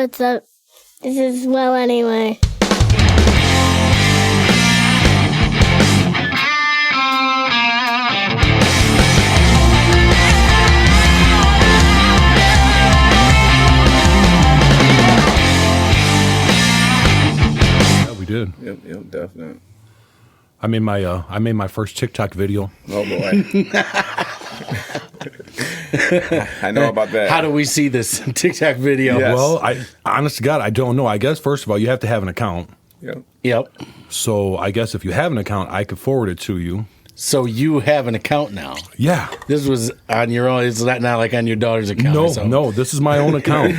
what's up. This is Well Anyway. We did. Yep, definitely. I made my first TikTok video. Oh boy. I know about that. How do we see this TikTok video? Yes. Well, honest to God, I don't know. I guess first of all, you have to have an account. Yep. So I guess if you have an account, I could forward it to you. So you have an account now. Yeah. This was on your own. It's not like on your daughter's account. No, this is my own account.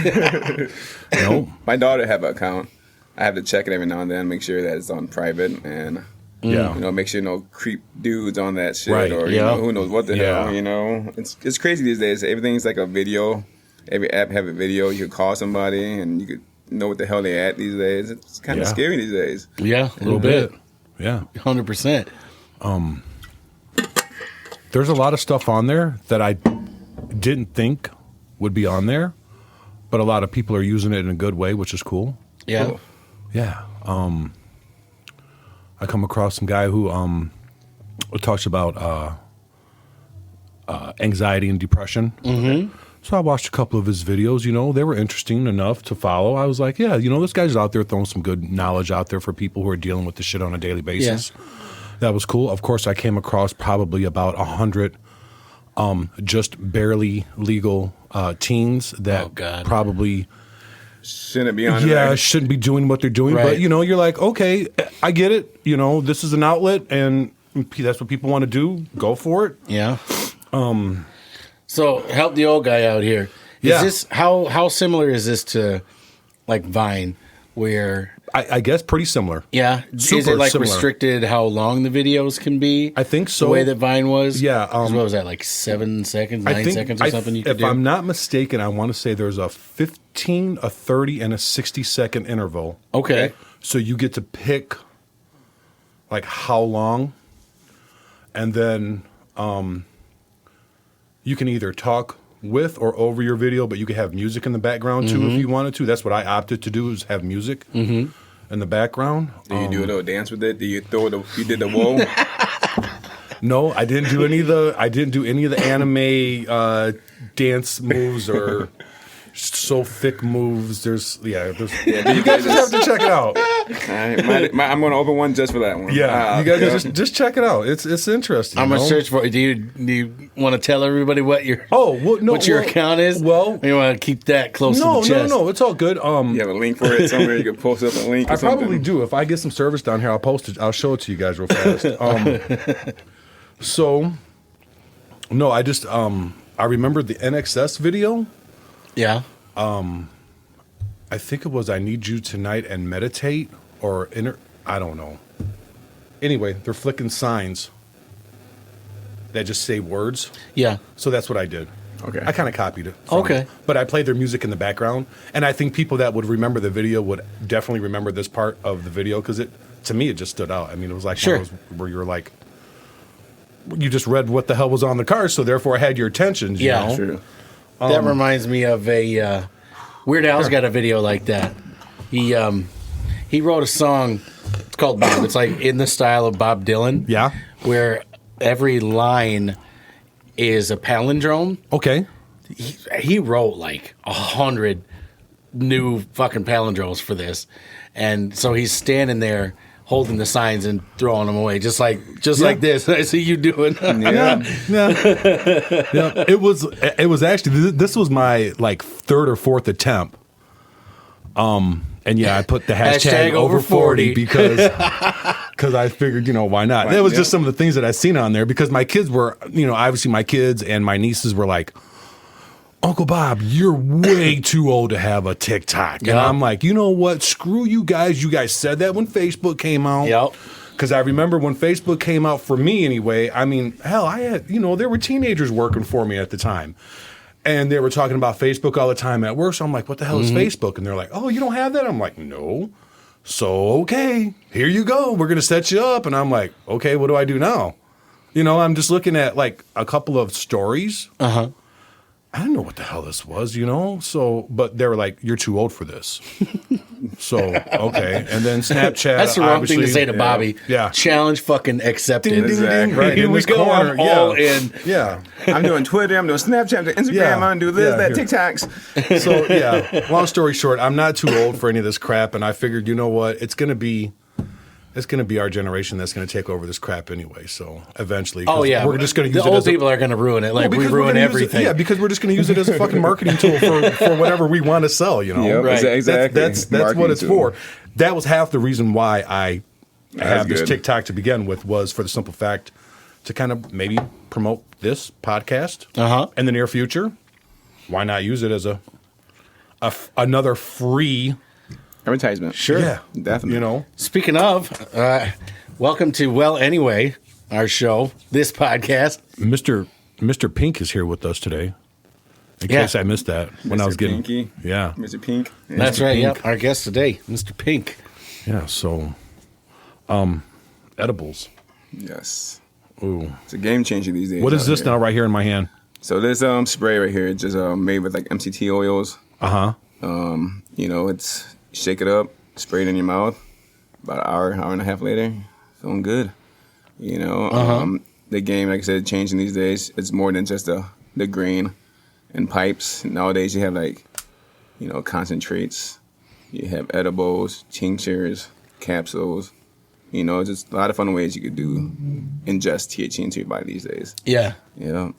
No. My daughter have an account. I have to check it every now and then, make sure that it's on private, and make sure no creep dudes on that shit, Right. or who knows what the hell. It's crazy these days. Everything's like a video. Every app have a video. You could call somebody, and you could know what the hell they at these days. It's kind of scary these days. Yeah, a little bit. Yeah. 100%. There's a lot of stuff on there that I didn't think would be on there, but a lot of people are using it in a good way, which is cool. Yeah. Cool. Yeah. I come across some guy who talks about anxiety and depression. Mm-hmm. So I watched a couple of his videos. They were interesting enough to follow. I was like, yeah, this guy's out there throwing some good knowledge out there for people who are dealing with this shit on a daily basis. Yeah. That was cool. Of course, I came across probably about 100 just barely legal teens that probably shouldn't be on there. Shouldn't be doing what they're doing. Right. But, you're like, okay, I get it. This is an outlet, and that's what people want to do. Go for it. Yeah. So help the old guy out here. Is this how similar is this to like Vine, where I guess pretty similar. Yeah. Super is it like similar. restricted how long the videos can be? I think so. The way that Vine was? Yeah. 'Cause what was that, like 7 seconds, 9 seconds or something you could if do? I'm not mistaken, I want to say there's a 15, a 30, and a 60-second interval. Okay. So you get to pick like how long, and then you can either talk with or over your video, but you can have music in the background too if you wanted to. That's what I opted to do, is have music in the background. Did you do a little dance with it? Did you you did the whoa? No, I didn't do any of the anime dance moves or so thick moves. You guys just have to check it out. I'm going to open one just for that one. Yeah, you guys just check it out. It's interesting. I'm gonna search for it. Do you want to tell everybody what your your account is? Well, or you want to keep that close to the chest? No, it's all good. You have a link for it somewhere. You can post up a link. I probably do. If I get some service down here, I'll post it. I'll show it to you guys real fast. So, no, I just I remembered the NXS video. Yeah. I think it was I Need You Tonight and Meditate or I don't know. Anyway, they're flicking signs that just say words. Yeah. So that's what I did. Okay. I kind of copied it. Okay. But I played their music in the background, and I think people that would remember the video would definitely remember this part of the video because to me, it just stood out. I mean, it was like one of those where you were like, you just read what the hell was on the card, so therefore I had your attention. You know? True. That reminds me of a Weird Al's got a video like that. He wrote a song. It's called Bob. It's like in the style of Bob Dylan. Yeah. Where every line is a palindrome. Okay. He wrote like 100 new fucking palindromes for this, and so he's standing there holding the signs and throwing them away, just like this. I see you doing. Yeah. It was actually this was my like third or fourth attempt. And yeah, I put the hashtag over 40 because I figured, why not? That was just some of the things that I seen on there because my kids were, obviously my kids and my nieces were like, Uncle Bob, you're way too old to have a TikTok. And I'm like, you know what? Screw you guys. You guys said that when Facebook came out. Yep. Because I remember when Facebook came out, for me anyway, I mean, hell, I had, there were teenagers working for me at the time. And they were talking about Facebook all the time at work. So I'm like, what the hell is Facebook? And they're like, oh, you don't have that? I'm like, no. So, okay, here you go. We're going to set you up. And I'm like, okay, what do I do now? I'm just looking at like a couple of stories. Uh-huh. I didn't know what the hell this was, you know? So, but they were like, you're too old for this. So, okay. And then Snapchat. That's the wrong thing to say to Bobby. Yeah. Challenge fucking accepted. Ding, ding, ding. Right. Here we go. I'm all in. Yeah. I'm doing Twitter, I'm doing Snapchat, I'm doing Instagram, Yeah. I'm going to do this, Yeah. that, TikToks. So, yeah. Long story short, I'm not too old for any of this crap. And I figured, you know what? It's going to be our generation that's going to take over this crap anyway. So eventually, Oh yeah, we're just going to use the it old as people are going to ruin it. Like we because we're ruin gonna use it- everything. yeah, because we're just going to use it as a fucking marketing tool for whatever we want to sell. You know, Yep, Right. exactly. That's Marketing what it's tool. for. That was half the reason why I have this good. TikTok to begin with, was for the simple fact to kind of maybe promote this podcast in the near future. Why not use it as another free Advertisement. Sure. Yeah, Definitely. You know, Speaking of, welcome to Well Anyway, our show, this podcast. Mr. Pink is here with us today. In Yeah. case I missed that when I was getting Pinky. yeah. Mr. Pink. Yeah. That's right. Pink. Yep, our guest today, Mr. Pink. Yeah, so edibles. Yes. Ooh. It's a game changer these days. What is out this here. now right here in my hand? So this spray right here, it's just made with like MCT oils. You know, it's shake it up, spray it in your mouth. About an hour and a half later, feeling good. You know, the game, like I said, changing these days. It's more than just the grain and pipes. Nowadays, you have like, you know, concentrates. You have edibles, tinctures, capsules. You know, just a lot of fun ways you could do ingest THC into your body these days. Yeah. Yeah.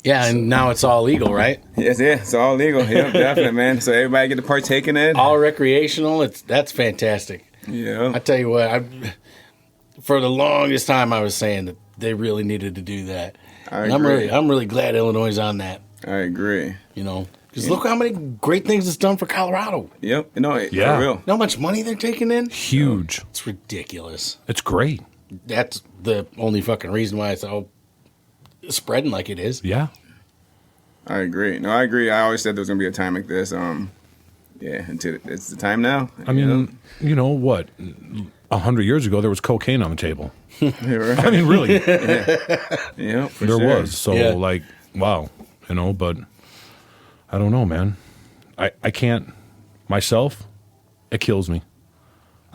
Yeah, and now it's all legal, right? Yes, yeah, it's all legal. Yeah, definitely, man. So everybody get to partake in it. All recreational. That's fantastic. Yeah. I tell you what, for the longest time I was saying that they really needed to do that. I And agree. I'm really glad Illinois is on that. I agree. You know, because look how many great things it's done for Colorado. Yep. No, Yeah. for real. You know how much money they're taking in? Huge. It's ridiculous. It's great. That's the only fucking reason why it's all spreading like it is. Yeah. I agree. No, I agree. I always said there was gonna be a time like this. Yeah, until it's the time now. I mean, you know what? 100 years ago, there was cocaine on the table. Yeah, right. I mean, really, Yeah, for there sure. was. So, Yeah. like, wow, you know. But I don't know, man. I can't myself. It kills me.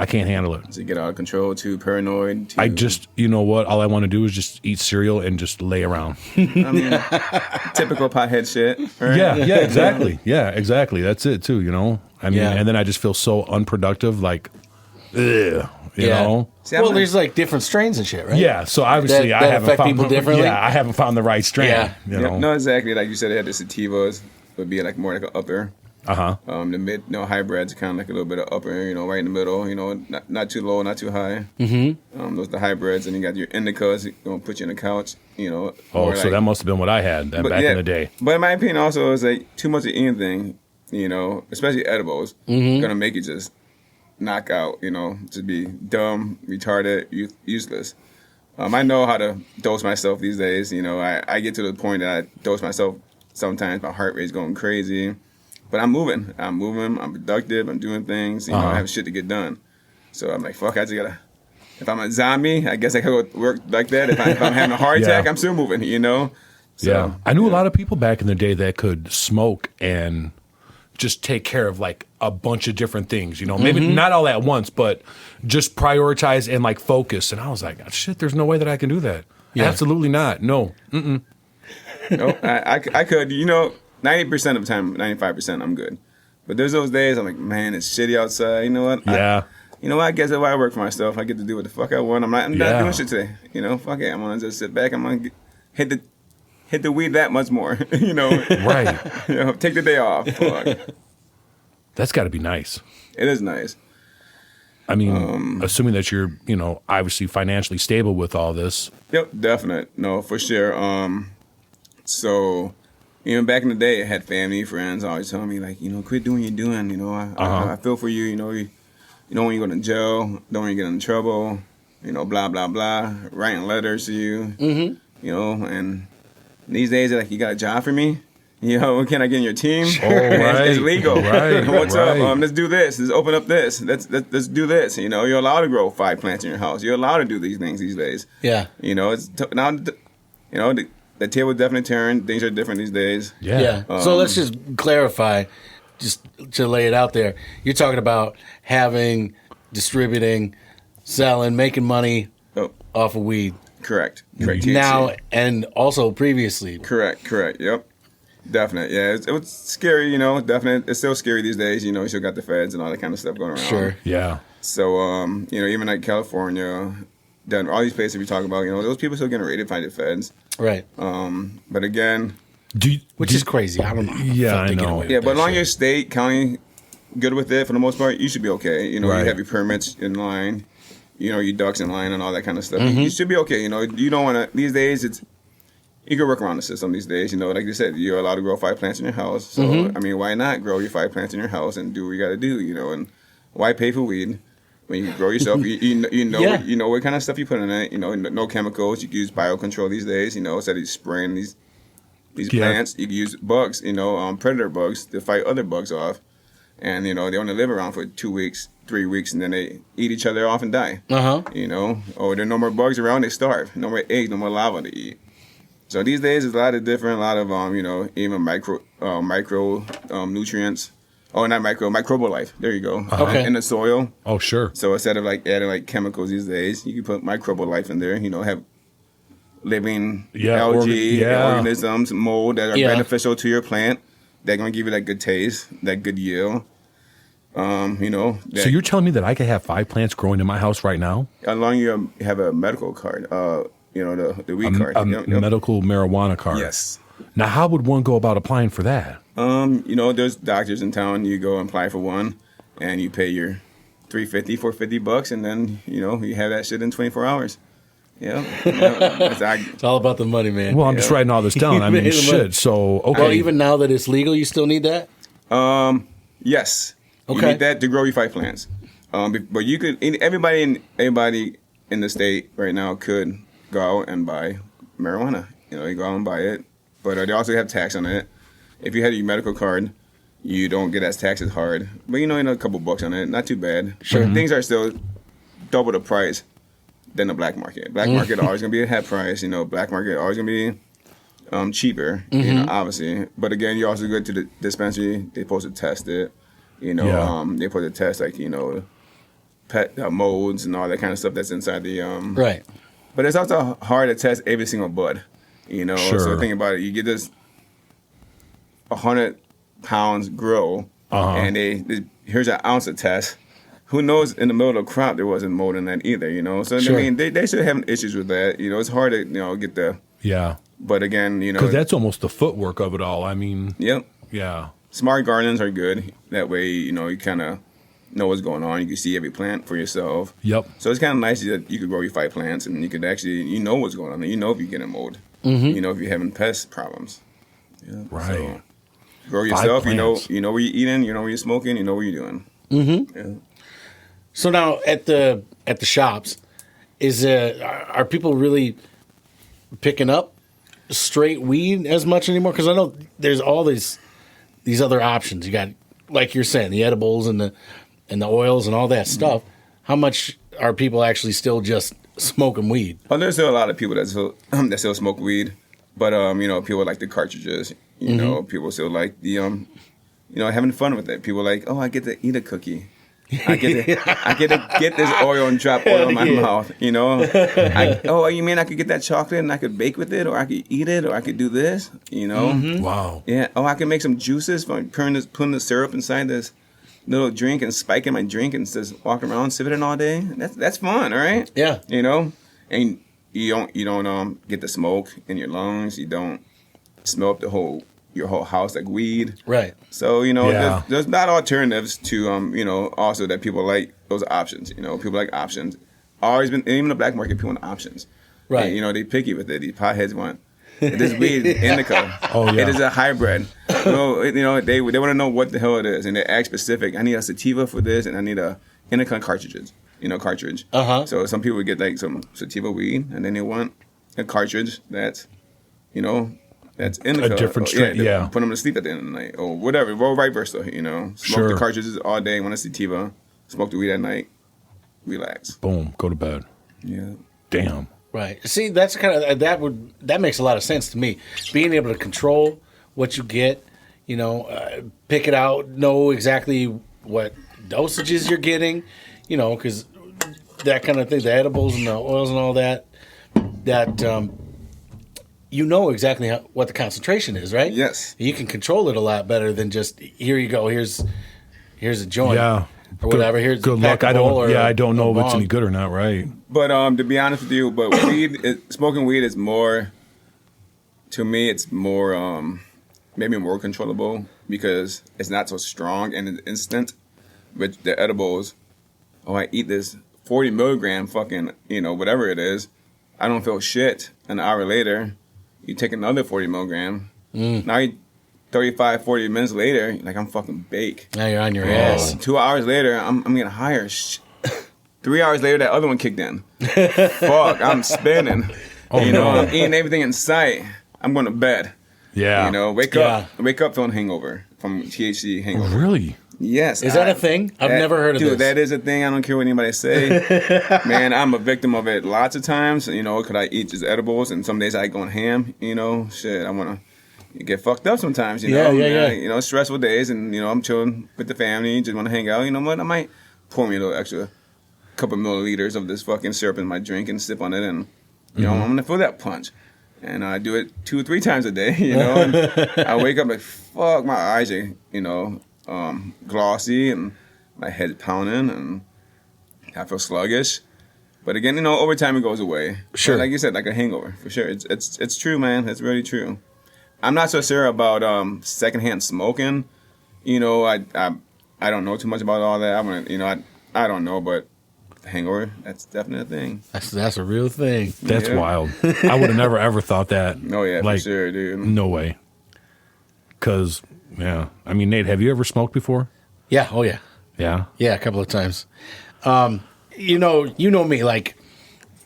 I can't handle it. To get out of control, too paranoid. Too, I just, you know what? All I want to do is just eat cereal and just lay around. I mean, typical pothead shit. Right? Yeah, exactly. Yeah, exactly. That's it too. You know. I mean, Yeah. and then I just feel so unproductive. Like, ugh, you know. See, I'm Well, not- there's like different strains and shit, right? Yeah, so obviously That I haven't affect found people differently? Yeah, I haven't found the right strain. Yeah. You Yep, know. no, exactly. Like you said, they had the sativas. Would be like more like an upper. The mid, hybrids kind of like a little bit of upper, right in the middle, not too low, not too high. Mm-hmm. Those are the hybrids, and you got your indicas, gonna put you in the couch, Oh, or so like- that must have been what I had back in the day. But in my opinion, also, is like too much of anything, especially edibles, gonna make you just knock out, just be dumb, retarded, useless. I know how to dose myself these days. I get to the point that I dose myself sometimes. My heart rate's going crazy. But I'm moving. I'm productive. I'm doing things. I have shit to get done. So I'm like, fuck, I just gotta. If I'm a zombie, I guess I could go work like that. If I'm having a heart attack, I'm still moving, So, Yeah. I knew a lot of people back in the day that could smoke and just take care of like a bunch of different things, maybe not all at once, but just prioritize and like focus. And I was like, shit, there's no way that I can do that. Yeah. Absolutely not. No. No, I could, 90% of the time, 95% I'm good. But there's those days I'm like, man, it's shitty outside. You know what? Yeah. I guess if I work for myself, I get to do what the fuck I want. I'm not doing shit today. Fuck it. I'm gonna just sit back. I'm gonna hit the weed that much more. Right. Take the day off. Fuck. That's got to be nice. It is nice. I mean, assuming that you're, obviously financially stable with all this. Yep, definite. No, for sure. So, back in the day, I had family, friends always telling me, like, quit doing what you're doing. I feel for you. You don't want you to go to jail. Don't want you to get in trouble. Blah, blah, blah. Writing letters to you. Mm-hmm. And these days, they're like, you got a job for me? Can I get in your team? Oh, right. It's legal. Right, What's right. up? Let's do this. Let's open up this. Let's do this. You're allowed to grow 5 plants in your house. You're allowed to do these things these days. Yeah. It's now. The the table definitely turned. Things are different these days. Yeah. So let's just clarify, just to lay it out there. You're talking about having, distributing, selling, making money Oh, off of weed. correct. THC. Now and also previously. Correct. Yep. Definite. Yeah, it was scary, definitely. It's still scary these days, you still got the feds and all that kind of stuff going around. Sure. Yeah. So, even like California, Denver, all these places we talk about, those people still getting raided by the feds. Right. But again, Which is crazy. I don't know. Yeah, I know. yeah, but as long as your state, county, good with it for the most part, you should be okay. You Right. have your permits in line, your ducks in line and all that kind of stuff. You should be okay. You don't want to, these days, you can work around the system these days. Like you said, you're allowed to grow 5 plants in your house. So, why not grow your 5 plants in your house and do what you got to do, and why pay for weed when you can grow yourself? You know what kind of stuff you put in it. No chemicals. You can use biocontrol these days. Instead of spraying these plants, you can use bugs. Predator bugs to fight other bugs off, and they only live around for 2 weeks, 3 weeks, and then they eat each other off and die. There are no more bugs around, they starve. No more eggs, no more larvae to eat. So these days, there's a lot of even micro nutrients. Oh, not microbial life. There you go. Okay. In the soil. Oh, sure. So instead of adding chemicals these days, you can put microbial life in there. Have living algae, organisms, mold that are beneficial to your plant. They're gonna give you that good taste, that good yield. So you're telling me that I could have 5 plants growing in my house right now? As long as you have a medical card, the weed card, A medical marijuana card. Yes. Now, how would one go about applying for that? There's doctors in town. You go and apply for one, and you pay your $350, $450, and then you have that shit in 24 hours. Yeah, It's all about the money, man. Well, I'm just writing all this down. I mean, shit. So, okay. Well, even now that it's legal, you still need that? Yes. You Okay. need that to grow your 5 plants. But you could. Everybody in the state right now could go out and buy marijuana. You go out and buy it, but they also have tax on it. If you had your medical card, you don't get as taxed as hard. But a couple bucks on it, not too bad. Sure. But things are still double the price than the black market. Black market always gonna be a half price. Black market always gonna be cheaper. Obviously. But again, you also go to the dispensary. They supposed to test it. They supposed to test pet molds and all that kind of stuff that's inside the Right. But it's also hard to test every single bud. Sure. So think about it. You get this 100 pounds grow, and here's an ounce of test. Who knows? In the middle of the crop, there wasn't mold in that either. So Sure. they should have issues with that. It's hard to get the. Yeah. But again, Because that's almost the footwork of it all. I mean, Yep. yeah. Smart gardens are good. That way, you kind of know what's going on. You can see every plant for yourself. Yep. So it's kind of nice that you could grow your 5 plants and you could actually, what's going on. If you're getting mold. If you're having pest problems. Yeah. Right. So, grow yourself. plants. You know where you're eating. You know where you're smoking. You know what you're doing. Yeah. So now at the shops, are people really picking up straight weed as much anymore? Because I know there's all these other options. You got, like you're saying, the edibles and the oils and all that stuff. How much are people actually still just smoking weed? Oh, there's still a lot of people that still smoke weed, but people like the cartridges. People still like the having fun with it. People like, oh, I get to eat a cookie. I get to get this oil and drop oil in my mouth. Oh, you mean I could get that chocolate and I could bake with it, or I could eat it, or I could do this. Wow. Yeah. Oh, I can make some juices from putting the syrup inside this little drink and spiking my drink and just walk around sipping it all day. That's fun, all right? Yeah. And you don't get the smoke in your lungs. You don't smell up your whole house like weed. Right. So, Yeah. there's not alternatives to, also that people like those options. People like options. Always been, even the black market, people want options. Right. And, they picky with it. These potheads want, this weed is indica. Oh, yeah. It is a hybrid. They want to know what the hell it is. And they act specific. I need a sativa for this, and I need a indica cartridge. Uh-huh. So some people would get like some sativa weed, and then they want a cartridge that's indica. A different strain, yeah. Put them to sleep at the end of the night, or whatever. Well, vice versa, Smoke Sure. the cartridges all day, want a sativa. Smoke the weed at night. Relax. Boom. Go to bed. Yeah. Damn. Right. See, that's kind of that makes a lot of sense to me. Being able to control what you get, pick it out, know exactly what dosages you're getting, because that kind of thing, the edibles and the oils and all that, exactly what the concentration is, right? Yes. You can control it a lot better than just here you go, here's a joint. Yeah. Or whatever. Here's good luck. I don't know if it's any good or not, right? But to be honest with you, smoking weed is more. To me, it's more maybe more controllable because it's not so strong and it's instant. With the edibles, I eat this 40 milligram fucking whatever it is, I don't feel shit. An hour later, you take another 40 milligram. Now you 35, 40 minutes later, like I'm fucking baked. Now you're on your ass. 2 hours later, I'm getting higher. 3 hours later, that other one kicked in. Fuck, I'm spinning. I'm eating everything in sight. I'm going to bed. Yeah. Wake up feeling hangover from THC hangover. Oh, really? Yes. Is that a thing? I've never heard of this. Dude, that is a thing. I don't care what anybody say. Man, I'm a victim of it lots of times. Could I eat just edibles? And some days I go on ham. Shit, I want to. You get fucked up sometimes, Yeah. Stressful days, and I'm chilling with the family, just want to hang out. You know what? I might pour me a little extra couple milliliters of this fucking syrup in my drink and sip on it, and I'm gonna feel that punch. And I do it 2 or 3 times a day, And I wake up like, fuck, my eyes are, glossy, and my head's pounding, and I feel sluggish. But again, over time it goes away. Sure, but like you said, like a hangover for sure. It's true, man. It's really true. I'm not so sure about secondhand smoking. I don't know too much about all that. I don't know, but hangover, that's definitely a thing. That's a real thing. That's wild. I would have never ever thought that. Oh yeah, for sure, dude. No way. Because Nate, have you ever smoked before? Yeah. Oh yeah. Yeah. Yeah, a couple of times. You know me. Like,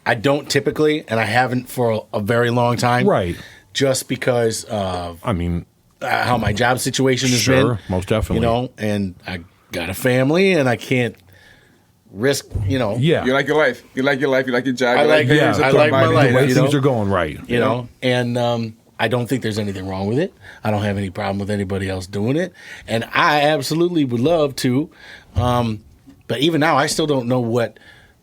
I don't typically, and I haven't for a very long time. Right. Just because of how my job situation has been. Sure, most definitely. And I got a family, and I can't risk, Yeah. You like your life. You like your life. You like your job. I like my life. The way You things know? are going, right. And I don't think there's anything wrong with it. I don't have any problem with anybody else doing it. And I absolutely would love to. But even now, I still don't know what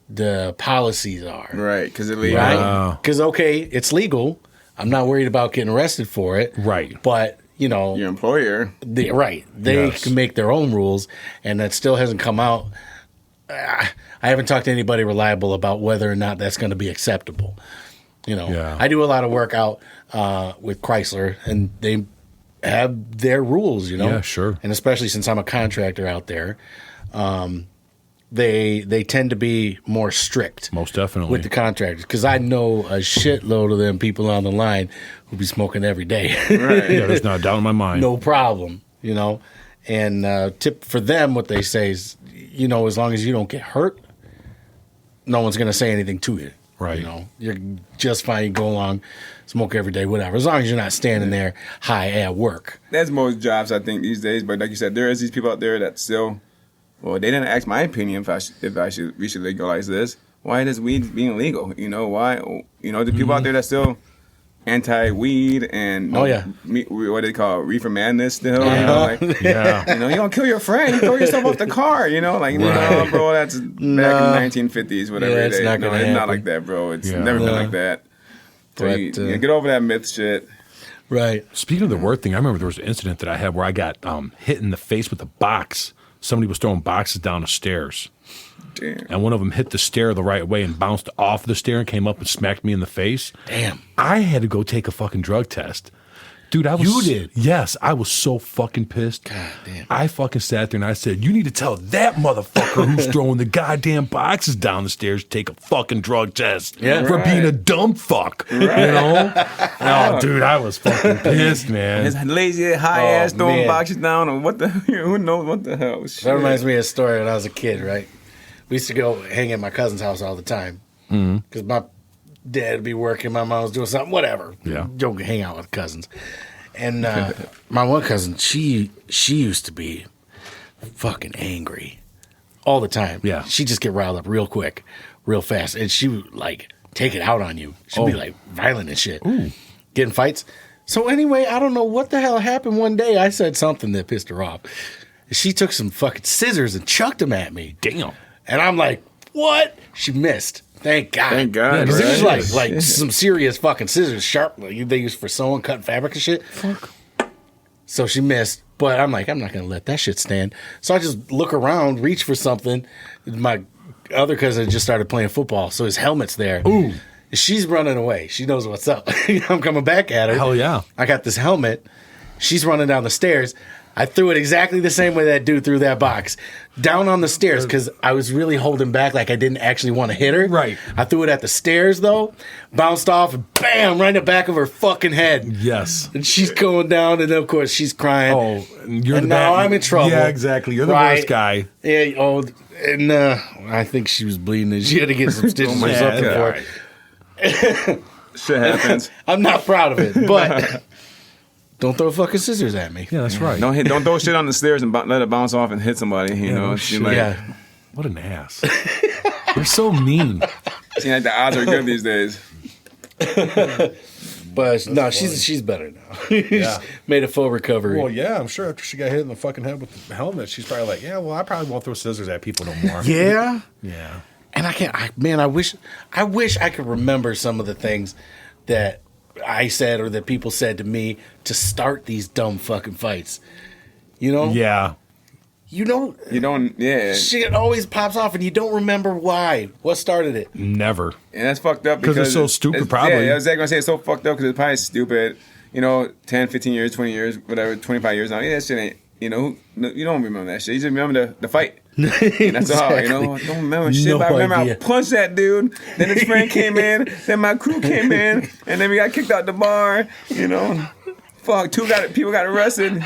the policies are. Right, because it's legal. Right? Because, okay, it's legal. I'm not worried about getting arrested for it. Right. But, your employer. They can make their own rules, and that still hasn't come out. I haven't talked to anybody reliable about whether or not that's going to be acceptable. I do a lot of work out with Chrysler, and they have their rules, Yeah, sure. And especially since I'm a contractor out there, they tend to be more strict. Most definitely. With the contractors, because I know a shitload of them people on the line who be smoking every day. Right. Yeah, there's no doubt in my mind. No problem, And tip for them, what they say is, as long as you don't get hurt, no one's going to say anything to you. Right. You're just fine. You go along, smoke every day, whatever. As long as you're not standing there high at work. That's most jobs, I think, these days. But like you said, there is these people out there that still. Well, they didn't ask my opinion if we should legalize this. Why is weed being legal? Why? The people out there that still anti-weed and what they call reefer madness still. Yeah. You don't kill your friend. You throw yourself off the car. No, bro, that's back in the 1950s, whatever. Yeah, it's not gonna happen. It's not like that, bro. It's never been like that. So get over that myth shit. Right. Speaking of the word thing, I remember there was an incident that I had where I got hit in the face with a box. Somebody was throwing boxes down the stairs. Damn. And one of them hit the stair the right way and bounced off the stair and came up and smacked me in the face. Damn. I had to go take a fucking drug test. Dude, You did? Yes, I was so fucking pissed. God damn. I fucking sat there and I said, you need to tell that motherfucker who's throwing the goddamn boxes down the stairs to take a fucking drug test for being a dumb fuck. Oh, dude, I was fucking pissed, man. His lazy high ass throwing boxes down, or what the? Who knows what the hell? Shit. That reminds me of a story when I was a kid, right? We used to go hang at my cousin's house all the time. Because my dad would be working, my mom was doing something, whatever. Yeah. Don't hang out with cousins. And my one cousin, she used to be fucking angry all the time. Yeah. She'd just get riled up real quick, real fast. And she would, take it out on you. She'll be like violent and shit. Getting fights. So anyway, I don't know what the hell happened one day. I said something that pissed her off. She took some fucking scissors and chucked them at me. Damn. And I'm like, what? She missed. Thank God. Thank God. Because it right? was like some serious fucking scissors, sharp. Like they use for sewing, cutting fabric and shit. Fuck. So she missed. But I'm like, I'm not going to let that shit stand. So I just look around, reach for something. My other cousin just started playing football, so his helmet's there. Ooh. She's running away. She knows what's up. I'm coming back at her. Hell yeah. I got this helmet. She's running down the stairs. I threw it exactly the same way that dude threw that box. Down on the stairs because I was really holding back like I didn't actually want to hit her. Right. I threw it at the stairs though, bounced off, and bam, right in the back of her fucking head. Yes. And she's going down, and of course she's crying. Oh, you're and the now bad- I'm in trouble. Yeah, exactly. You're the Right. worst guy. Yeah, and I think she was bleeding and she had to get some stitches or Yeah, something yeah, for right. it. Shit happens. I'm not proud of it, but don't throw fucking scissors at me. Yeah, that's right. Don't throw shit on the stairs and let it bounce off and hit somebody. You know, no It's shit. like, Yeah. What an ass. You're so mean. seems like the odds are good these days. But no, she's better now. She's made a full recovery. Well, yeah, I'm sure after she got hit in the fucking head with the helmet, she's probably like, yeah, well, I probably won't throw scissors at people no more. Yeah. Yeah. And I wish I could remember some of the things that I said or that people said to me to start these dumb fucking fights. You know? Yeah. You don't. You don't, yeah. Shit always pops off and you don't remember why. What started it? Never. And that's fucked up 'Cause it's so stupid, probably. Yeah, I was going to say it's so fucked up because it's probably stupid. You know, 10, 15 years, 20 years, whatever, 25 years now. Yeah, that shit ain't, you know, you don't remember that shit. You just remember the fight. And that's all, you know. I don't remember shit, but I remember idea. I punched that dude. Then his friend came in. Then my crew came in. And then we got kicked out the bar, you know. Fuck, people got arrested,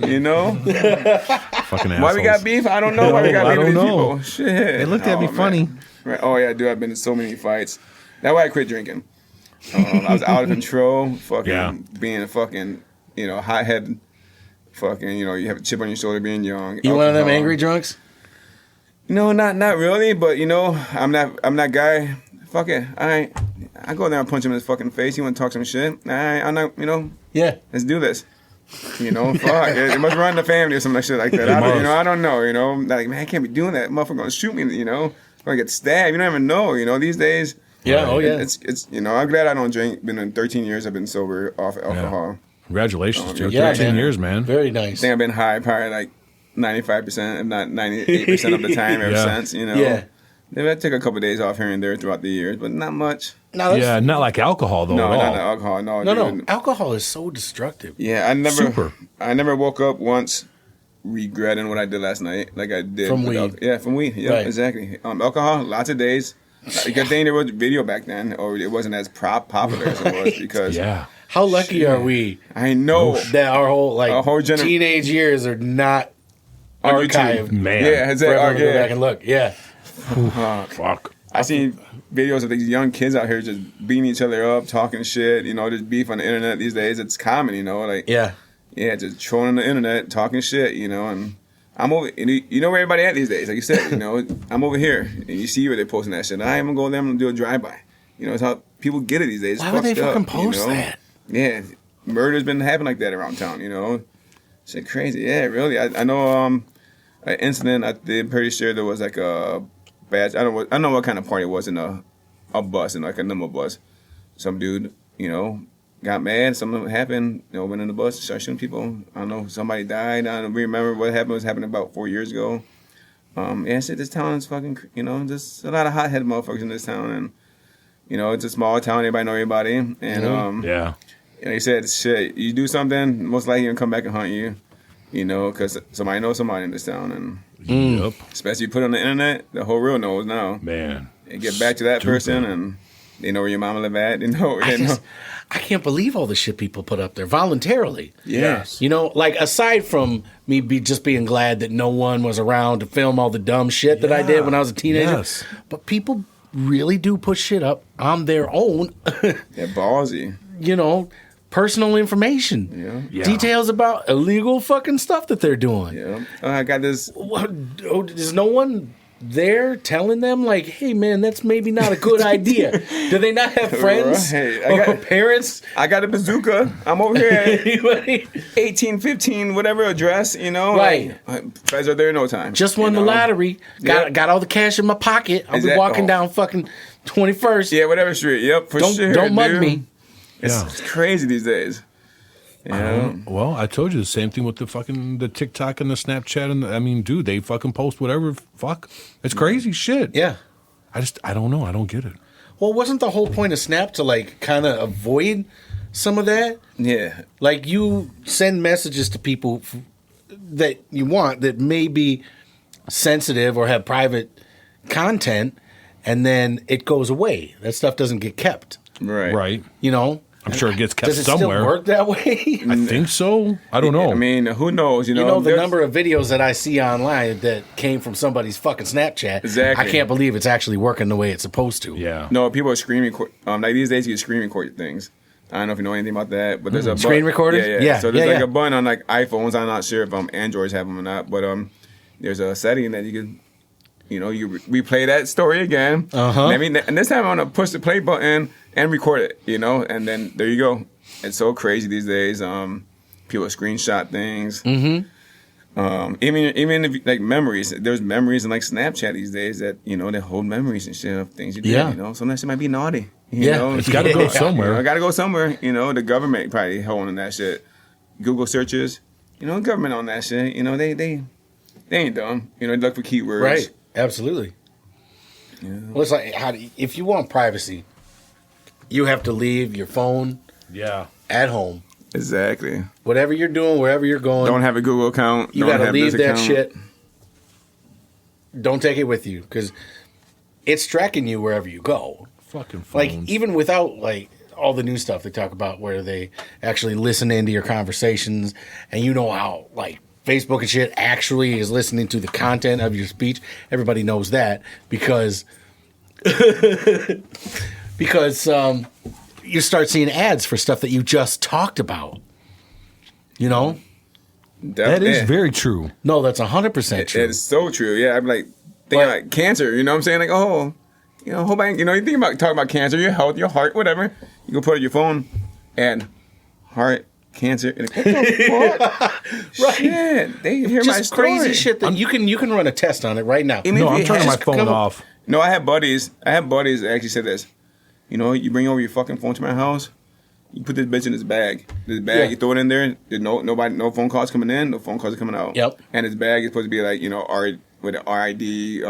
you know. Fucking assholes. Why we got beef? I don't know why we got I beef with don't these know. people. Shit. They looked at me man. funny. Right. Oh yeah, dude, I've been in so many fights. That's why I quit drinking. I was out of control, fucking being a fucking, you know, hothead, fucking, you know, you have a chip on your shoulder being young. You one of them Alcohol. angry drunks? No, not really, but you know, I'm that guy. Fuck it, I go there and punch him in his fucking face. You want to talk some shit? I'm not, you know. Yeah. Let's do this. You know, fuck. It must run in the family or some shit like that. I don't know. You know, like, man, I can't be doing that. Motherfucker gonna shoot me. You know, gonna get stabbed. You don't even know. You know, these days. Yeah. Oh yeah. It's you know, I'm glad I don't drink. Been in 13 years. I've been sober off alcohol. Congratulations, dude. Yeah, 13 man. years, man. Very I nice. think I've been high probably like 95%, if not 98% of the time ever Yeah. since. You know. Yeah. Maybe I took a couple of days off here and there throughout the years, but not much. No, that's, Yeah, not like alcohol, though, No, at not all. the alcohol. No, no. dude. Alcohol is so destructive. Yeah, Super. I never woke up once regretting what I did last night, like I did From with weed. Yeah, from weed. Yeah, Right. exactly. Alcohol, lots of days. Good thing there was video back then, or it wasn't as popular as it was because Yeah. How lucky are we I know. that our whole Our whole teenage years are not On YouTube. archived? Man. Yeah, For everyone to go back yeah. and look. Yeah. Fuck. I seen videos of these young kids out here just beating each other up, talking shit. You know, just beef on the internet these days. It's common. You know, like Yeah. just trolling on the internet, talking shit. You know, and I'm over. And you know where everybody at these days. Like you said, you know, I'm over here, and you see where they're posting that shit. I'm gonna go there. I'm gonna do a drive-by. You know, it's how people get it these days. It's Why would they fucked fucking up, post you know? that? Yeah, murder's been happening like that around town. You know, shit crazy. Yeah, really. I know. An incident. I'm pretty sure there was like a bad. I don't know what kind of party it was in a bus, in like a number bus. Some dude, you know, got mad. Something happened. You know, went in the bus, started shooting people. I don't know. Somebody died. I don't remember what happened. It was happening about 4 years ago. Yeah, shit. This town is fucking. You know, just a lot of hothead motherfuckers in this town, and you know, it's a small town. Everybody know everybody, and Yeah. and they said, shit, you do something, most likely gonna come back and hunt you. You know, because somebody knows somebody in this town, and Yep. especially you put it on the internet, the whole world knows now. Man. They get back to that person, and they know where your mama live at. They know. I can't believe all the shit people put up there voluntarily. Yes. You know, like aside from me just being glad that no one was around to film all the dumb shit that I did when I was a teenager, Yes. but people really do put shit up on their own. They're ballsy. You know, personal information, Yeah. Yeah. details about illegal fucking stuff that they're doing. Yeah. I got this. What, does no one they're telling them like, "Hey, man, that's maybe not a good idea." Do they not have friends Right. or parents? I got a bazooka. I'm over here at 1815, whatever address, you know. Right. Feds are there in no time. Just won you the know? lottery. Got all the cash in my pocket. I'll be walking down fucking 21st. Yeah, whatever street. Yep, for sure. Don't mug dude. me. It's crazy these days. Yeah. Well, I told you the same thing with the TikTok and the Snapchat, and I mean, dude, they fucking post whatever. Fuck, it's crazy shit. Yeah. I don't know. I don't get it. Well, wasn't the whole point of Snap to like kind of avoid some of that? Yeah. Like you send messages to people that you want that may be sensitive or have private content, and then it goes away. That stuff doesn't get kept. Right. You know? I'm sure it gets kept Does it somewhere. still work that way? I think so. I don't know. I mean, who knows? You know, You know, the there's- number of videos that I see online that came from somebody's fucking Snapchat. Exactly. I can't believe it's actually working the way it's supposed to. yeah. No, people are screaming. Like these days, you can screen record things. I don't know if you know anything about that, but there's a Screen button- recorders? Yeah. Yeah, So there's yeah, like yeah. a button on like iPhones. I'm not sure if Androids have them or not, but there's a setting that you can, you know, you replay that story again. Uh-huh. And this time I'm gonna push the play button and record it. You know, and then there you go. It's so crazy these days. People screenshot things. Mm-hmm. Even if like memories, there's memories in like Snapchat these days that you know they hold memories and shit of things you did. Yeah. You know, sometimes it might be naughty. You Yeah. know? It's got to go somewhere. You know, I gotta go somewhere. You know, the government probably holding that shit. Google searches, you know, government on that shit. You know, they ain't dumb. You know, they look for keywords. Right. Absolutely. Yeah. Well, it's like if you want privacy, you have to leave your phone Yeah. at home. Exactly. Whatever you're doing, wherever you're going, Don't have a Google account. you Don't got to have leave this that account. shit. Don't take it with you because it's tracking you wherever you go. Fucking phones. Like even without like all the new stuff they talk about where they actually listen into your conversations and you know how like Facebook and shit actually is listening to the content of your speech. Everybody knows that because you start seeing ads for stuff that you just talked about. You know? that is Yeah. very true. No, that's 100% true. It's so true. Yeah, I'm like thinking like cancer. You know what I'm saying? Like, oh, you know, hope you know, you think about talking about cancer, your health, your heart, whatever. You can put it on your phone and heart cancer. And what the fuck? Right. Shit, they hear my Just story. crazy shit that you can run a test on it right now. Even No, if I'm you turning my just phone come- off. No, I have buddies that actually said this. You know, you bring over your fucking phone to my house. You put this bitch in this bag. This bag, Yeah. you throw it in there. There's no phone calls coming in. No phone calls are coming out. Yep. And this bag is supposed to be like, you know, with an RID,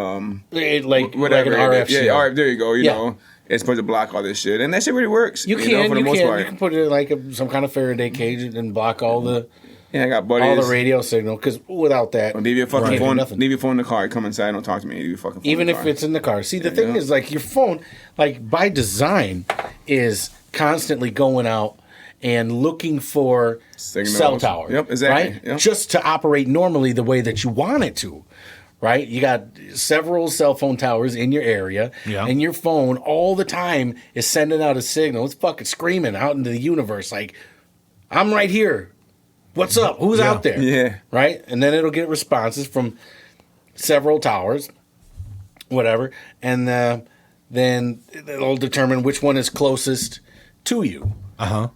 Like whatever. an RF yeah, shield. RF. There you go. You Yeah. know, it's supposed to block all this shit, and that shit really works. You know, can, for the most part. you can put it in like some kind of Faraday cage and block all the Yeah, I got buddies. radio signal because without that, Leave your fucking can't do phone. nothing. Leave your phone in the car. Come inside. Don't talk to me. Leave your fucking phone. Even in the if car. it's in the car. See, the There thing you go. is like your phone, like by design, is constantly going out and looking for Signals. cell towers. Yep, exactly. Right? Yep. Just to operate normally the way that you want it to. Right? You got several cell phone towers in your area, Yeah. and your phone all the time is sending out a signal. It's fucking screaming out into the universe like, I'm right here. What's up? Who's Yeah. out there? Yeah. Right? And then it'll get responses from several towers, whatever, and then it'll determine which one is closest to you.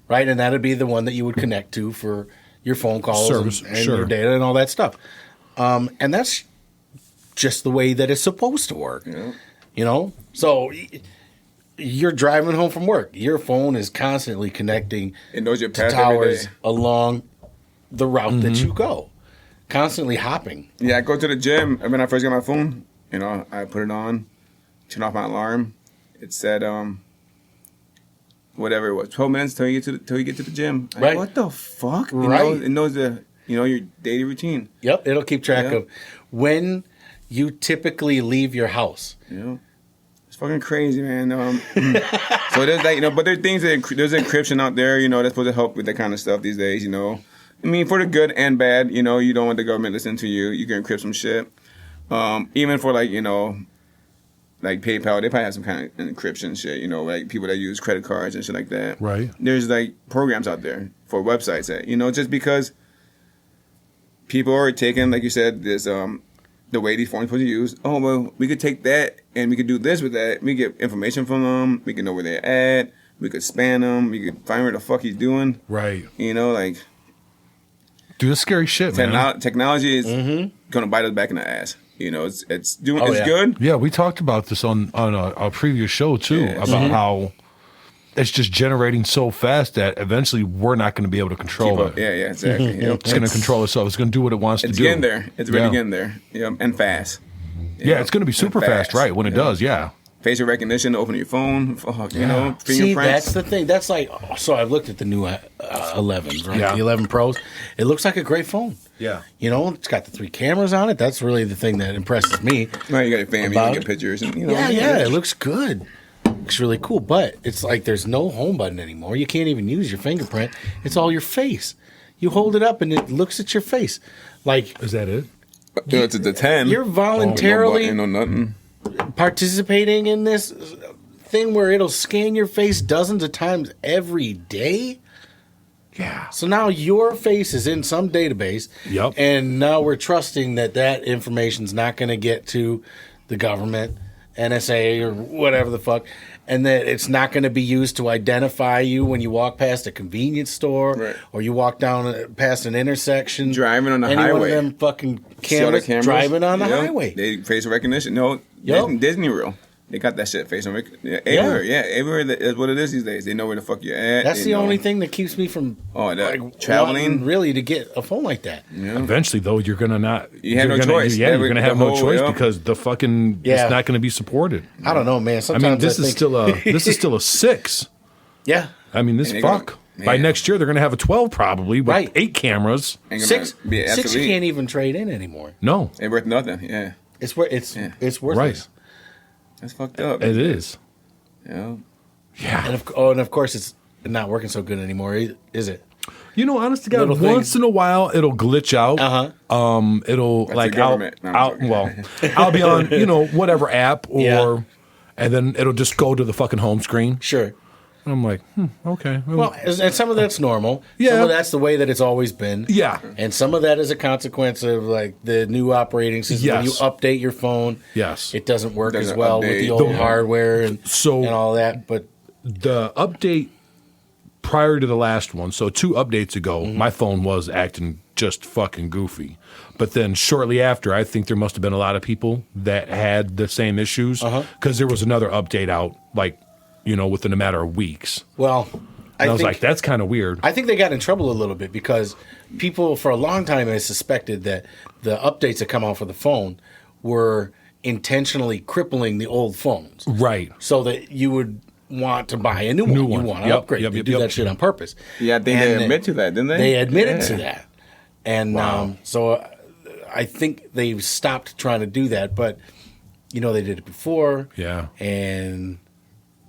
Right? And that'd be the one that you would connect to for your phone calls Service, and sure. your data and all that stuff. And that's just the way that it's supposed to work. Yeah. You know? So you're driving home from work. Your phone is constantly connecting It knows your to path every towers day. along the route that Mm-hmm. you go. Constantly hopping. Yeah, I go to the gym. When I first got my phone, you know, I put it on, turn off my alarm. It said, whatever it was, 12 minutes till you get to the gym. I'm like, Right. what the fuck? You Right. know, it knows your daily routine. Yep, it'll keep track Yeah. of when you typically leave your house. You know, it's fucking crazy, man. So there's like, you know, but there's things there's encryption out there, you know, that's supposed to help with that kind of stuff these days. You know, I mean, for the good and bad. You know, you don't want the government listening to you. You can encrypt some shit. Even for like, you know, like PayPal, they probably have some kind of encryption shit. You know, like people that use credit cards and shit like that. Right. There's like programs out there for websites that, you know, just because people are taking, like you said, this the way these phones are supposed to use. Oh, well, we could take that and we could do this with that. We get information from them. We can know where they're at. We could span them. We could find where the fuck he's doing. Right. You know, like... Dude, that's scary shit, man. Technology is going to bite us back in the ass. You know, it's yeah. good. Yeah, we talked about this on a previous show, too, about how it's just generating so fast that eventually we're not going to be able to control it. Yeah, exactly. Yep. It's going to control itself. It's going to do what it wants to do. It's getting there. It's really getting there. Yep. And fast. Yeah, it's going to be super fast, right, when it does, yeah. Facial recognition, open your phone, you know, fingerprints. See, that's the thing. That's like, so I've looked at the new 11s, right? Yeah. The 11 Pros. It looks like a great phone. Yeah. You know, it's got the 3 cameras on it. That's really the thing that impresses me. Right, you got your family, you can get pictures. And, you know, Yeah, it looks good. Looks really cool. But it's like there's no home button anymore. You can't even use your fingerprint. It's all your face. You hold it up and it looks at your face. Like, Is that it? It's the 10. You're voluntarily No button, no nothing. participating in this thing where it'll scan your face dozens of times every day. Yeah. So now your face is in some database. Yep. And now we're trusting that information's not going to get to the government, NSA, or whatever the fuck, and that it's not going to be used to identify you when you walk past a convenience store, Right. or you walk down past an intersection. Driving on the Any highway. one of them fucking See all the cameras driving on the Yeah. highway. They facial recognition. No, Yep. Disney World. They got that shit facial recognition. Everywhere, everywhere. That's what it is these days. They know where the fuck you're at. That's They the know. only thing that keeps me from traveling. wanting really to get a phone like that. Yeah. Eventually, though, you're going to not. You have you're no gonna- choice. Yeah, you're going to have The no whole- choice yeah. because the fucking Yeah. it's not going to be supported. I don't know, man. I Sometimes mean, this I is think, still a 6. yeah. I mean, this And they're fuck. gonna- By yeah. next year, they're going to have a 12 probably with Right. 8 cameras. Ain't gonna Six be you obsolete. can't even trade in anymore. No, Ain't worth nothing. Yeah, It's worthless. right. that's fucked up. It is. Yeah. Yeah. And of course, it's not working so good anymore, is it? You know, honest to God, Little thing. once in a while it'll glitch out. It'll That's like the government. No, I'm I'll be on whatever app or, Yeah. and then it'll just go to the fucking home screen. Sure. And I'm like, okay, Well, and some of that's normal. Yeah. Some of that's the way that it's always been. yeah, And some of that is a consequence of like the new operating system. When you Yes. update your phone, yes. it doesn't work as Doesn't well with update. the old The- hardware and So- and all that. But The update prior to the last one, so 2 updates ago, Mm-hmm. my phone was acting just fucking goofy. But then shortly after, I think there must have been a lot of people that had the same issues because there was another update out, like, within a matter of weeks. well, And I was think, like, that's kind of weird. I think they got in trouble a little bit because people for a long time had suspected that the updates that come out for the phone were intentionally crippling the old phones. Right. So that you would want to buy a new one. one. You want to Yep, upgrade. yep, They yep, do yep. that shit on purpose. Yeah, I think And they admit to that, didn't they? They admitted to Yeah. that. And so I think they've stopped trying to do that. But, they did it before. Yeah. And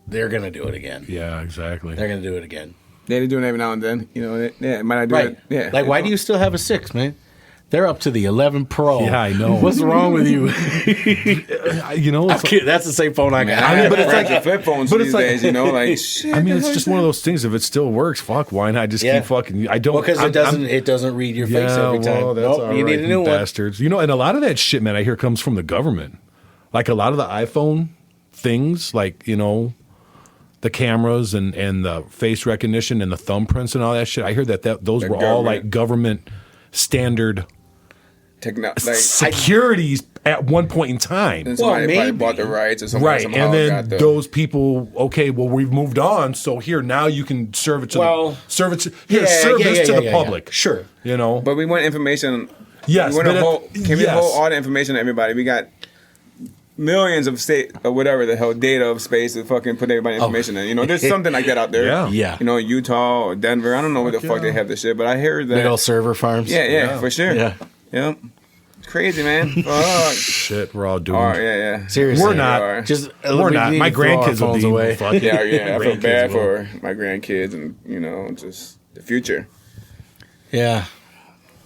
they're going to do it again. Yeah, exactly. They're going to do it again. They do it every now and then. Might not do Right. it. Yeah. Like, why do you still have a 6, man? They're up to the 11 Pro. Yeah, I know. What's wrong with you? It's like, That's the same phone I got. I mean, but it's like- like flip phones but it's these like- days. Like shit. I mean, it's just one of those things. If it still works, fuck, why not just Yeah. keep fucking? I don't because it doesn't read your face every time. Well, that's Nope, all you right, need a new one. bastards. And a lot of that shit, man, I hear comes from the government. Like a lot of the iPhone things, like the cameras and the face recognition and the thumbprints and all that shit. I hear that those were all like government standard securities at one point in time. And somebody Well, probably maybe. bought the rights or somebody Right, somehow and then got the, those people, okay, well, we've moved on, so here now you can serve it to Well, the serve it to, here, serve this to the public. Sure. But we want information. Yes, we want but to hold. Can we yes. hold all the information to everybody? We got millions of state or whatever the hell data of space to fucking put everybody information in. There's something like that out there. Yeah. Yeah. Utah or Denver. I don't know where the fuck they have this shit, but I heard that. Big old server farms. Yeah, for sure. Yeah. Yep. It's crazy, man. Fuck. Shit, we're all doomed. All right, yeah. Seriously. We're not. are. Just We're we not. need My to throw our grandkids will phones be away. Yeah, I feel Grandkids bad will. for my grandkids and, just the future. Yeah.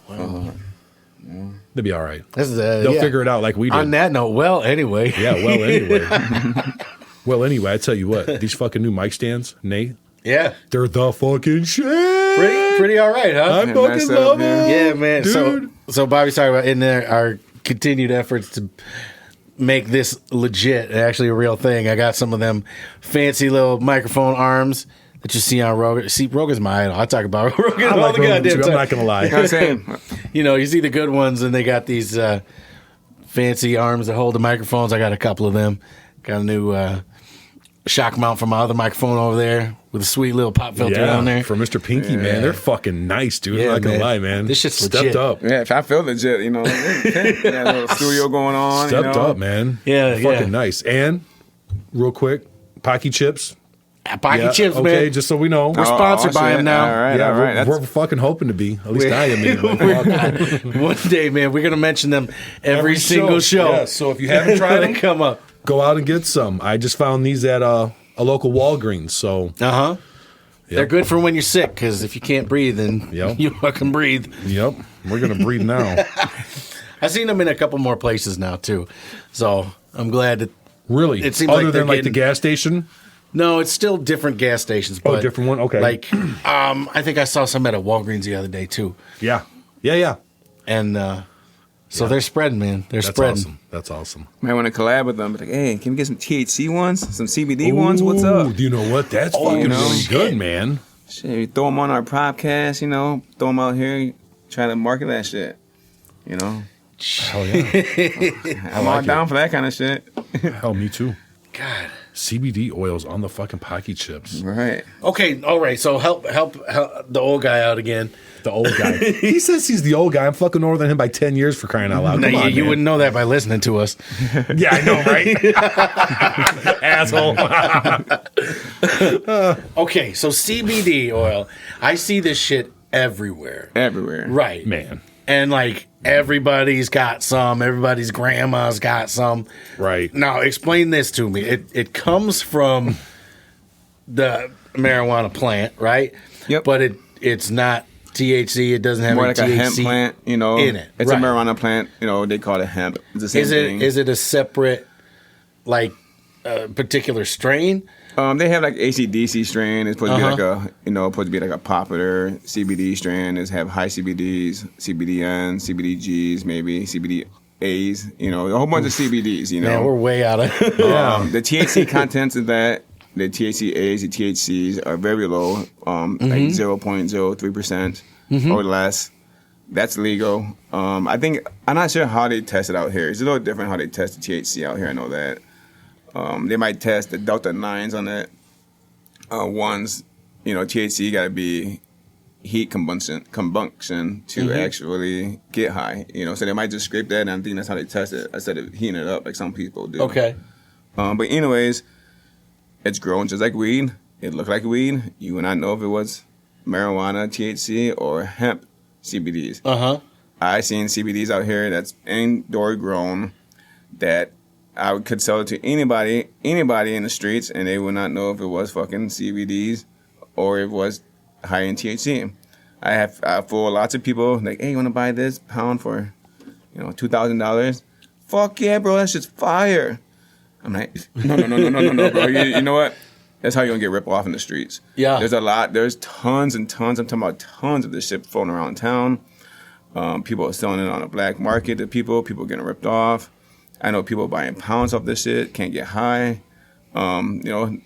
They'll be all right. This is They'll figure it out like we did. On that note, well, anyway. Yeah, well, anyway, I tell you what, these fucking new mic stands, Nate, Yeah. they're the fucking shit. Pretty all right, huh? I fucking Nice love up, man. them. Yeah, man. Dude. So Bobby's talking about in there our continued efforts to make this legit, actually a real thing. I got some of them fancy little microphone arms that you see on Rogan. See, Rogan's my idol. I talk about Rogan I all like the Rogan goddamn too, time. I'm not gonna lie. You know what I'm saying? You know, you see the good ones, and they got these fancy arms that hold the microphones. I got a couple of them. Got a new shock mount for my other microphone over there with a sweet little pop filter on there. for Mr. Pinky, man. They're fucking nice, dude. Yeah, I'm not gonna man. lie, man. This shit's stepped legit. up. Yeah, if I feel legit, you know, got a little studio going on. Stepped you know? up, man. Yeah, fucking yeah. nice. And real quick, Pocky Chips. Pocket Yeah, chips, okay, man. just so we know. We're sponsored by shit. him now. All right, yeah, all right. we're fucking hoping to be. At least I am. Anyway. Fuck. One day, man, we're gonna mention them every single show. Yeah, so if you haven't tried They them, come up. go out and get some. I just found these at a local Walgreens. So They're good for when you're sick, because if you can't breathe, then Yep. you fucking breathe. yep, we're gonna breathe now. I've seen them in a couple more places now too, so I'm glad that. Really, It seems other like they're than like the getting- gas station. No, it's still different gas stations. But different one? Okay. Like, I think I saw some at a Walgreens the other day too, Yeah, yeah. and so they're spreading, man. They're That's spreading. awesome. That's awesome. Might want to collab with them. But like, hey, can we get some THC ones, some CBD ones? What's up? Ooh, do you know what? That's fucking you know, really shit. good, man. Shit, we throw them on our podcast. You know, throw them out here, try to market that shit. You know, Hell yeah. I'm all down for that kind of shit. Hell, me too. God. CBD oils on the fucking Pocky Chips. Right. Okay, all right. So help the old guy out again. The old guy. He says he's the old guy. I'm fucking older than him by 10 years for crying out loud. No, Come on, you man. wouldn't know that by listening to us. Yeah, I know, right? Asshole. Okay, so CBD oil. I see this shit everywhere. Everywhere. Right. Man. And like everybody's got some, everybody's grandma's got some. Right. Now explain this to me. It comes from the marijuana plant, right? Yep. But it's not THC, it doesn't have More any like a THC hemp plant, you know. in it. It's Right. a marijuana plant, you know, they call it hemp. It's the same thing. Is it a separate like particular strain? They have like AC/DC strain. It's supposed to be like Uh-huh. supposed to be like a popular CBD strain. It's have high CBDs, CBDN, CBDGs, maybe CBDAs. You know, a whole bunch of CBDs. You know, Man, we're way out of the THC contents of that, the THCAs, the THCs are very low, like 0.03% or less. That's legal. I think I'm not sure how they test it out here. It's a little different how they test the THC out here. I know that. They might test the Delta 9s on it. Ones, you know, THC got to be heat combustion to actually get high. You know, so they might just scrape that, and I think that's how they test it instead of heating it up like some people do. Okay. But anyways, it's grown just like weed. It looked like weed. You would not know if it was marijuana, THC, or hemp CBDs. Uh-huh. I seen CBDs out here that's indoor grown that I could sell it to anybody in the streets, and they would not know if it was fucking CBDs or if it was high in THC. I fool lots of people like, hey, you want to buy this pound for, you know, $2,000? Fuck yeah, bro, that's just fire. I'm like, no, bro. You know what? That's how you're gonna get ripped off in the streets. Yeah. There's tons and tons. I'm talking about tons of this shit floating around town. People are selling it on the black market to people getting ripped off. I know people buying pounds off this shit, can't get high. You know,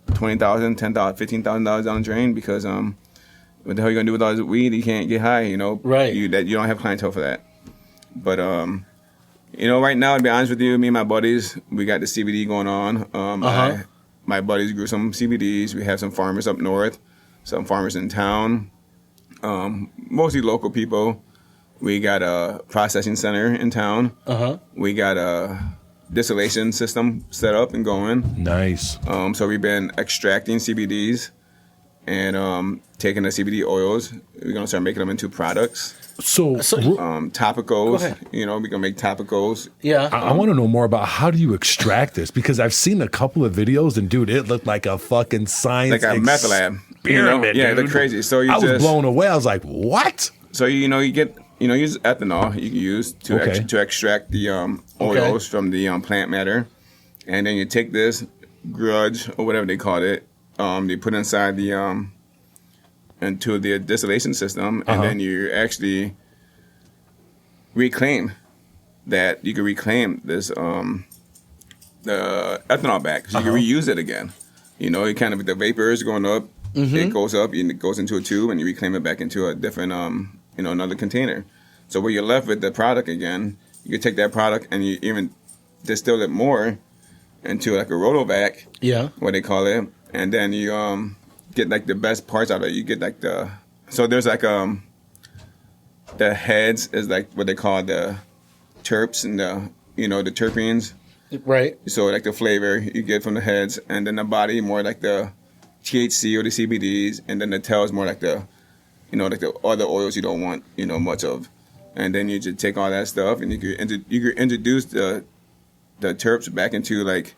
$20,000, $10,000, $15,000 down the drain because what the hell are you gonna do with all this weed? You can't get high, you know. Right. You don't have clientele for that. But you know, right now, to be honest with you, me and my buddies, we got the CBD going on. My buddies grew some CBDs. We have some farmers up north, some farmers in town, mostly local people. We got a processing center in town. We got a distillation system set up and going. Nice. So we've been extracting CBDs and taking the CBD oils. We're gonna start making them into products. So, Topicals. Go ahead. You know, we're gonna make topicals. Yeah. I want to know more about how do you extract this, because I've seen a couple of videos and dude, it looked like a fucking science Like a meth lab. You know? experiment, Yeah, dude. they're crazy. So you I was just blown away. I was like, what? So you use ethanol you can use to Okay. to extract the oils from the plant matter, and then you take this grudge or whatever they call it, they put inside the into the distillation system, and then you actually reclaim that you can reclaim this the ethanol back, so you can reuse it again. You know, it kind of the vapor is going up, it goes up, and it goes into a tube, and you reclaim it back into a different another container. So where you're left with the product again, you can take that product and you even distill it more into like a rotovac, what they call it, and then you get like the best parts out of it. You get like there's like the heads is like what they call the terps and the terpenes. Right. So like the flavor you get from the heads, and then the body more like the THC or the CBDs, and then the tail is more like the other oils you don't want much of, and then you just take all that stuff and you could introduce the terps back into like,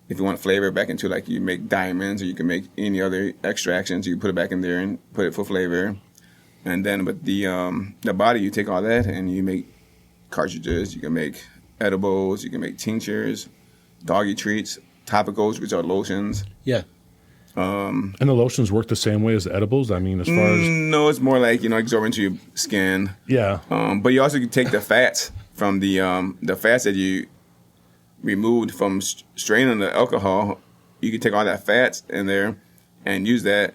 if you want flavor, back into like you make diamonds, or you can make any other extractions. You put it back in there and put it for flavor, and then with the body you take all that and you make cartridges. You can make edibles, you can make tinctures, doggy treats, topicals, which are lotions. Yeah. And the lotions work the same way as the edibles? I mean, as far as... No, it's more like, absorb into your skin. Yeah. But you also can take the fats from the fats that you removed from straining the alcohol. You can take all that fats in there and use that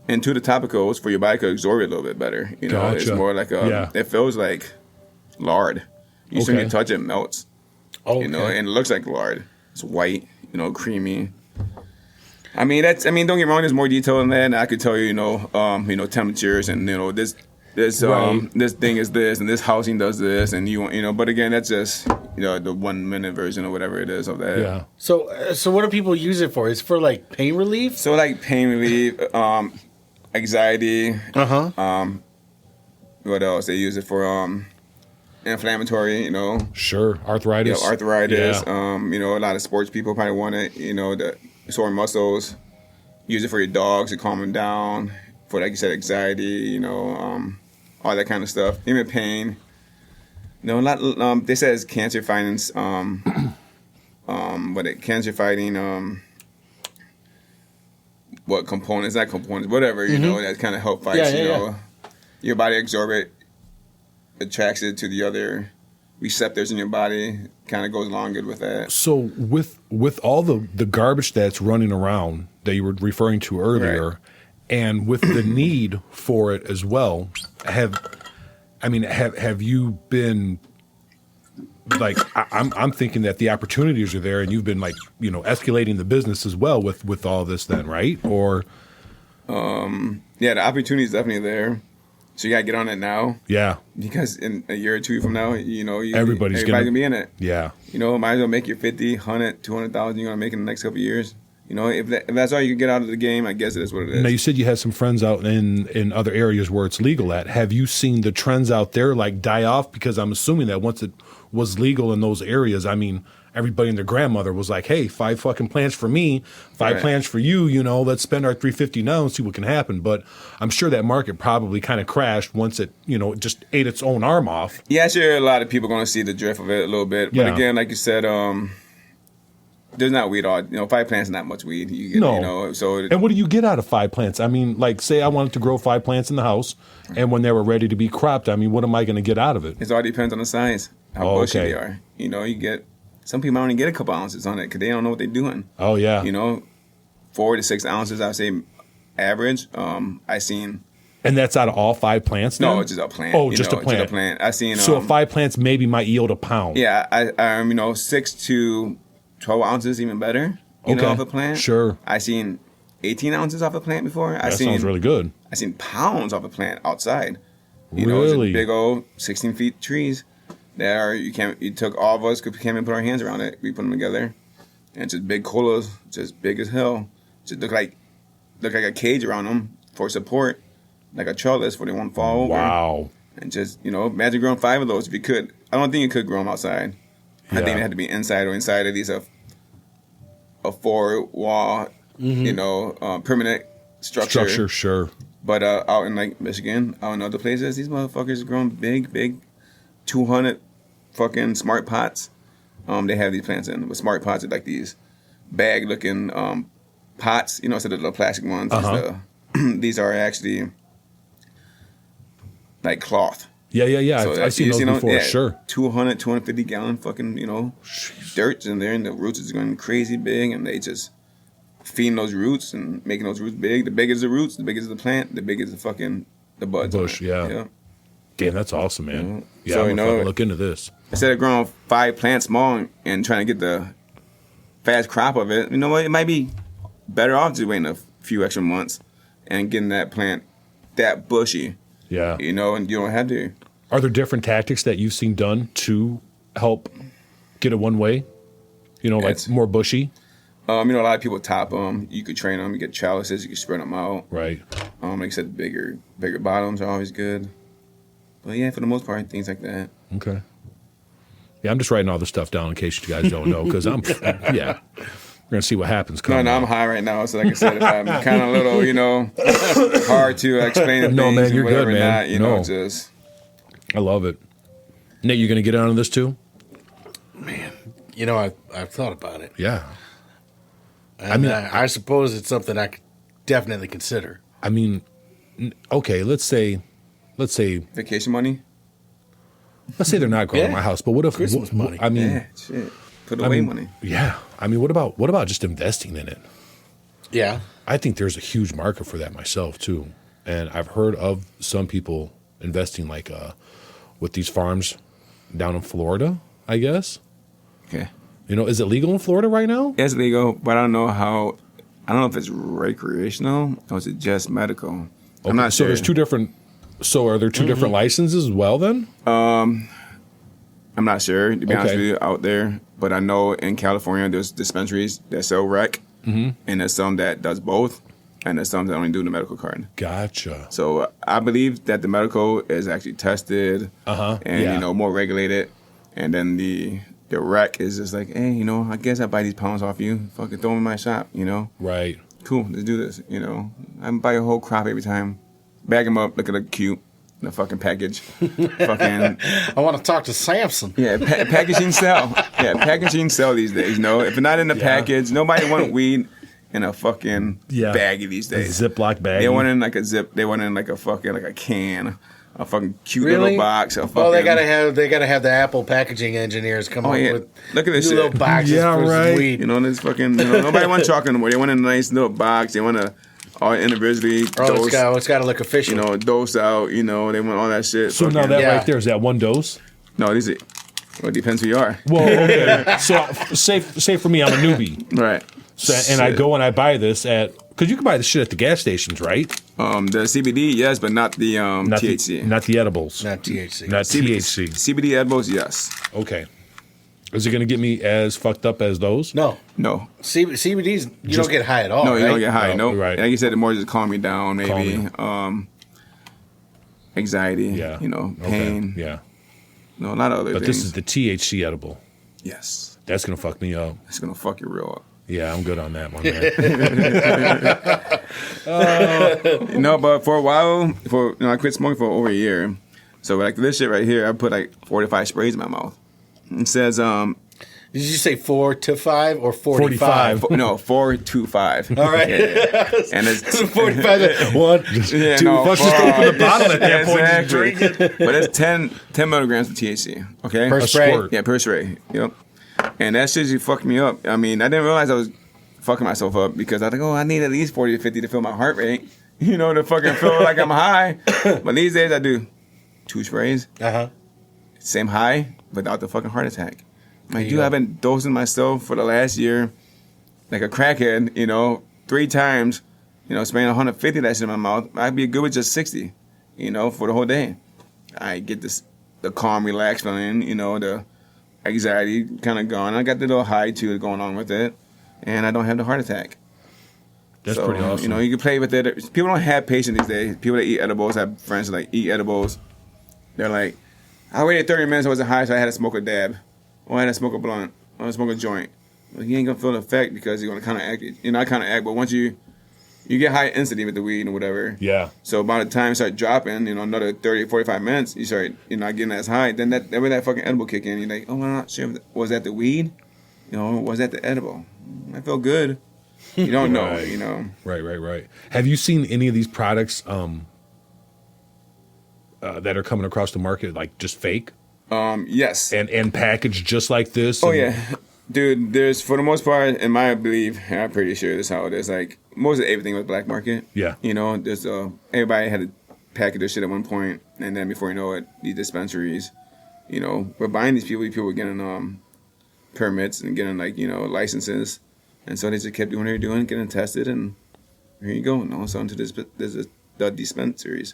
into the topicals for your body to absorb it a little bit better. Gotcha. It's more like it feels like lard. You soon can touch it, melts. Okay. And it looks like lard. It's white, creamy. Don't get me wrong. There's more detail than that. And I could tell you, temperatures and this this thing is this and this housing does this and But again, that's just the 1 minute version or whatever it is of that. Yeah. So what do people use it for? It's for like pain relief. So like pain relief, anxiety. What else? They use it for inflammatory. Sure. Arthritis. Arthritis. Yeah. A lot of sports people probably want it. The sore muscles. Use it for your dogs to calm them down. For, like you said, anxiety. All that kind of stuff. Even pain. They say it's cancer fighting. Cancer fighting. What components? Not components. Whatever. That kind of help fights. Your body absorb it. Attracts it to the other receptors in your body, kind of goes along good with that. So with all the garbage that's running around that you were referring to earlier, right. And with the need for it as well, have you been like I'm thinking that the opportunities are there, and you've been like escalating the business as well with all this then, right? Or the opportunity is definitely there. So you gotta get on it now. Yeah. Because in a year or two from now, everybody's gonna be in it. Yeah. Might as well make your 50, 100, 200,000 you're gonna make in the next couple of years. If that's all you can get out of the game, I guess it is what it is. Now you said you had some friends out in other areas where it's legal at. Have you seen the trends out there like die off? Because I'm assuming that once it was legal in those areas, everybody and their grandmother was like, hey, 5 fucking plants for me, 5 plants for you, let's spend our $350 now and see what can happen. But I'm sure that market probably kind of crashed once it, just ate its own arm off. Yeah, sure, a lot of people are going to see the drift of it a little bit. But again, like you said, there's not weed all, 5 plants is not much weed. You get, No. So and what do you get out of 5 plants? Say I wanted to grow 5 plants in the house, and when they were ready to be cropped, what am I going to get out of it? It all depends on the size, how bushy they are. You get... Some people only get a couple ounces on it because they don't know what they're doing. Oh, yeah. 4 to 6 ounces, I would say, average. I seen... And that's out of all 5 plants now? No, it's just a plant. Oh, just a plant. Just a plant. I seen... So 5 plants maybe might yield a pound. Yeah, I 6 to 12 ounces, even better, off a plant. Sure. I seen 18 ounces off a plant before. That sounds really good. I seen pounds off a plant outside. Really? Just big old 16 feet trees. You took all of us, came and put our hands around it. We put them together, and just big colas, just big as hell. Just look like a cage around them for support, like a trellis where they won't fall over. Wow! And just imagine growing 5 of those if you could. I don't think you could grow them outside. Yeah. I think they had to be inside or inside at least a 4-wall, permanent structure. Sure. But out in like Michigan, out in other places, these motherfuckers are growing big. 200 fucking smart pots. They have these plants in with smart pots. Are like these bag looking pots, instead of the plastic ones. These are actually like cloth. Yeah. I've seen those before, sure. 200, 250 gallon fucking, dirt in there, and the roots is going crazy big, and they just feeding those roots and making those roots big. The bigger the roots, the bigger the plant, the bigger the buds. Bush, yeah. Damn, that's awesome, man. Yeah, So, I'm gonna fucking look into this. Instead of growing 5 plants small and trying to get the fast crop of it, you know what? It might be better off just waiting a few extra months and getting that plant that bushy. Yeah. And you don't have to. Are there different tactics that you've seen done to help get it one way? Like Yes. more bushy? A lot of people top them. You could train them. You get trellises. You can spread them out. Right. Like I said, bigger bottoms are always good. But yeah, for the most part, things like that. Okay. Yeah, I'm just writing all this stuff down in case you guys don't know, because we're going to see what happens. No, I'm high right now. So like I said, if I'm kind of a little, hard to explain the things. No, man, you're and whatever good, man. Not, just. I love it. Nate, you going to get on this too? Man, I've thought about it. Yeah. And I suppose it's something I could definitely consider. I mean, okay, let's say Vacation money? they're not growing in my house, but what if Christmas money? I mean, Yeah, shit. Put away money. Yeah. I mean, what about just investing in it? Yeah. I think there's a huge market for that myself too. And I've heard of some people investing with these farms down in Florida, I guess. Okay. Is it legal in Florida right now? It's legal, but I don't know if it's recreational or is it just medical. Okay, I'm not so sure. Are there two different licenses as well then? I'm not sure, to be honest Okay. with you, out there. But I know in California there's dispensaries that sell rec, and there's some that does both, and there's some that only do the medical card. Gotcha. So I believe that the medical is actually tested and more regulated, and then the rec is just like, hey, I guess I buy these pounds off you. Fucking throw them in my shop, Right. Cool, let's do this, I buy a whole crop every time. Bag them up, look at the cute, the fucking package. Fucking, I want to talk to Samson. yeah, packaging sell. Yeah, packaging sell these days, If it's not in the package, nobody want weed in a fucking baggie these days. A Ziploc bag. They want in like a zip, they want in like a fucking, like a can. A fucking cute Really? little box. They gotta have the Apple packaging engineers come up with look at this new shit. little boxes Yeah, for right. some weed. This fucking, nobody want chocolate anymore. They want a nice little box. They want to all individually dose, It's got to look official. dose out. They want all that shit. So now Fucking- that Yeah. right there, is that one dose? No, these are, well, it depends who you are. Well, okay. So say for me, I'm a newbie. Right. So, and I go and I buy this because you can buy this shit at the gas stations, right? The CBD, yes, but not the Not THC. not the edibles. Not THC. Not THC. CBD edibles, yes. Okay. Is it going to get me as fucked up as those? No. No. CBD's, you don't get high at all, No, you right? don't get high. No, No. right. Like you said, the more just calm me down, maybe. Calm Anxiety. Yeah. Pain. Okay. Yeah. No, a lot of other But things. this is the THC edible. Yes. That's going to fuck me up. It's going to fuck you real up. Yeah, I'm good on that one, man. But for a while, I quit smoking for over a year. So like this shit right here, I put like 4 to 5 sprays in my mouth. It says, Did you say 4 to 5 or 45? 4 to 5. All right. Yeah. And it's 45. One. yeah, Dude, no, let's just four. open the bottle at that point and Exactly. drink it. But it's 10 milligrams of THC. Okay, Per A spray? squirt. Yeah, per spray. Yep. And that shit just fucked me up. I mean, I didn't realize I was fucking myself up because I think, I need at least 40 to 50 to feel my heart rate. To fucking feel like I'm high. But these days I do 2 sprays, Uh-huh. same high, without the fucking heart attack. Like, you dude, go. I've been dosing myself for the last year like a crackhead, 3 times, spraying 150 that shit in my mouth. I'd be good with just 60, for the whole day. I get the calm, relaxed feeling, the anxiety kind of gone. I got the little high too going on with it, and I don't have the heart attack. That's So, pretty awesome. You can play with it. People don't have patience these days. People that eat edibles, I have friends that eat edibles. They're like, I waited 30 minutes, I wasn't high, so I had to smoke a dab. Or I had to smoke a blunt. Or I had to smoke a joint. Well, you ain't gonna feel the effect because you're gonna kind of act. Not kind of act, but once you get high instantly with the weed or whatever. Yeah. So by the time you start dropping, another 30, 45 minutes, you start, not getting as high. Then that fucking edible kick in. You're like, oh, I'm not sure. Was that the weed? Was that the edible? I feel good. You don't know, Right. Right. Have you seen any of these products that are coming across the market, like just fake Yes. and packaged just like this? Oh and- yeah, dude. There's for the most part, in my belief, and I'm pretty sure this is how it is. Like most of everything was black market. Yeah. You know, there's everybody had to package their shit at one point, and then before you know it, these dispensaries, you know, were buying these people. These people were getting permits and getting like licenses, and so they just kept doing what they were doing, getting tested, and here you go. And all of a sudden, there's the dispensaries.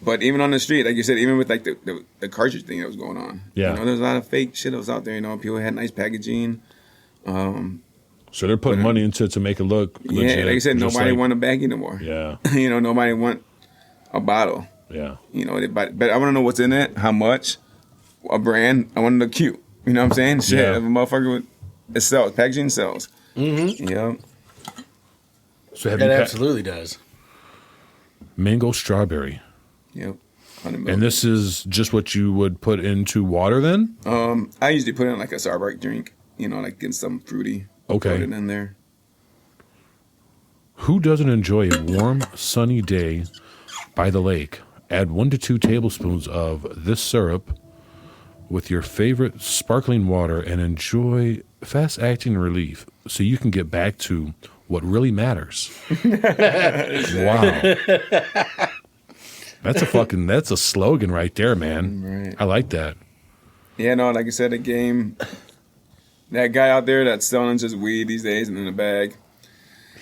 But even on the street, like you said, even with like the cartridge thing that was going on, Yeah. there's a lot of fake shit that was out there. You know, people had nice packaging. So they're putting money into it to make it look legit. Yeah, like you said, just nobody like- want a baggie no more. Yeah, Nobody want a bottle. yeah. But I want to know what's in it, how much, a brand. I want to look cute. You know what I'm saying? Shit, Yeah. if a motherfucker it sells, packaging sells. Mm-hmm. Yeah. So have It you absolutely does. mango strawberry? Yep. 100 And mil. this is just what you would put into water then? I usually put it in like a Starbucks drink. Like getting something fruity. Okay. Put it in there. Who doesn't enjoy a warm, sunny day by the lake? Add 1 to 2 tablespoons of this syrup with your favorite sparkling water and enjoy fast-acting relief so you can get back to what really matters. Wow. That's a slogan right there, man. Right. I like that. Yeah, no, like I said, the game. That guy out there that's selling just weed these days and in a bag,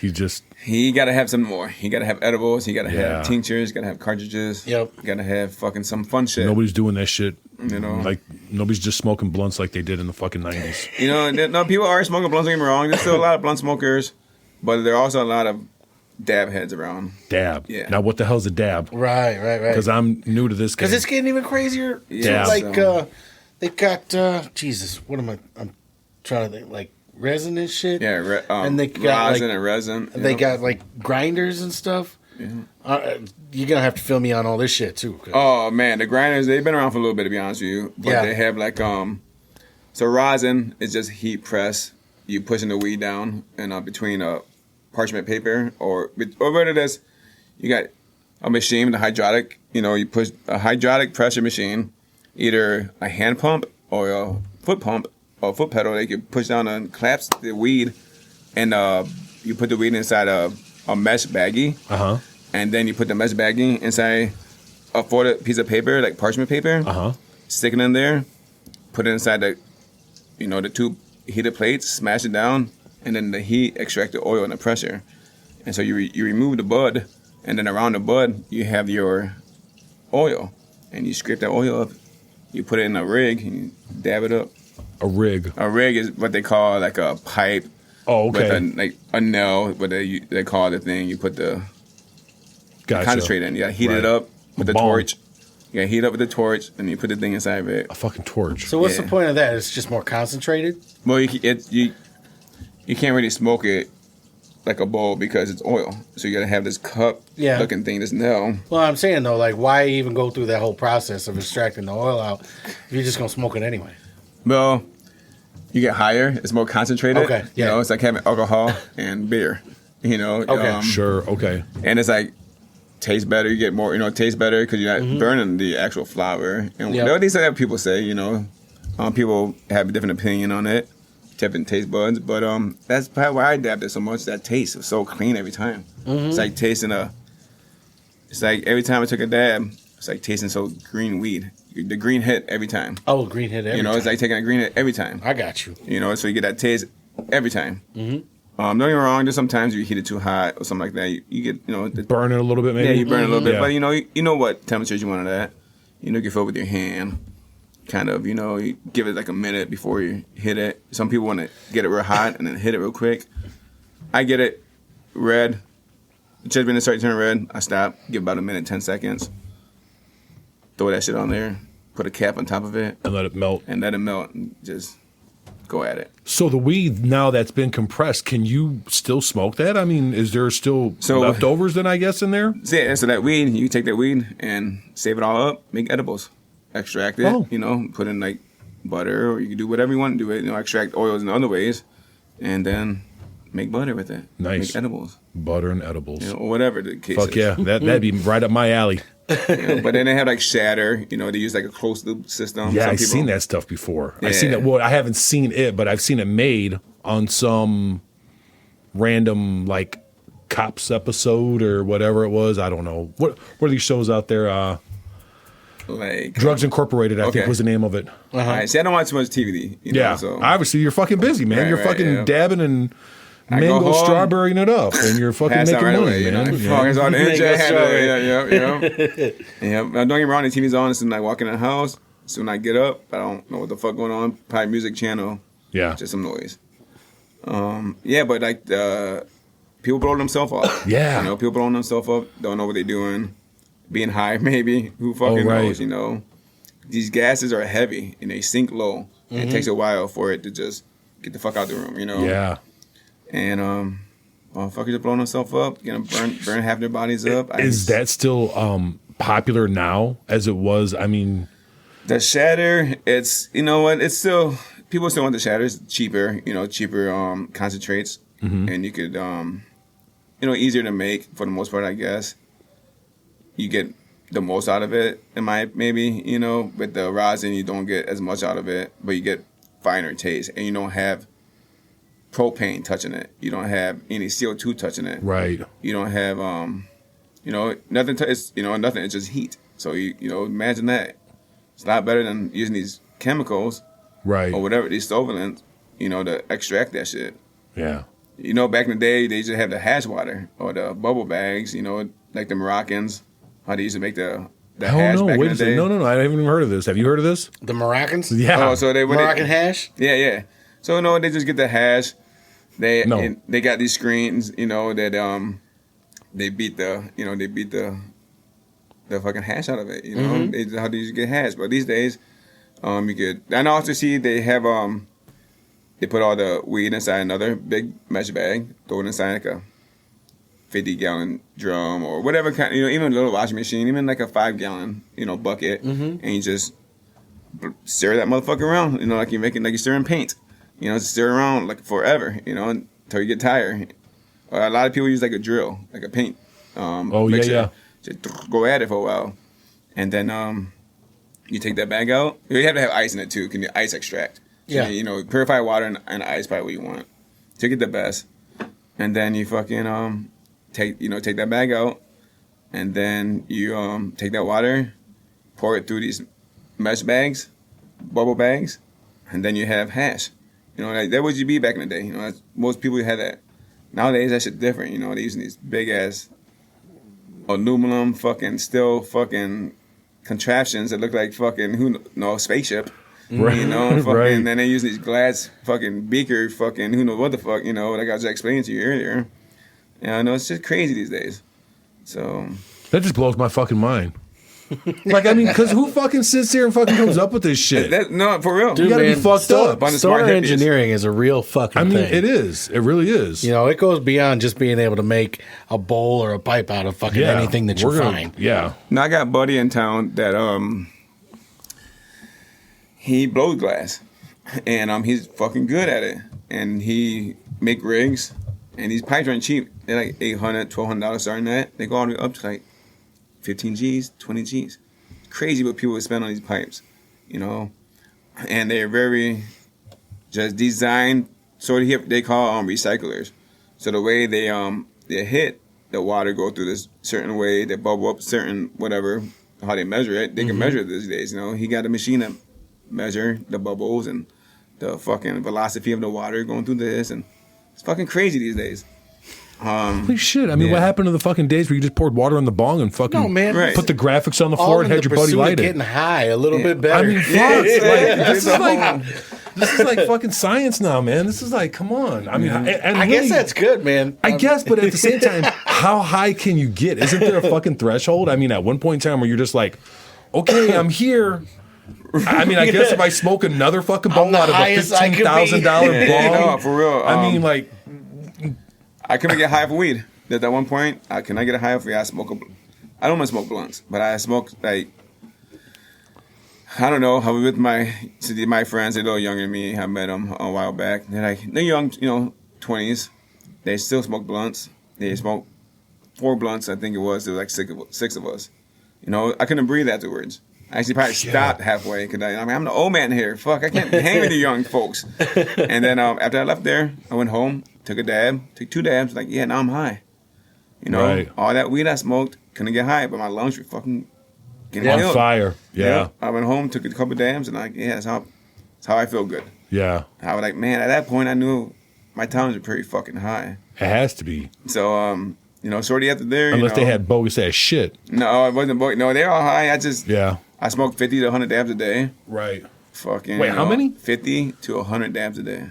he got to have some more. He got to have edibles. He got to Yeah. have tinctures. Got to have cartridges. Yep. Got to have fucking some fun shit. Nobody's doing that shit. Like Nobody's just smoking blunts like they did in the fucking 90s. no, people are smoking blunts. Don't get me wrong. There's still a lot of blunt smokers, but there are also a lot of dab heads around. Dab. Yeah. Now, what the hell's a dab? Right. Because I'm new to this game. Because it's getting even crazier. Yeah. Like, So- they got, Jesus, what am I'm trying to think, like resin and shit. Yeah, and they got rosin like, and resin. they got like grinders and stuff. You're gonna have to fill me on all this shit too. 'Cause- Oh man, the grinders, they've been around for a little bit, to be honest with you. But Yeah. they have like so rosin is just heat press. You pushing the weed down and between parchment paper or what it is, you got a machine, the hydraulic. You push a hydraulic pressure machine, either a hand pump or a foot pump or foot pedal. They can push down and collapse the weed, and you put the weed inside a mesh baggie. And then you put the mesh baggie inside a folded piece of paper, like parchment paper. Stick it in there, put it inside the 2 heated plates, smash it down, and then the heat extract the oil and the pressure. And so you remove the bud, and then around the bud you have your oil, and you scrape that oil up. You put it in a rig and you dab it up. A rig. A rig is what they call like a pipe. Oh, okay. With a nail, but they call the thing. You put the Gotcha. concentrate in. You gotta heat it Right. up with the Bomb. torch. You gotta heat it up with the torch, and you put the thing inside of it. A fucking torch. So what's Yeah. the point of that? It's just more concentrated. Well, you can't really smoke it like a bowl because it's oil. So you gotta have this cup Yeah. looking thing, this nail. Well, I'm saying though, like, why even go through that whole process of extracting the oil out if you're just gonna smoke it anyway? Well, you get higher. It's more concentrated. Okay, You yeah. know, it's like having alcohol and beer. Okay. Sure. Okay. And it's like tastes better. You get more. It tastes better because you're not burning the actual flower. And Yep. what these other people say, people have a different opinion on it, different taste buds. But that's probably why I dabbed it so much. That taste was so clean every time. It's like tasting It's like every time I took a dab, it's like tasting so green weed. The green hit every time. Oh, green hit every time. It's like taking a green hit every time. I got you. So you get that taste every time. Don't get me wrong. There's sometimes you heat it too hot or something like that. You get Burn it a little bit, maybe. yeah, you burn it a little bit, Yeah. but you know what temperatures you want it at. You can feel it with your hand. Kind of, you give it like a minute before you hit it. Some people want to get it real hot and then hit it real quick. I get it red. Just when it starts turning red, I stop. Give about a minute, 10 seconds. Throw that shit on there. Put a cap on top of it and let it melt. and let it melt. And just go at it. So the weed now that's been compressed, can you still smoke that? I mean, is there still leftovers then? I guess in there. So, yeah, so that weed, you take that weed and save it all up, make edibles, extract it, Oh. put in like butter, or you can do whatever you want to do it, extract oils in other ways, and then make butter with it. Nice. Make edibles. Butter and edibles. You know, or whatever the case Fuck is. yeah, that'd be right up my alley. You know, but then they have like shatter. You know, they use like a closed loop system. Yeah, Some I've people- seen that stuff before. I've seen Yeah. that. Well, I haven't seen it, but I've seen it made on some random like Cops episode or whatever it was. I don't know. What are these shows out there? Like Drugs Incorporated, I think Okay. was the name of it. All right, see, I don't watch too much TV. You know, Yeah, so obviously you're fucking busy, man. Right, You're right, fucking yeah. dabbing and I go mango home, strawberrying it up, and you're fucking pass out making right money, away. You know, man. fuck, it's all the energy I Mango had. strawberry. Yeah. Don't get me wrong, the TV's on. As soon as I walk in the house, as soon as I get up, I don't know what the fuck going on. Probably music channel, Yeah, just some noise. Yeah, but like people blowing themselves up. Yeah. You know, people blowing themselves up, don't know what they're doing. Being high, maybe. Who fucking right. knows, you know? These gases are heavy and they sink low. And it takes a while for it to just get the fuck out the room, you know? yeah. And motherfuckers are blowing themselves up, you know, burn half their bodies up. Is that still popular now as it was? I mean, the shatter? It's, you know what? It's still, people still want the shatter. It's cheaper, you know, concentrates, and you could, you know, easier to make for the most part, I guess. You get the most out of it, maybe, you know, with the rosin, you don't get as much out of it, but you get finer taste, and you don't have propane touching it. You don't have any CO2 touching it. right? You don't have, you know, nothing. It's nothing. It's just heat. So you know, imagine that. It's a lot better than using these chemicals Right. or whatever these stimulants, you know, to extract that shit. Yeah. You know, back in the day, they used to have the hash water or the bubble bags. You know, like the Moroccans, how they used to make the Oh hash no! back Wait in a the second. day. No. I haven't even heard of this. Have you heard of this? The Moroccans? Yeah. Oh, so they Moroccan hash? Yeah. So no, they just get the hash. They No. they got these screens, you know, that they beat the fucking hash out of it, you know. How do you get hash? But these days, you could. And I also see they have they put all the weed inside another big mesh bag, throw it inside like a 50-gallon drum or whatever kind, you know, even a little washing machine, even like a 5-gallon, you know, bucket, and you just stir that motherfucker around, you know, like you're stirring paint, you know, just stir around like forever, you know, until you get tired. A lot of people use like a drill, like a paint. Mixer. yeah. Just go at it for a while, and then you take that bag out. You have to have ice in it too. Can you ice extract? Yeah. You know, purified water and ice, probably what you want to get the best. And then you fucking take that bag out, and then you take that water, pour it through these mesh bags, bubble bags, and then you have hash. You know, like that was be back in the day. You know, most people had that. Nowadays, that shit different. You know, they're using these big ass aluminum fucking steel fucking contraptions that look like fucking spaceship. Right. You know, fucking, Right. and then they use these glass fucking beaker fucking who knows what the fuck, you know, like I was explaining to you earlier. Yeah, I know it's just crazy these days. So That just blows my fucking mind. Like, I mean, because who fucking sits here and fucking comes up with this shit? no, for real. Dude, You gotta be man, fucked solar- up. Bunch of smart Solar hippies. engineering is a real fucking I mean, thing. it is. It really is. You know, it goes beyond just being able to make a bowl or a pipe out of fucking anything that you we're gonna- find. Yeah. Now I got a buddy in town that he blows glass, and he's fucking good at it, and he make rigs, and these pipes aren't cheap. They're like $800, $1,200 starting at. They go all the way up to like 15 G's, 20 G's. Crazy what people would spend on these pipes, you know, and they're very just designed. So they call recyclers. So the way they hit the water go through this certain way, they bubble up certain whatever, how they measure it. They can measure it these days. You know, he got a machine that measure the bubbles and the fucking velocity of the water going through this, and it's fucking crazy these days. Holy shit. I mean, Yeah. what happened to the fucking days where you just poured water in the bong and fucking No, man. Right. put the graphics on the All floor in and had the your buddy pursuit of light getting it? high a little bit I better. mean, fuck. This is like fucking science now, man. This is like, come on. I mean, and I guess really- that's good, man. I guess, but at the same time, how high can you get? Isn't there a fucking threshold? I mean, at one point in time where you're just like, okay, I'm here. I mean, I guess if I smoke another fucking bong the out of a highest I could be. $15,000 bong, No, for real. I mean, like, I couldn't get high for weed. At that one point, can I get a high for weed? I don't want to smoke blunts, but I smoke like, I don't know. I was with my friends. They're a little younger than me. I met them a while back. They're young, 20s. They still smoke blunts. They smoked 4 blunts, I think it was. There was like six of us. You know, I couldn't breathe afterwards. I actually probably stopped halfway because I'm the old man here. Fuck, I can't hang with you young folks. And then after I left there, I went home, took a dab, took 2 dabs. Like, yeah, now I'm high. You know, all that weed I smoked, couldn't get high, but my lungs were fucking getting on killed. fire. Yeah. I went home, took a couple dabs, and that's how I feel good. Yeah. I was like, man, at that point, I knew my tolerance was pretty fucking high. It has to be. So, you know, shortly after there, unless they had bogus ass shit. No, it wasn't bogus. No, they're all high. I smoked 50 to 100 dabs a day. Right. Fucking. Wait, how many? 50 to 100 dabs a day.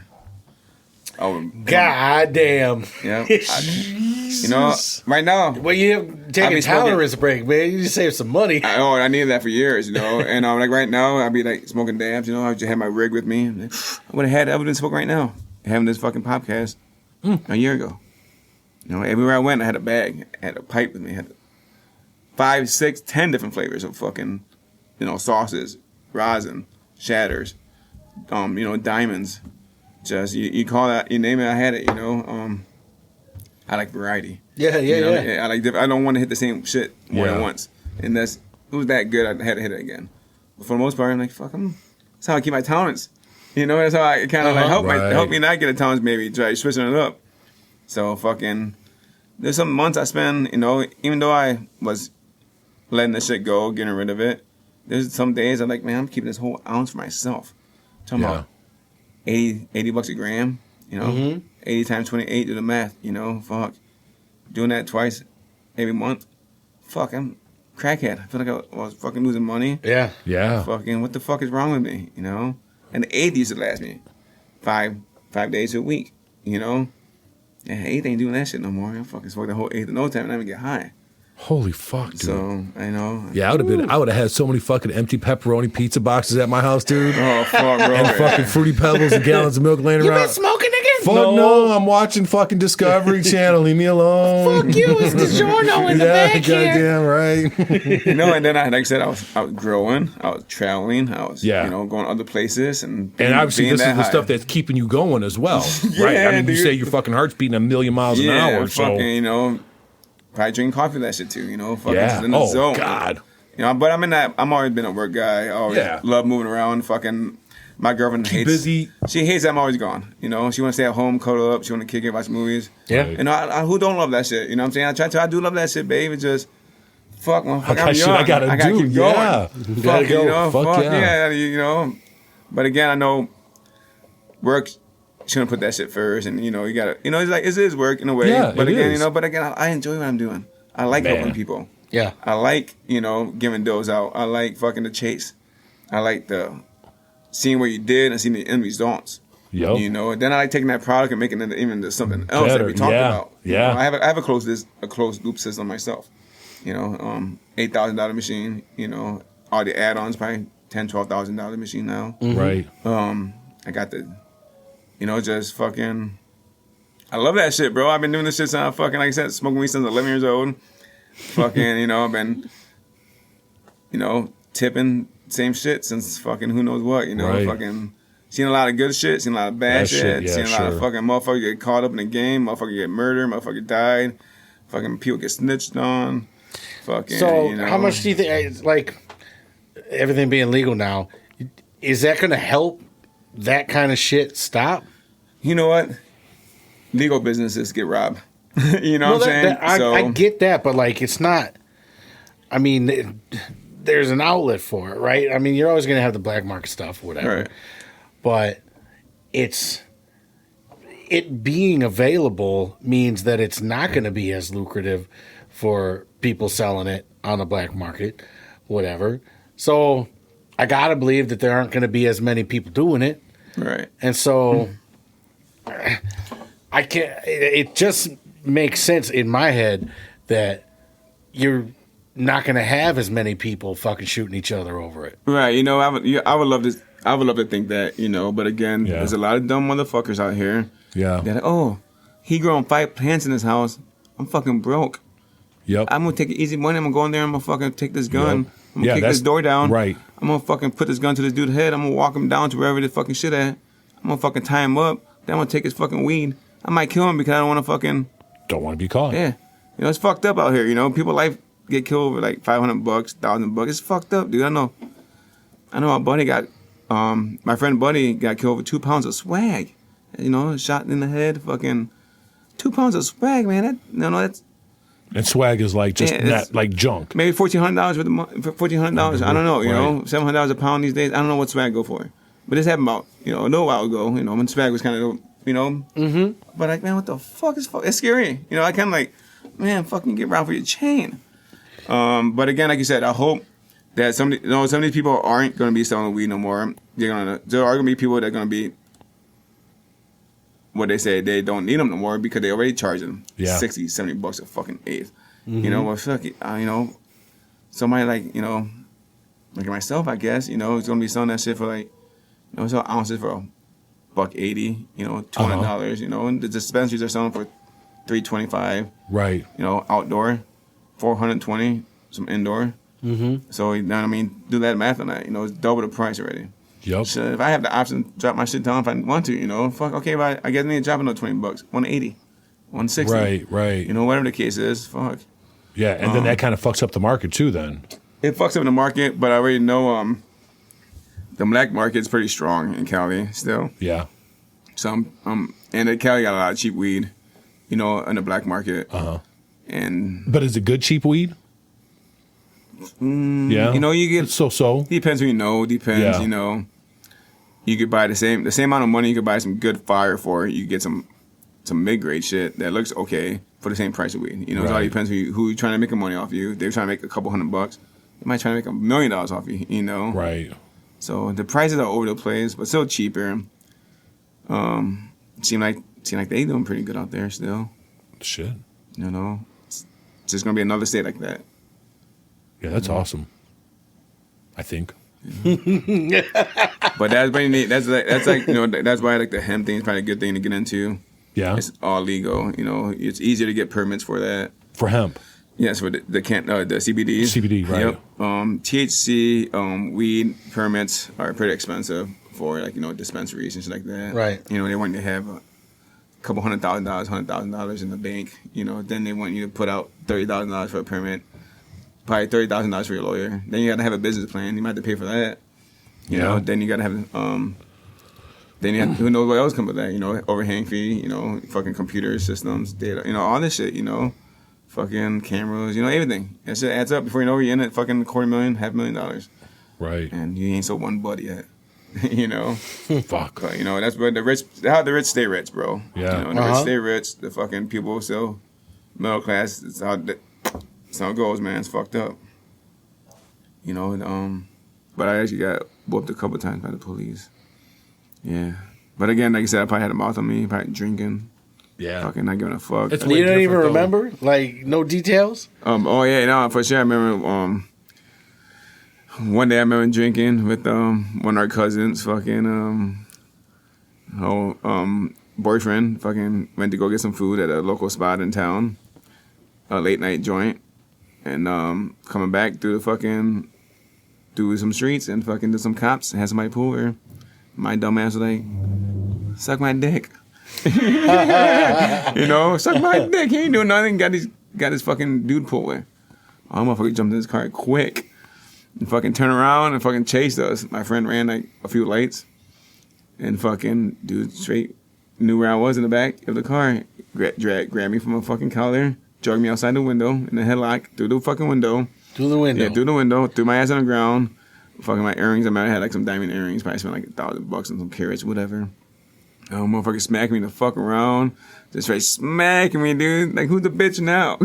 Oh, God damn. Yeah. You know, right now. Well, you take a tolerance break, man. You just save some money. I needed that for years, you know. And like right now, I'd be like smoking dabs, you know. I just had my rig with me. I would have been smoking right now, having this fucking podcast a year ago. You know, everywhere I went, I had a bag, I had a pipe with me, I had 5, 6, 10 different flavors of fucking, you know, sauces, rosin, shatters, you know, diamonds. Just you call that, you name it, I had it. You know, I like variety. Yeah. I like. I don't want to hit the same shit more than once. And it was that good. I had to hit it again. But for the most part, I'm like, fuck them. That's how I keep my tolerance. You know, that's how I kind of like help me not get a tolerance. Maybe try switching it up. So fucking, there's some months I spend. You know, even though I was letting the shit go, getting rid of it. There's some days I'm like, man, I'm keeping this whole ounce for myself. Talking about $80 a gram, you know, 80 times 28, do the math, you know, fuck. Doing that twice every month, fuck, I'm crackhead. I feel like I was fucking losing money. Yeah. Fucking, what the fuck is wrong with me, you know? And the 8 used to last me 5 days a week, you know? Yeah, 8 ain't doing that shit no more. I fucking smoke the whole 8 in no time and I even get high. Holy fuck, dude. So, I know. Yeah, I would have had so many fucking empty pepperoni pizza boxes at my house, dude. Oh, fuck, bro. And fucking Fruity Pebbles and gallons of milk laying around. You been smoking again? Fuck no, I'm watching fucking Discovery Channel. Leave me alone. Fuck you, it's DiGiorno in the back here. Goddamn right. You know, and then like I said, I was growing, I was traveling, I was you know, going other places and obviously this is the stuff that's keeping you going as well. Right? I mean, you say your fucking heart's beating 1,000,000 miles an hour. Fucking, so you know, probably drinking coffee, that shit too, you know, fucking just in the zone. God. You know, but I'm always been a work guy. I always love moving around, fucking. My girlfriend hates. Busy. She hates that I'm always gone. You know, she want to stay at home, cuddle up. She want to kick it, watch movies. Yeah. You know, who don't love that shit? You know what I'm saying? I do love that shit, babe. It's just, fuck, motherfucker, I'm young. I gotta keep going. Yeah. Fuck, you know, fuck yeah. You know. But again, I know work shouldn't put that shit first, and you know, you gotta, you know, it's like it is work in a way. Yeah, but again, is. you know, I enjoy what I'm doing. I like helping people. Yeah. I like, you know, giving those out. I like fucking the chase. I like the seeing what you did and seeing the end results. Yep. You know, and then I like taking that product and making it into something else that we talked about. Yeah. You know, I have a closed loop system myself. You know, $8,000 machine. You know, all the add-ons probably $10,000-$12,000 machine now. Mm-hmm. Right. I got the, you know, just fucking. I love that shit, bro. I've been doing this shit since I fucking, like I said, smoking weed since 11 years old. Fucking, you know, I've been, you know, tipping same shit since fucking who knows what, you know, fucking seen a lot of good shit, seen a lot of bad shit, seen a lot of fucking motherfuckers get caught up in the game, motherfucker get murdered, motherfucker died, fucking people get snitched on, fucking. So, you know. how much do you think, like, everything being legal now, is that going to help that kind of shit stop? You know what? Legal businesses get robbed. You know what I'm saying? I get that, but like, it's not. I mean, there's an outlet for it, right? I mean, you're always going to have the black market stuff, whatever. Right. But it being available means that it's not going to be as lucrative for people selling it on the black market, whatever. So I got to believe that there aren't going to be as many people doing it. Right. And so I can't. It just makes sense in my head that you're not going to have as many people fucking shooting each other over it. Right. You know, I would love to. I would love to think that, you know, but again, there's a lot of dumb motherfuckers out here. Yeah. That, oh, he growing 5 plants in his house. I'm fucking broke. Yep. I'm gonna take easy money. I'm gonna go in there. I'm gonna fucking take this gun. Yep. I'm gonna kick this door down. Right. I'm gonna fucking put this gun to this dude's head. I'm gonna walk him down to wherever the fucking shit at. I'm gonna fucking tie him up. Then I'm gonna take his fucking weed. I might kill him because I don't want to fucking. Don't want to be caught. Yeah, you know it's fucked up out here. You know, people life get killed over like $500, $1,000. It's fucked up, dude. I know my buddy got, my friend Buddy got killed over 2 pounds of swag. You know, shot in the head, fucking 2 pounds of swag, man. That's. And swag is like just not like junk. Maybe $1,400 for $1,400. I don't know. You know, $700 a pound these days. I don't know what swag go for. But this happened about a little while ago. You know, when swag was kind of Mm-hmm. But like, man, what the fuck is fuck? It's scary. You know, I kind of like, man, fucking get robbed for your chain. But again, like you said, I hope that some of these people aren't going to be selling weed no more. There are going to be people that are going to be. What they say, they don't need them no more because they already charge them $60, $70 a fucking eighth. Mm-hmm. You know, well, fuck it. Somebody like myself, I guess, is going to be selling that shit for like, so ounces for $1.80, $200, and the dispensaries are selling for $325. Right. Outdoor, $420, some indoor. Mm-hmm. So, do that math on that. It's double the price already. Yep. So if I have the option to drop my shit down if I want to, fuck, okay, but I guess I need to drop another $20, $180, $160. Right. Whatever the case is, fuck. Yeah, and then that kind of fucks up the market too then. It fucks up the market, but I already know the black market's pretty strong in Cali still. Yeah. So and Cali got a lot of cheap weed, in the black market. Uh-huh. But is it good cheap weed? Yeah. You get... It's so. Depends who you know. Depends, You could buy the same amount of money you could buy some good fire for. You could get some mid-grade shit that looks okay for the same price of weed. It all depends who you're trying to make money off you. They're trying to make a couple $100. They might try to make $1 million off you, Right. So the prices are over the place, but still cheaper. Seem like they doing pretty good out there still. Shit. It's just gonna be another state like that. Yeah, that's awesome. I think. But that's pretty neat. That's like that's why like the hemp thing is probably a good thing to get into. Yeah. It's all legal. It's easier to get permits for that. For hemp. Yes, for the CBDs. CBD, right. Yep. THC weed permits are pretty expensive for dispensaries and shit like that. Right. They want you to have a couple $100,000 in the bank. Then they want you to put out $30,000 for a permit. Probably $30,000 for your lawyer. Then you got to have a business plan. You might have to pay for that. You know. Then you got to have then you have who knows what else comes with that. Overhang fee. Fucking computer systems, data. All this shit. Fucking cameras. Everything. That shit adds up. Before you know, you're in it. Fucking $250,000, $500,000. Right. And you ain't so one buddy yet. Fuck. But, that's where the rich. How the rich stay rich, bro. Yeah. The rich stay rich. The fucking people still middle class. It's how it goes, man. It's fucked up. But I actually got whooped a couple times by the police. Yeah. But again, like I said, I probably had a mouth on me, probably drinking. Yeah. Fucking not giving a fuck. You don't even remember? Like, no details? Oh, yeah, no, for sure. I remember one day I remember drinking with one of our cousins, fucking boyfriend, fucking went to go get some food at a local spot in town, a late night joint. And coming back through some streets and fucking to some cops and had somebody pull her. My dumb ass was like, suck my dick. Suck my dick. He ain't doing nothing. Got his fucking dude pulled her. Oh, motherfucker jumped in his car quick and fucking turned around and fucking chased us. My friend ran like a few lights and fucking dude straight knew where I was in the back of the car. Grabbed me from a fucking collar. Jogged me outside the window in the headlock, through the fucking window. Through the window? Yeah, through the window, threw my ass on the ground. Fucking my earrings. I had like some diamond earrings. Probably spent like $1,000 on some carrots, whatever. Motherfucker smacked me the fuck around. Just straight smacking me, dude. Like, who's the bitch now?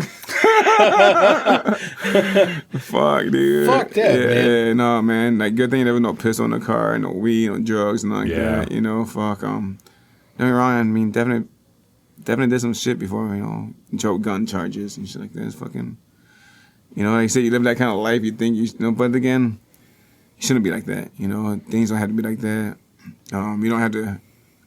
Fuck, dude. Fuck that, man. Yeah, no, man. Like, good thing there was no pistol in the car, no weed, no drugs, nothing like that. Fuck, don't get me wrong. I mean, definitely did some shit before, joke gun charges and shit like that. It's fucking, like you said, you live that kind of life, you think but again, you shouldn't be like that, things don't have to be like that. You don't have to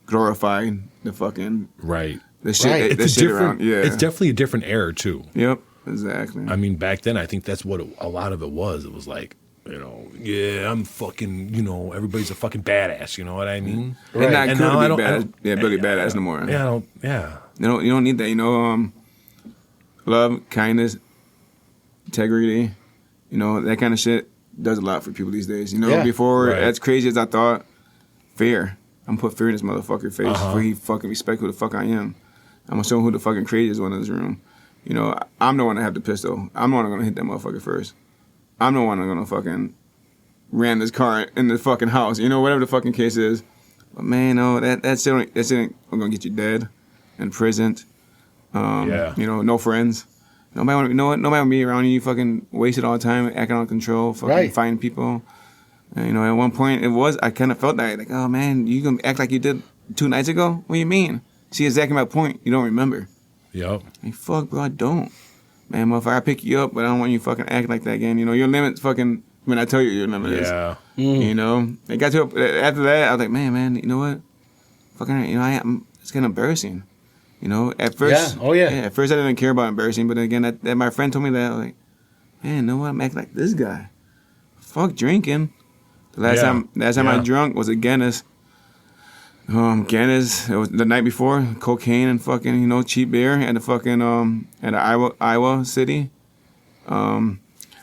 glorify the fucking, right. The shit, the shit around, yeah. It's definitely a different era, too. Yep, exactly. I mean, back then, I think that's what a lot of it was. It was like, yeah, I'm fucking, everybody's a fucking badass. You know what I mean? Right. Not And cool now to be badass. Yeah, Billy badass no more. Yeah. You don't need that. Love, kindness, integrity. That kind of shit does a lot for people these days. Before, right. as crazy as I thought, fear. I'm gonna put fear in this motherfucker face before he fucking respect who the fuck I am. I'm gonna show him who the fucking craziest one in this room. I'm the one that have the pistol. I'm the one that's gonna hit that motherfucker first. I'm the one that's gonna fucking ram this car in the fucking house. Whatever the fucking case is. But man, no, that shit ain't gonna get you dead, in prison. No friends. Nobody want to be around you. You fucking wasted all the time acting out of control, fucking fighting people. And, at one point, I kind of felt that, like, oh man, you gonna act like you did 2 nights ago? What do you mean? See, exactly my point. You don't remember. Yep. Like, fuck, bro, I don't. Man, motherfucker, I pick you up, but I don't want you fucking act like that again. Your limit's fucking, when I tell you your limit is. Yeah. It got to, after that, I was like, man, you know what? Fucking, it's kind of embarrassing. At first, at first I didn't care about embarrassing, but again, that my friend told me that, I was like, man, you know what? I'm acting like this guy. Fuck drinking. The last time I drunk was at Guinness. Guinness, it was the night before, cocaine and fucking, cheap beer at the fucking, at Iowa City. The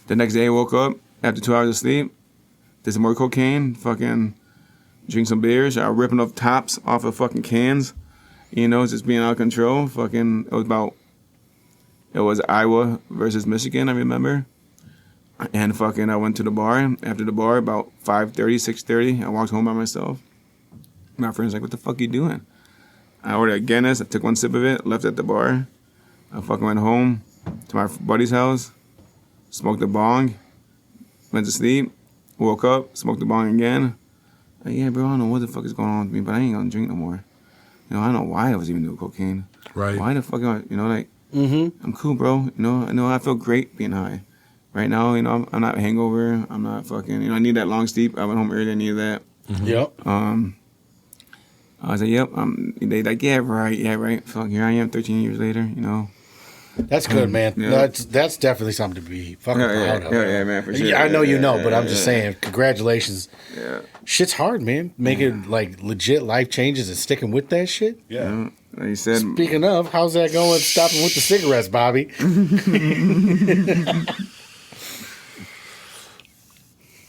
next day I woke up after 2 hours of sleep, did some more cocaine, fucking drink some beers, I was ripping off tops off of fucking cans. Just being out of control. Fucking, it was Iowa versus Michigan, I remember. And fucking, I went to the bar. After the bar, about 5:30, 6:30, I walked home by myself. My friend's like, what the fuck you doing? I ordered a Guinness. I took one sip of it, left at the bar. I fucking went home to my buddy's house, smoked a bong, went to sleep, woke up, smoked the bong again. Like, yeah, bro, I don't know what the fuck is going on with me, but I ain't gonna drink no more. I don't know why I was even doing cocaine. Right. Why the fuck am I, I'm cool, bro. I feel great being high. Right now, I'm not hangover. I'm not fucking, I need that long sleep. I went home early, I needed that. Mm-hmm. Yep. I was like, yep. They like, yeah, right. Fuck, here I am 13 years later, That's good, man. Yeah. That's definitely something to be fucking proud of. Yeah, man, for sure. Yeah, I know but I'm just saying, congratulations. Yeah. Shit's hard, man. Making legit life changes and sticking with that shit. Yeah. Like you said. Speaking of, how's that going? Stopping with the cigarettes, Bobby.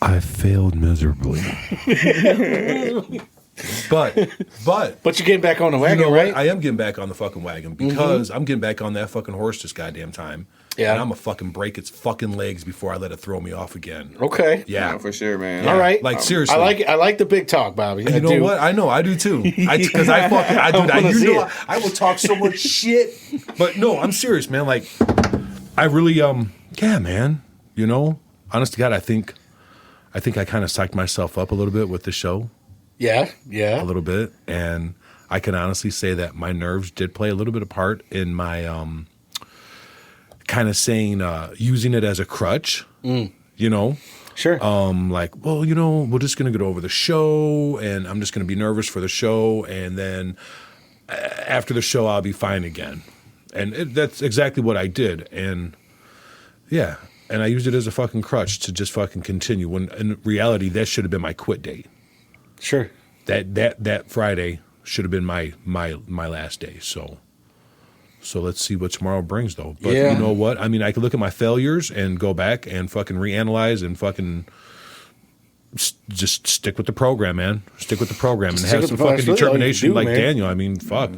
I failed miserably. But you getting back on the wagon, right? I am getting back on the fucking wagon because I'm getting back on that fucking horse this goddamn time. Yeah. And I'm gonna fucking break its fucking legs before I let it throw me off again. Okay. Yeah. No, for sure, man. All right. Like seriously. I like the big talk, Bobby. You know what? I know, I do too. Because I will talk so much shit. But no, I'm serious, man. Like, I really, yeah, man. Honest to God, I think I kind of psyched myself up a little bit with the show. Yeah. A little bit. And I can honestly say that my nerves did play a little bit of part in my kind of saying, using it as a crutch, Sure. Like, well, we're just going to get over the show and I'm just going to be nervous for the show. And then after the show, I'll be fine again. And that's exactly what I did. And yeah. And I used it as a fucking crutch to just fucking continue when in reality, that should have been my quit date. Sure. That Friday should have been my last day. So let's see what tomorrow brings, though. But you know what? I mean, I could look at my failures and go back and fucking reanalyze and fucking just stick with the program, man. Stick with the program and have some fucking determination like Daniel. I mean, fuck.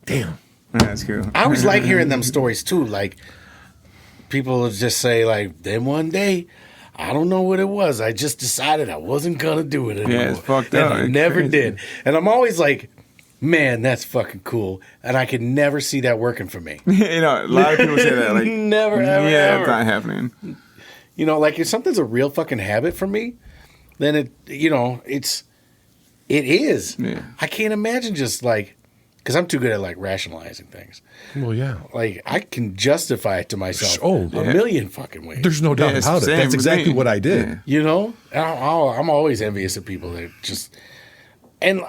Damn. That's cool. I always like hearing them stories, too. Like, people would just say, like, then one day, I don't know what it was. I just decided I wasn't going to do it anymore. Yeah, it's fucked up. And I never did. And I'm always like, man, that's fucking cool. And I could never see that working for me. A lot of people say that. Like, never, ever, it's not happening. Like if something's a real fucking habit for me, then it is. Yeah. I can't imagine just like, because I'm too good at like rationalizing things. Well, yeah. Like I can justify it to myself a million fucking ways. There's no doubt about it. That's exactly what I did. Yeah. I'm always envious of people that just, and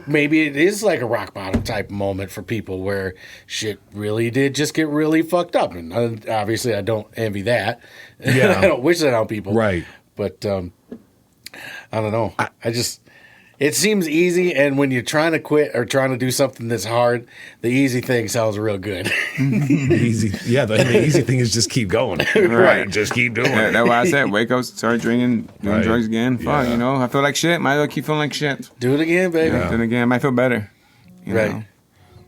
maybe it is like a rock bottom type moment for people where shit really did just get really fucked up. And obviously I don't envy that. Yeah. I don't wish that on people. Right. But I don't know. I just it seems easy, and when you're trying to quit or trying to do something that's hard, the easy thing sounds real good. Easy, yeah. The easy thing is just keep going, Right. Just keep doing it. That's why I said wake up, start drinking, doing Right. drugs again. Fuck, Yeah. you know, I feel like shit. Might as well keep feeling like shit. Do it again, baby. Yeah. Then again, I might feel better. You Right. know?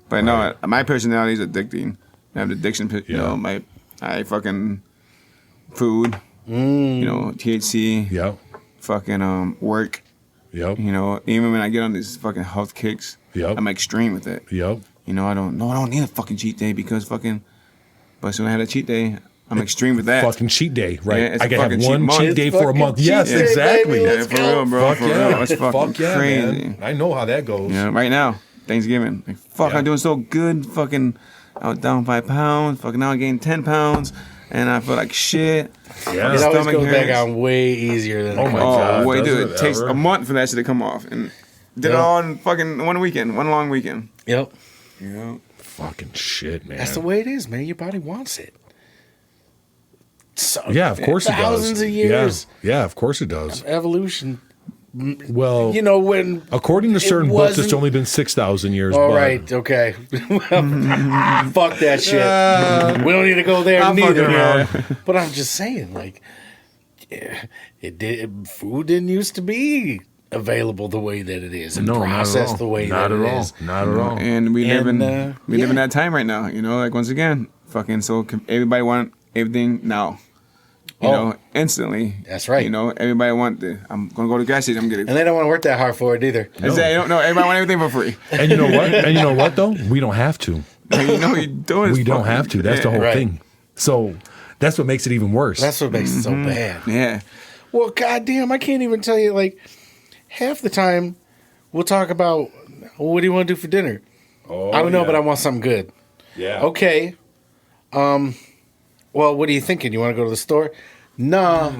But no, my personality is addicting. I have addiction. You know, I fucking food. You know, THC. Yep. Fucking work. Yep. You know, even when I get on these fucking health kicks, Yep. I'm extreme with it. Yep. You know, I don't need a fucking cheat day because fucking. But soon I had a cheat day. I'm extreme with that. Fucking cheat day, right? Yeah, it's I a can have fucking cheat one month. cheat It's day for a fucking month. cheat Yes, day, exactly. baby. Yeah, Let's for go. real, bro. Fuck For yeah. real. It's fucking Fuck yeah, crazy. man. I know how that goes. Yeah, right now, Thanksgiving. Like, fuck, Yeah. I'm doing so good. Fucking, I was down 5 pounds. Fucking, now I gained 10 pounds. And I feel like shit. Yeah. It always Stomach goes back hurts. on way easier than Oh my Oh, God, wait, does dude. it It takes ever? a month for that shit to come off. And did it Yeah. all in fucking one weekend. One long weekend. Yep. You know? Fucking shit, man. That's the way it is, man. Your body wants it. So, Yeah, of course it does. Thousands of years. Yeah, of course it does. Evolution. Well, You know, when according to it certain books, it's wasn't- only been 6,000 years. All but right, okay. Well, fuck that shit. We don't need to go there I'm neither. fucking around. But I'm just saying, like, yeah, food didn't used to be available the way that it is and No, not at processed all. the way Not that at it all. is. Not at all. And we live in And, we live in yeah. that time right now. You know, like once again, fucking so everybody want everything now. You Oh. know, instantly. That's right. You know, everybody want I'm gonna go to the gas station. I'm gonna get it. And they don't want to work that hard for it either. Exactly. No, everybody want everything for free. And you know what? And you know what though? We don't have to. You know, you doing. We don't have to. That's the whole Right. thing. So that's what makes it even worse. That's what makes it so bad. Yeah. Well, goddamn, I can't even tell you. Like, half the time, we'll talk about, well, what do you want to do for dinner? I don't know, but I want something good. Yeah. Okay. Well, what are you thinking? You want to go to the store? Nah,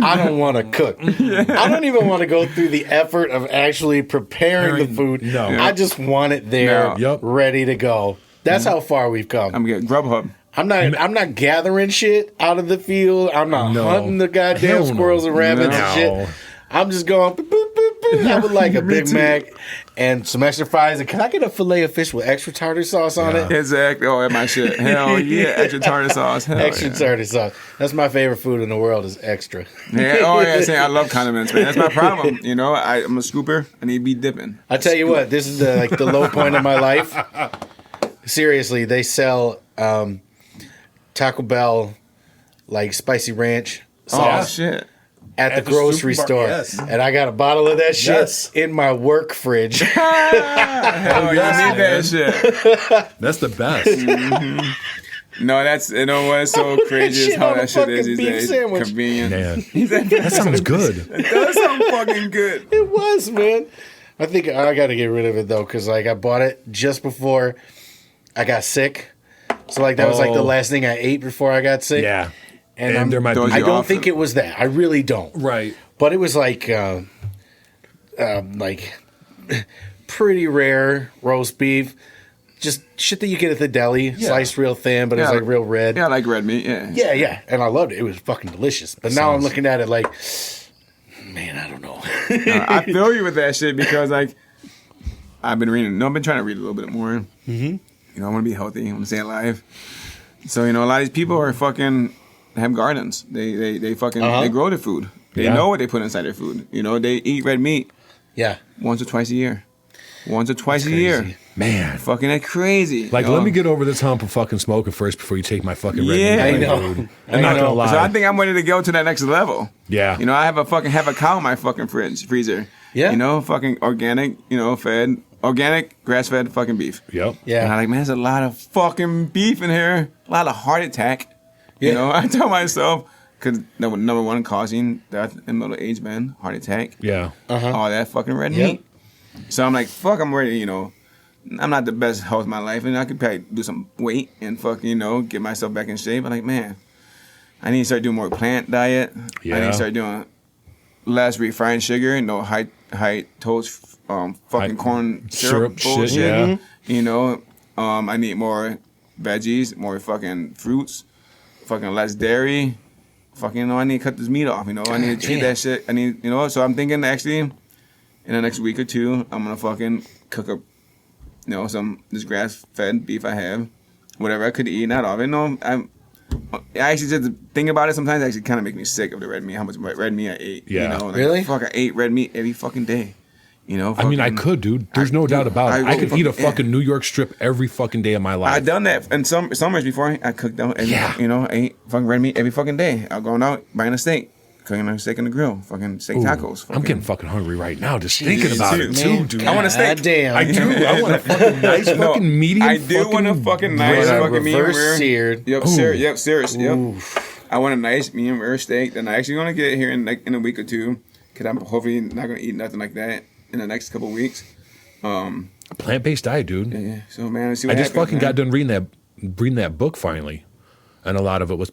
I don't want to cook. I don't even want to go through the effort of actually preparing the food. No. I just want it there, No. Yep. ready to go. That's how far we've come. I'm gonna get Grubhub. I'm not gathering shit out of the field. I'm not No. hunting the Hell goddamn no. squirrels and rabbits No. and shit. I'm just going. Boop, boop, boop, boop. I would like a Big Mac and some extra fries. And can I get a fillet of fish with extra tartar sauce on it? Exactly. Oh, that's my shit. Hell yeah, extra tartar sauce. Hell Extra yeah. tartar sauce. That's my favorite food in the world is extra. Yeah. Oh yeah. See, I love condiments, man. That's my problem. You know, I'm a scooper. I need to be dipping. I tell you what, this is the low point of my life. Seriously, they sell Taco Bell like spicy ranch Oh sauce shit. at the the grocery supermarket, store, yes. and I got a bottle of that shit Yes. in my work fridge. Hell, you need that shit. That's the best. No, that's you know what's so crazy is shit how on a that shit is fucking these beef days. sandwich. Convenient. Man, that sounds good. That sounds fucking good. It was, man. I think I got to get rid of it though, because like I bought it just before I got sick. So like that was like the Oh. last thing I ate before I got sick. Yeah. and, And there might Those be I you don't off think it. it was that. I really don't. right. But it was like pretty rare roast beef, just shit that you get at the deli, sliced real thin, but it's Yeah. like real red. Yeah, I like red meat. Yeah. Yeah, and I loved it. It was fucking delicious. But now I'm looking at it like, man, I don't know. I feel you with that shit because like I've been reading. No, I've been trying to read a little bit more. Mm-hmm. You know, I want to be healthy. I want to stay alive. So you know, a lot of these people are fucking have gardens. They fucking they grow their food. They Yeah. know what they put inside their food. You know, they eat red meat Yeah, once or twice a year. Once or twice a year. crazy. Man. Fucking that crazy. Like, you know? let me get over this hump of fucking smoking first before you take my fucking red Yeah. meat. I know. Dude. I I'm not know. gonna lie. So I think I'm ready to go to that next level. Yeah. You know, I have a cow in my fucking freezer. Yeah. You know, fucking organic, you know, organic, grass-fed fucking beef. Yep. yeah. And I'm like, man, there's a lot of fucking beef in here. A lot of heart attack. Yeah. You know, I tell myself, because number one causing death in middle-aged men, heart attack. Yeah. All that fucking red Yeah. meat. So I'm like, fuck, I'm ready, you know. I'm not the best health of my life, and I could probably do some weight and fucking, you know, get myself back in shape. I'm like, man, I need to start doing more plant diet. I need Yeah. to start doing less refined sugar, no high toast, fucking High- corn syrup syrup shit, bullshit. yeah. You know, I need more veggies, more fucking fruits, fucking less dairy. fucking, you know, I need to cut this meat off. You know, I need to treat that shit. I need, you know. So I'm thinking actually, in the next week or two, I'm gonna fucking cook up, you know, this grass-fed beef I have, whatever I could eat, not all of it. No, I actually just think about it. Sometimes it actually kind of make me sick of the red meat. How much red meat I ate. Yeah. You know, like, really? Fuck, I ate red meat every fucking day. You know, I mean, I could, dude. There's no doubt about it. I could eat a fucking New York strip every fucking day of my life. I've done that in some summers before. I cooked out, you know, I ate fucking red meat every fucking day. I'm going out buying a steak, cooking a steak on the grill, fucking steak tacos. I'm getting fucking hungry right now just thinking about it too, dude. I want a steak. Damn. I do. I want a fucking nice fucking medium. I do want a fucking nice fucking medium reverse rare. seared. Yep, seared. Yep. I want a nice medium rare steak. Then I'm actually gonna get it here in a week or two, because I'm hopefully not gonna eat nothing like that in the next couple of weeks. Plant-based diet, dude. Yeah. So man, let's see what I just happens, fucking man. got done reading that book finally, and a lot of it was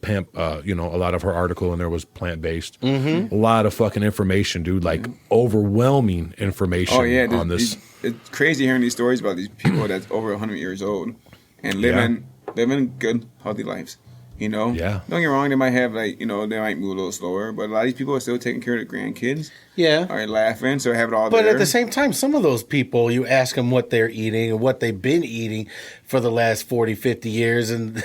you know, a lot of her article, and there was plant-based. Mm-hmm. A lot of fucking information, dude. Like overwhelming information on this. It's crazy hearing these stories about these people that's over 100 years old and living good, healthy lives. You know, Yeah. Don't get me wrong; they might have they might move a little slower, but a lot of these people are still taking care of their grandkids. Yeah. Are laughing, so have it all But there. at the same time, some of those people, you ask them what they're eating and what they've been eting for the last 40, 50 years, and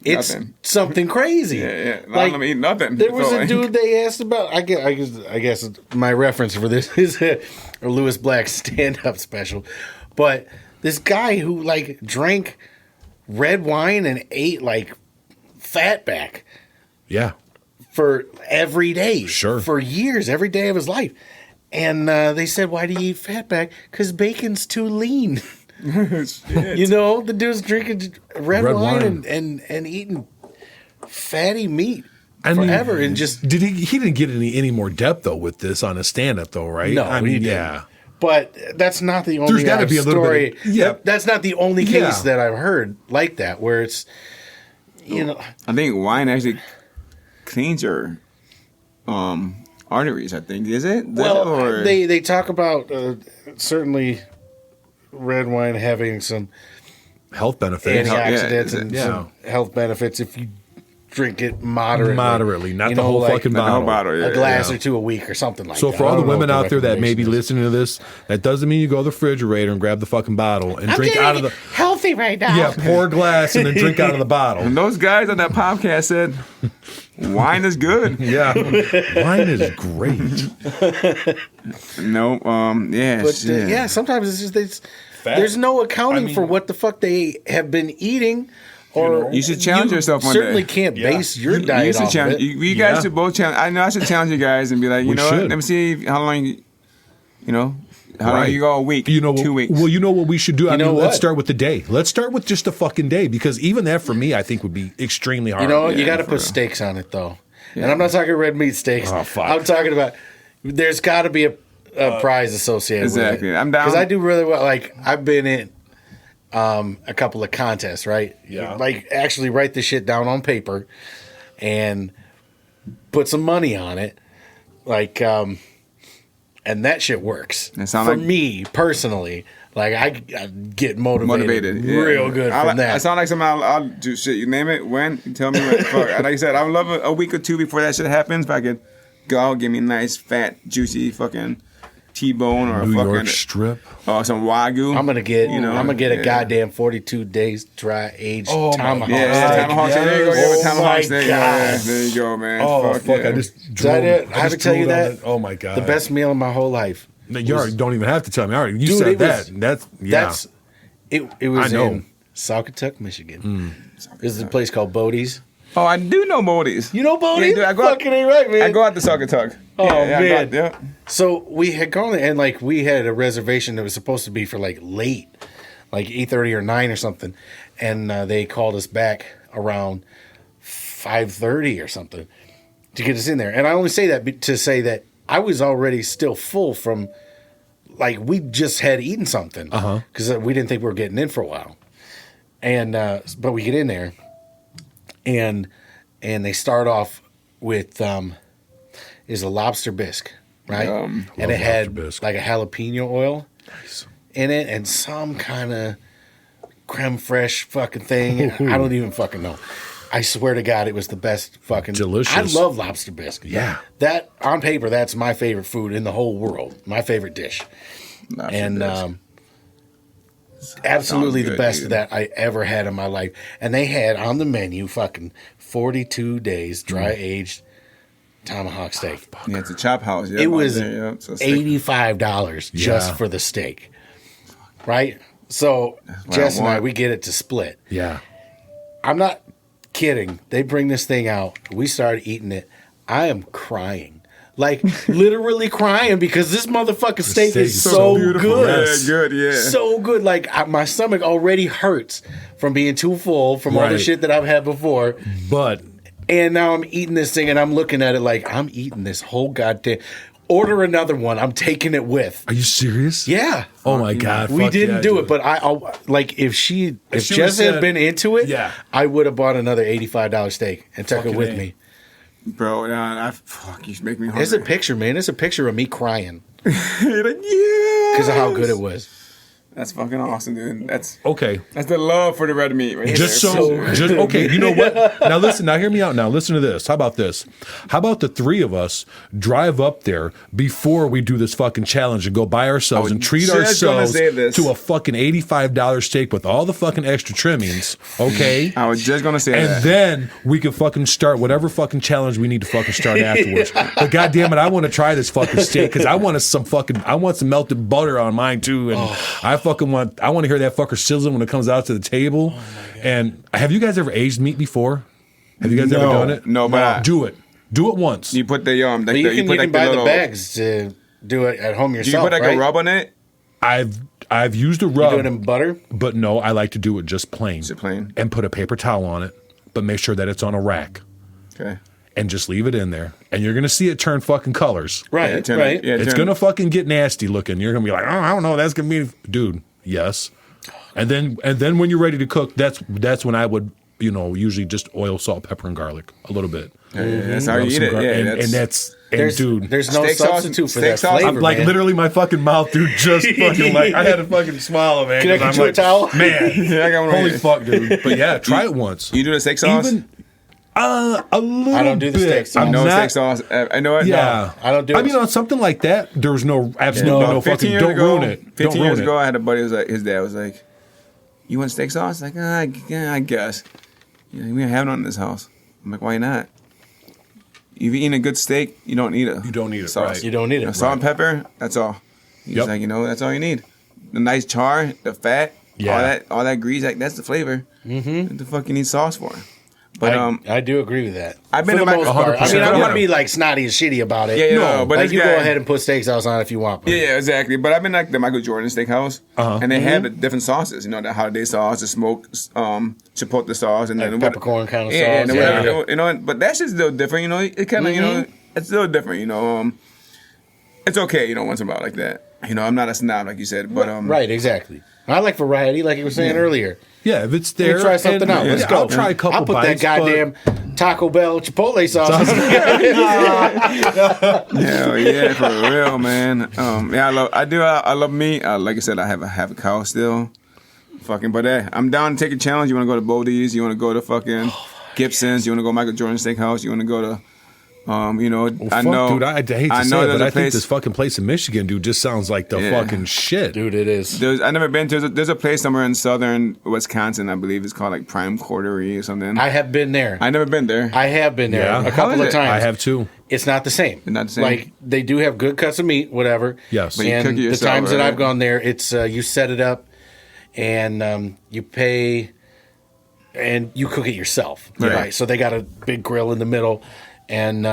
it's Nothing. something crazy. Yeah. A lot of them eat nothing. There was So, a dude they asked about. I guess my reference for this is a Lewis Black stand-up special, but this guy who like drank red wine and ate like fatback Yeah. for every day, Sure. for years, every day of his life. And they said, "Why do you eat fatback? Because bacon's too lean." You know, the dude's drinking red wine. And eating fatty meat forever, and just did he didn't get any more depth though with this on his stand-up though, right? No, I he mean, didn't. yeah. But that's not the only There's gotta be a little story. bit of- yeah. That's not the only case Yeah. that I've heard like that, where it's, you know, I think wine actually cleans your arteries. I think is it? well, they talk about certainly red wine having some Health benefits. antioxidants Yeah, and yeah. some health benefits if you drink it moderately. Moderately, not You the know, whole like fucking the whole bottle. bottle, yeah, a glass yeah. or two a week or something like So that. for I all the don't know women what out there that may be recommendation is. listening to this, that doesn't mean you go to the refrigerator and grab the fucking bottle and drink out of the healthy right now. pour a glass and then drink out of the bottle. And those guys on that podcast said, wine is good. Yeah, wine is great. No, yeah, But shit. yeah, sometimes it's just there's no accounting for what the fuck they have been eating. Or You should challenge yourself one certainly day. can't base your You diet should off of challenge. it. You guys Yeah. should both challenge. I know I should challenge you guys and be like, you We know, should. what? Let me see how long. You know, how long Right. you go a week? You know, 2 weeks. Well, you know what we should do. I know mean, let's what? start with the day. Let's start with just a fucking day because even that for me, I think would be extremely hard. You know, you Yeah, got to for put real. steaks on it though, and I'm not talking red meat steaks. Oh, fuck. I'm talking about there's got to be a prize associated Exactly. with it. I'm down. because I do really well. Like I've been in a couple of contests, right? Yeah. Like actually write the shit down on paper and put some money on it, like and that shit works That sound for like- me personally. Like I get motivated yeah. real good from that. I sound like something I'll do. Shit, you name it. When you tell me. When, fuck. Like I said, I would love a week or two before that shit happens. If I could go out, give me a nice fat, juicy fucking T-bone or New a fucking York strip. some Wagyu. I'm gonna get, You know, I'm gonna get a yeah. goddamn 42 days dry aged Oh, my tomahawk. Yeah, God. tomahawk steak. There you go. Yeah, Oh with tomahawk my steak. God. Yeah, there you go, man. Oh fuck! yeah. I just Is that drilled. it? I just haven't tell you drilled on that. it. Oh my god! The best meal of my whole life. No, you already don't even have to tell me. I already, you Dude, said it was- that. That's yeah. That's it was I know. in Saugatuck, Michigan. This is a place called Bodie's. Oh, I do know Bodie's. You know Bodie's? Yeah, I go out- Fucking ain't right, man. I go out to Saugatuck. Oh, I go man. out- yeah. So we had gone there, and like we had a reservation that was supposed to be for like late, like 8:30 or 9 or something, and they called us back around 5:30 or something to get us in there. And I only say that to say that I was already still full from, like we just had eaten something because we didn't think we were getting in for a while, and but we get in there, and they start off with is a lobster bisque. Right, Yum. and Love it had lobster bisque. like a jalapeno oil in it, and some kind of creme fraiche fucking thing. I don't even fucking know. I swear to God, it was the best fucking. Delicious. I love lobster bisque. Yeah. That on paper, that's my favorite food in the whole world. My favorite dish, and absolutely the good, best dude. that I ever had in my life. And they had on the menu fucking 42 days dry aged tomahawk steak. Yeah, it's a chop house. Yeah, It was so steak. $85 just Yeah. for the steak, right? So what Jess I and I, want. we get it to split. Yeah. I'm not kidding. They bring this thing out. We started eating it. I am crying. Like, literally crying because this motherfucking steak steak is is so so beautiful. good. Yeah, good, yeah. So good. Like, my stomach already hurts from being too full from all the Right. shit that I've had before. But And now I'm eating this thing and I'm looking at it like, I'm eating this whole goddamn. Order another one. I'm taking it with. are you serious? Yeah. Oh my God. We fuck didn't yeah, do dude. it, but I'll like if she Jess would've had said- been into it, Yeah. I would have bought another $85 steak and took it Fucking with A. me. Bro, fuck, you make me hungry. It's a picture, man. It's a picture of me crying You're like, yeah. because of how good it was. That's fucking awesome, dude. That's Okay. the love for the red meat. Right Just there. so, just okay. You know what? Now listen. Now hear me out. Now listen to this. How about this? How about the three of us drive up there before we do this fucking challenge and go buy ourselves I and was treat just gonna ourselves say this. to a fucking $85 steak with all the fucking extra trimmings. Okay. I was just gonna say And that. then we can fucking start whatever fucking challenge we need to fucking start afterwards. But goddamn it, I want to try this fucking steak because I want some melted butter on mine too, and I want to hear that fucker sizzling when it comes out to the table. And have you guys ever aged meat before? Have you guys ever done it? No, but do it. Do it once. you put the But you can, put like buy the little bags to do it at home Do you yourself. put like right? a rub on it? I've used a You do rub, it in butter. but no, I like to do it just plain. Is it plain? And put a paper towel on it, but make sure that it's on a rack. Okay. And just leave it in there. And you're gonna see it turn fucking colors. Right, turn right. it- yeah, It's turn- gonna fucking get nasty looking. You're gonna be like, oh, I don't know, that's gonna be, dude. Yes, and then when you're ready to cook, that's when I would, usually just oil, salt, pepper, and garlic a little bit. Yeah, that's how you Rub eat some it. Yeah, and that's dude. There's no Steak sauce- substitute for steak that sauce- flavor, I'm like man. literally my fucking mouth, dude. Just fucking like I had to fucking swallow, man. Can I 'cause get I'm you a like, towel? man? Yeah, I got one right Holy here. fuck, dude. But yeah, try it once. You do the steak sauce? Even a little. I don't do the bit. steak sauce. I'm no not- steak sauce. I know it. Yeah, I don't do I it. mean, on something like that, there's no absolutely no 15 fucking. years Don't ago, ruin it. 15 Don't years ruin ago, it. I had a buddy. His dad was like, "You want steak sauce?" Like, I guess. Yeah, we don't have none in this house. I'm like, why not? You've eaten a good steak, you don't need it. You don't need it, sauce. right. You don't need it. Salt and pepper, that's all. He's Yep. like, that's all you need. The nice char, the fat, Yeah. all that grease, that's the flavor. Mm-hmm. What the fuck you need sauce for? But I do agree with that. I've been for to the my- most part. I 100%. mean, I don't want Yeah. to be like snotty and shitty about it. Yeah, no, but like this you guy- go ahead and put steak sauce on if you want. But Yeah, exactly. But I've been like the Michael Jordan Steakhouse, and they have the different sauces. The holiday sauce, the smoked chipotle sauce, and then Like peppercorn kind of yeah, sauce. and then Yeah. whatever, But that shit's still different. It kind of it's still different. It's okay. Once in a while like that. I'm not a snob like you said, but Right, exactly. I like variety, like you were saying earlier. Yeah, if it's Let there, me try something and- out. Let's yeah, go. I'll try a couple I'll put bites, that goddamn Taco Bell Chipotle sauce. Hell yeah, for real, man. I love meat. Like I said, I have a cow still. Fucking, but I'm down to take a challenge. You want to go to Bodie's? You want to go to fucking Gibson's? You want to go Michael Jordan Steakhouse? You want to go to, I Fuck, know, dude, I hate to I say know it, there's but a I think place- this fucking place in Michigan, dude, just sounds like the Yeah. fucking shit. Dude, it is. I've never been to. There's a place somewhere in southern Wisconsin, I believe. It's called like Prime Quartery or something. I have been there. I never been there. I have been there Yeah. a How couple is of it? times. I have too. It's not the same. It's not the same? Like they do have good cuts of meat, whatever. Yes. But you and cook it the yourself, times that right? I've gone there, it's you set it up, and you pay, and you cook it yourself. Right. So they got a big grill in the middle, and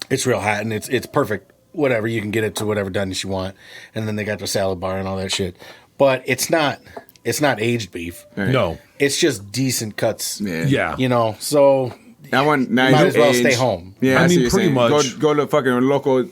it's real hot, and it's perfect. Whatever, you can get it to whatever doneness you want, and then they got the salad bar and all that shit. But it's not aged beef. Right. No. It's just decent cuts. Yeah. So I want now Might you as well age. stay home. Yeah, I see mean, what pretty you're saying. much. Go to a fucking local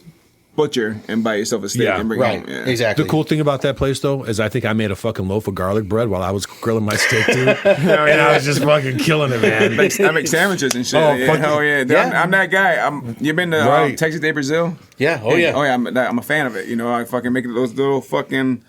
butcher and buy yourself a steak Yeah. and bring right, it home. Yeah. exactly. The cool thing about that place, though, is I think I made a fucking loaf of garlic bread while I was grilling my steak, too. And I was just fucking killing it, man. I make sandwiches and shit. Oh, yeah, fuck hell yeah. yeah. I'm that guy. You been to Right. Texas Day Brazil? Yeah. Oh yeah. Oh yeah. I'm a fan of it. I fucking make those little fucking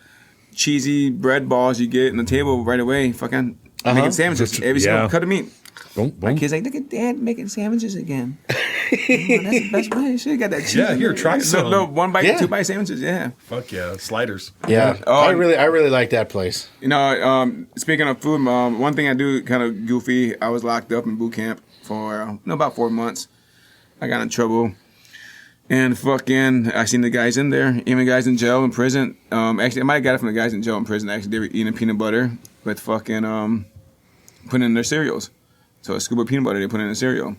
cheesy bread balls you get on the table right away. Fucking making sandwiches. Every single Yeah. cut of meat. Boom, My boom. kids like, look at Dad making sandwiches again. Oh, that's the best way. Shit, got that cheese. Yeah, here, in there. try some. Little 1 bite, Yeah. 2 bite sandwiches. Yeah. Fuck yeah, sliders. Yeah, I really like that place. You know, speaking of food, one thing I do kind of goofy. I was locked up in boot camp for about 4 months. I got in trouble, and fucking, I seen the guys in there, even guys in jail in prison. Actually, I might have got it from the guys in jail in prison. Actually, they were eating peanut butter with fucking putting in their cereals. So a scoop of peanut butter they put in the cereal,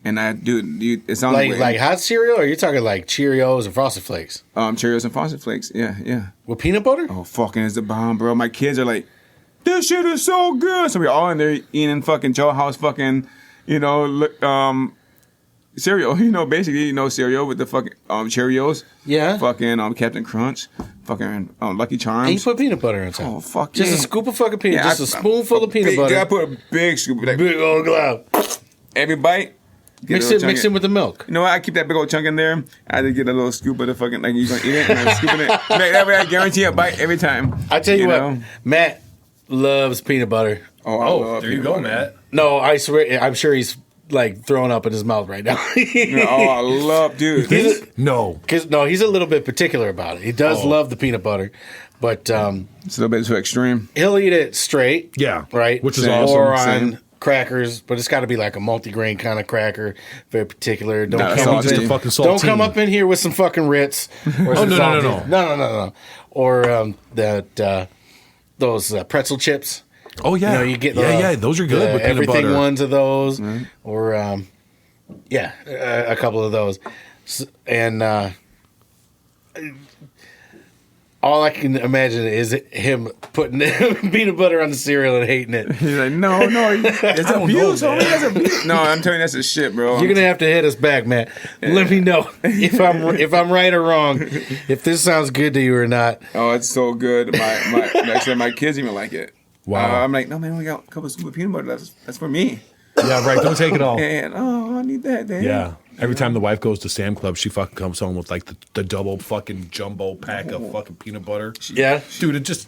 and it sounds Like hot cereal, or are you talking like Cheerios and Frosted Flakes Cheerios and Frosted Flakes. Yeah. with peanut butter? Oh, fucking it's the bomb, bro. My kids are like, this shit is so good. So we're all in there eating fucking Joe House fucking, cereal. Basically, cereal with the fucking Cheerios. Yeah. Fucking Captain Crunch. Fucking Lucky Charms. And you put peanut butter on top. Oh, fuck Just yeah. a scoop of fucking peanut, just a spoonful of peanut I butter. put a big scoop. Like, Big old glob. every bite. Mix it with the milk. You know what? I keep that big old chunk in there. I had to get a little scoop of the fucking, like, you gonna eat it, and I'm scooping it. That way I guarantee a bite every time. I tell you what, know? Matt loves peanut butter. Oh, I love There you peanut go, butter. Matt. No, I swear, I'm sure he's like throwing up in his mouth right now. Oh, I love, dude. No. Because he's a little bit particular about it. He does love the peanut butter, but It's a little bit too extreme. he'll eat it straight. Yeah. right. Which is Same. awesome. Or on Same. crackers, but it's got to be like a multigrain kind of cracker, very particular. Don't Not a come up saltine. in, Fucking don't come saltine. up in here with some fucking Ritz. Or some no, saltine. no. no. Or those pretzel chips. Oh yeah. You get those are good with peanut everything butter. ones of those, or a couple of those, and all I can imagine is him putting peanut butter on the cereal and hating it. He's like, no, it's abuse. No, I'm telling you, that's a shit, bro. You're gonna have to hit us back, man. Let me know if I'm right or wrong, if this sounds good to you or not. Oh, it's so good. My kids even like it. Wow. I'm like, no, man, we got a couple of scoop of peanut butter. That's for me. Yeah, right. Don't take it all. And I need that. Dad. Yeah. Every time the wife goes to Sam Club, she fucking comes home with like the double fucking jumbo pack of fucking peanut butter. Yeah, Dude, it just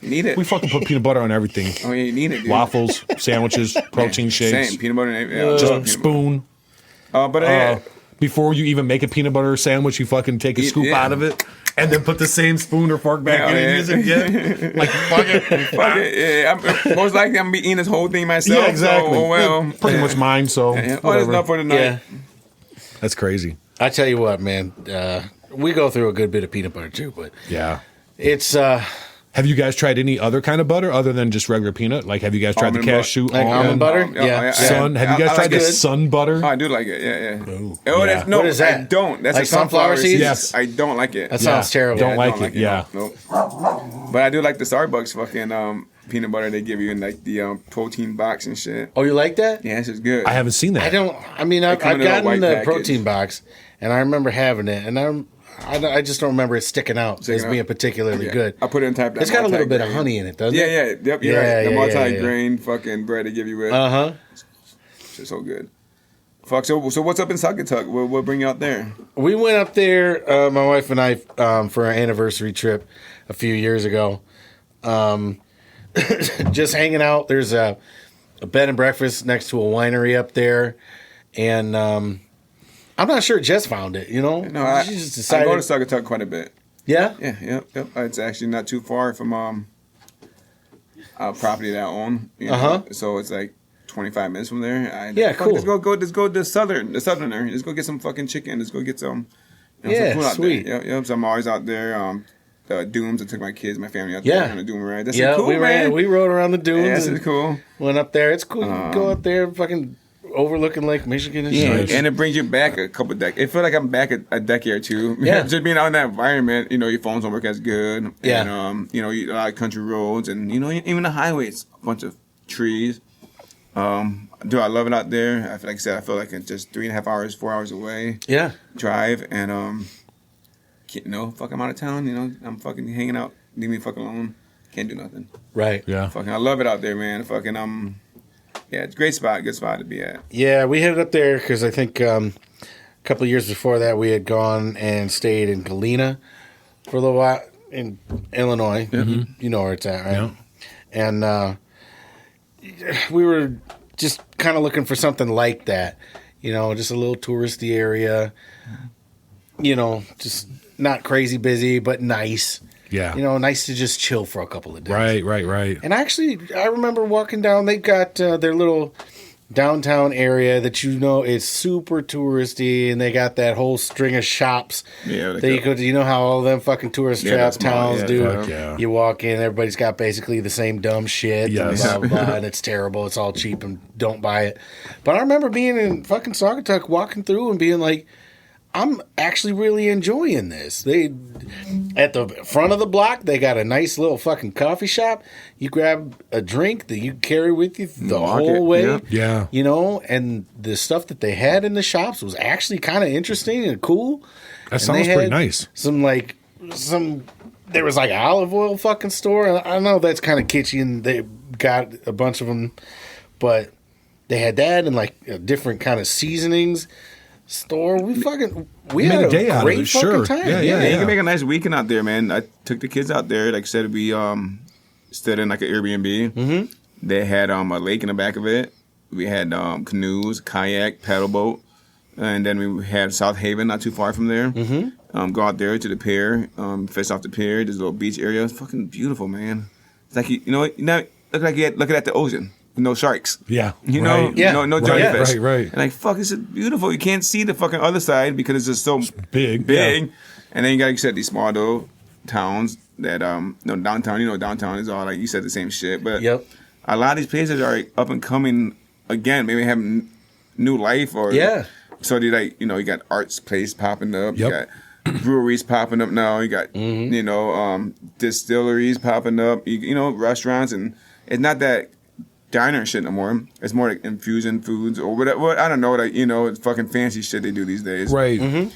You need it. we fucking put peanut butter on everything. Oh, yeah, you need it, dude. Waffles, sandwiches, protein shakes. Same peanut butter. Yeah, I Just love peanut spoon. butter. But Before you even make a peanut butter sandwich, you fucking take a scoop yeah. out of it and then put the same spoon or fork back Yeah, in yeah. and use it again. Like, fuck it. fuck it. Yeah, most likely I'm gonna be eating this whole thing myself. Yeah, exactly. So, oh, well, Pretty much mine, so Yeah. Oh, there's whatever. enough for tonight. yeah. That's crazy. I tell you what, man. We go through a good bit of peanut butter too, but Yeah. it's Have you guys tried any other kind of butter other than just regular peanut? Like, have you guys tried Almond the cashew like almond butter. Yeah. Sun? Have you guys I tried like the it. sun butter? Oh, I do like it. Yeah. Ooh. Oh, Yeah. that's, no, What is that? I don't. That's Like a sunflower sunflower seeds? seeds. Yes. I don't like it. that sounds terrible. Don't I like it, yeah. Nope. But I do like the Starbucks fucking peanut butter they give you in like the protein box and shit. Oh, you like that? Yeah, it's just good. I haven't seen that. I don't. I mean, I've come in a little gotten white the package. protein box, and I remember having it, and I just don't remember it sticking out as out. being particularly Yeah. good. I put it in type. It's got a little bit of honey in it, doesn't Yeah, it? yeah, yep, you're right. The yeah, multi-grain fucking bread they give you with. Uh huh. It's so good. Fuck. So what's up in Saugatuck? What bring you out there? We went up there, my wife and I, for our anniversary trip a few years ago. Just hanging out. There's a bed and breakfast next to a winery up there, and I'm not sure Jess found it. You know, No, she just I decided. go to Saugatuck quite a bit. Yeah. Yeah, yep. It's actually not too far from a property that I own. You know? Uh-huh. So it's like 25 minutes from there. Yeah, fuck, cool. Let's go to the southerner. Let's go get some fucking chicken. Let's go get some. Yeah, some food out sweet. There. Yep. So I'm always out there. Dooms. I took my kids, my family out Yeah. there on a doom ride. That's Yeah, cool, we man. we rode around the dunes. Yeah, that's and cool. Went up there. It's cool. You can go out there, fucking overlooking Lake Michigan and Yeah, shit. and it brings you back a couple decades. It feels like I'm back a decade or two. Yeah. Just being out in that environment, your phones don't work as good. Yeah. And, a lot of country roads and, even the highways, a bunch of trees. Do I love it out there? Like I said, I feel like it's just 3.5 hours, 4 hours away Yeah. drive. And, fuck, I'm out of town. I'm fucking hanging out. Leave me fucking alone. Can't do nothing. Right. Yeah. Fucking, I love it out there, man. Fucking, yeah, it's a great spot. Good spot to be at. Yeah, we headed up there because I think a couple of years before that we had gone and stayed in Galena for a little while in Illinois. You know where it's at, right? Yeah. And we were just kind of looking for something like that. You know, just a little touristy area. You know, just not crazy busy, but nice. Yeah. You know, nice to just chill for a couple of days. Right. And actually, I remember walking down. They've got their little downtown area that is super touristy, and they got that whole string of shops. Yeah, that you could, you know how all them fucking tourist trap towns do. Fuck yeah. You walk in, everybody's got basically the same dumb shit. Yes. And blah, blah, blah, and it's terrible. It's all cheap, and don't buy it. But I remember being in fucking Saugatuck, walking through and being like, I'm actually really enjoying this. They at the front of the block, they got a nice little fucking coffee shop. You grab a drink that you carry with you the whole way. Yep. Yeah. You know, and the stuff that they had in the shops was actually kind of interesting and cool. That sounds pretty nice. There was like an olive oil fucking store. I know that's kind of kitschy, and they got a bunch of them, but they had that and like different kind of seasonings store. We had a day great fucking sure. time. Yeah. You can make a nice weekend out there, man. I took the kids out there. Like I said, we stayed in like an Airbnb. Mm-hmm. They had a lake in the back of it. We had canoes, kayak, paddle boat, and then we had South Haven, not too far from there. Mm-hmm. Go out there to the pier, fish off the pier. There's a little beach area. It's fucking beautiful, man. It's like looking at the ocean. No sharks. Yeah. You know, right. no jellyfish. Right. And like, fuck, this is beautiful. You can't see the fucking other side because it's just so big. Yeah. And then you got, like you said, these small little towns that, downtown, downtown is all like, you said the same shit. But a lot of these places are like, up and coming again, maybe having new life or. Yeah. So they like, you got arts place popping up. Yep. You got breweries popping up now. You got, distilleries popping up. Restaurants. And it's not that diner shit no more. It's more like infusion foods or whatever. I don't know. Like, it's fucking fancy shit they do these days. Right. Mm-hmm.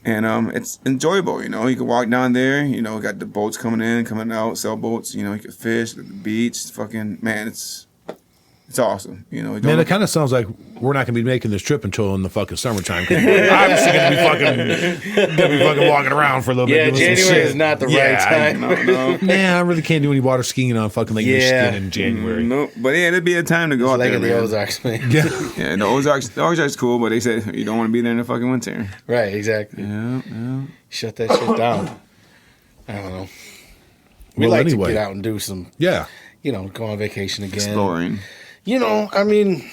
And it's enjoyable. You can walk down there. Got the boats coming in, coming out, sailboats. You can fish at the beach. Fucking man, it's awesome. Man, it kind of sounds like we're not going to be making this trip until in the fucking summertime. We're obviously going to be fucking walking around for a little bit. Yeah, January is not the right time. No. Man, I really can't do any water skiing on fucking Lake Michigan in January. No, but yeah, it'd be a time to go out like there. Like the Ozarks, man. Yeah, the Ozarks cool, but they said you don't want to be there in the fucking winter. Right, exactly. Yeah. Shut that shit down. I don't know. We like to get out and do some. Yeah. Go on vacation again. Exploring. I mean,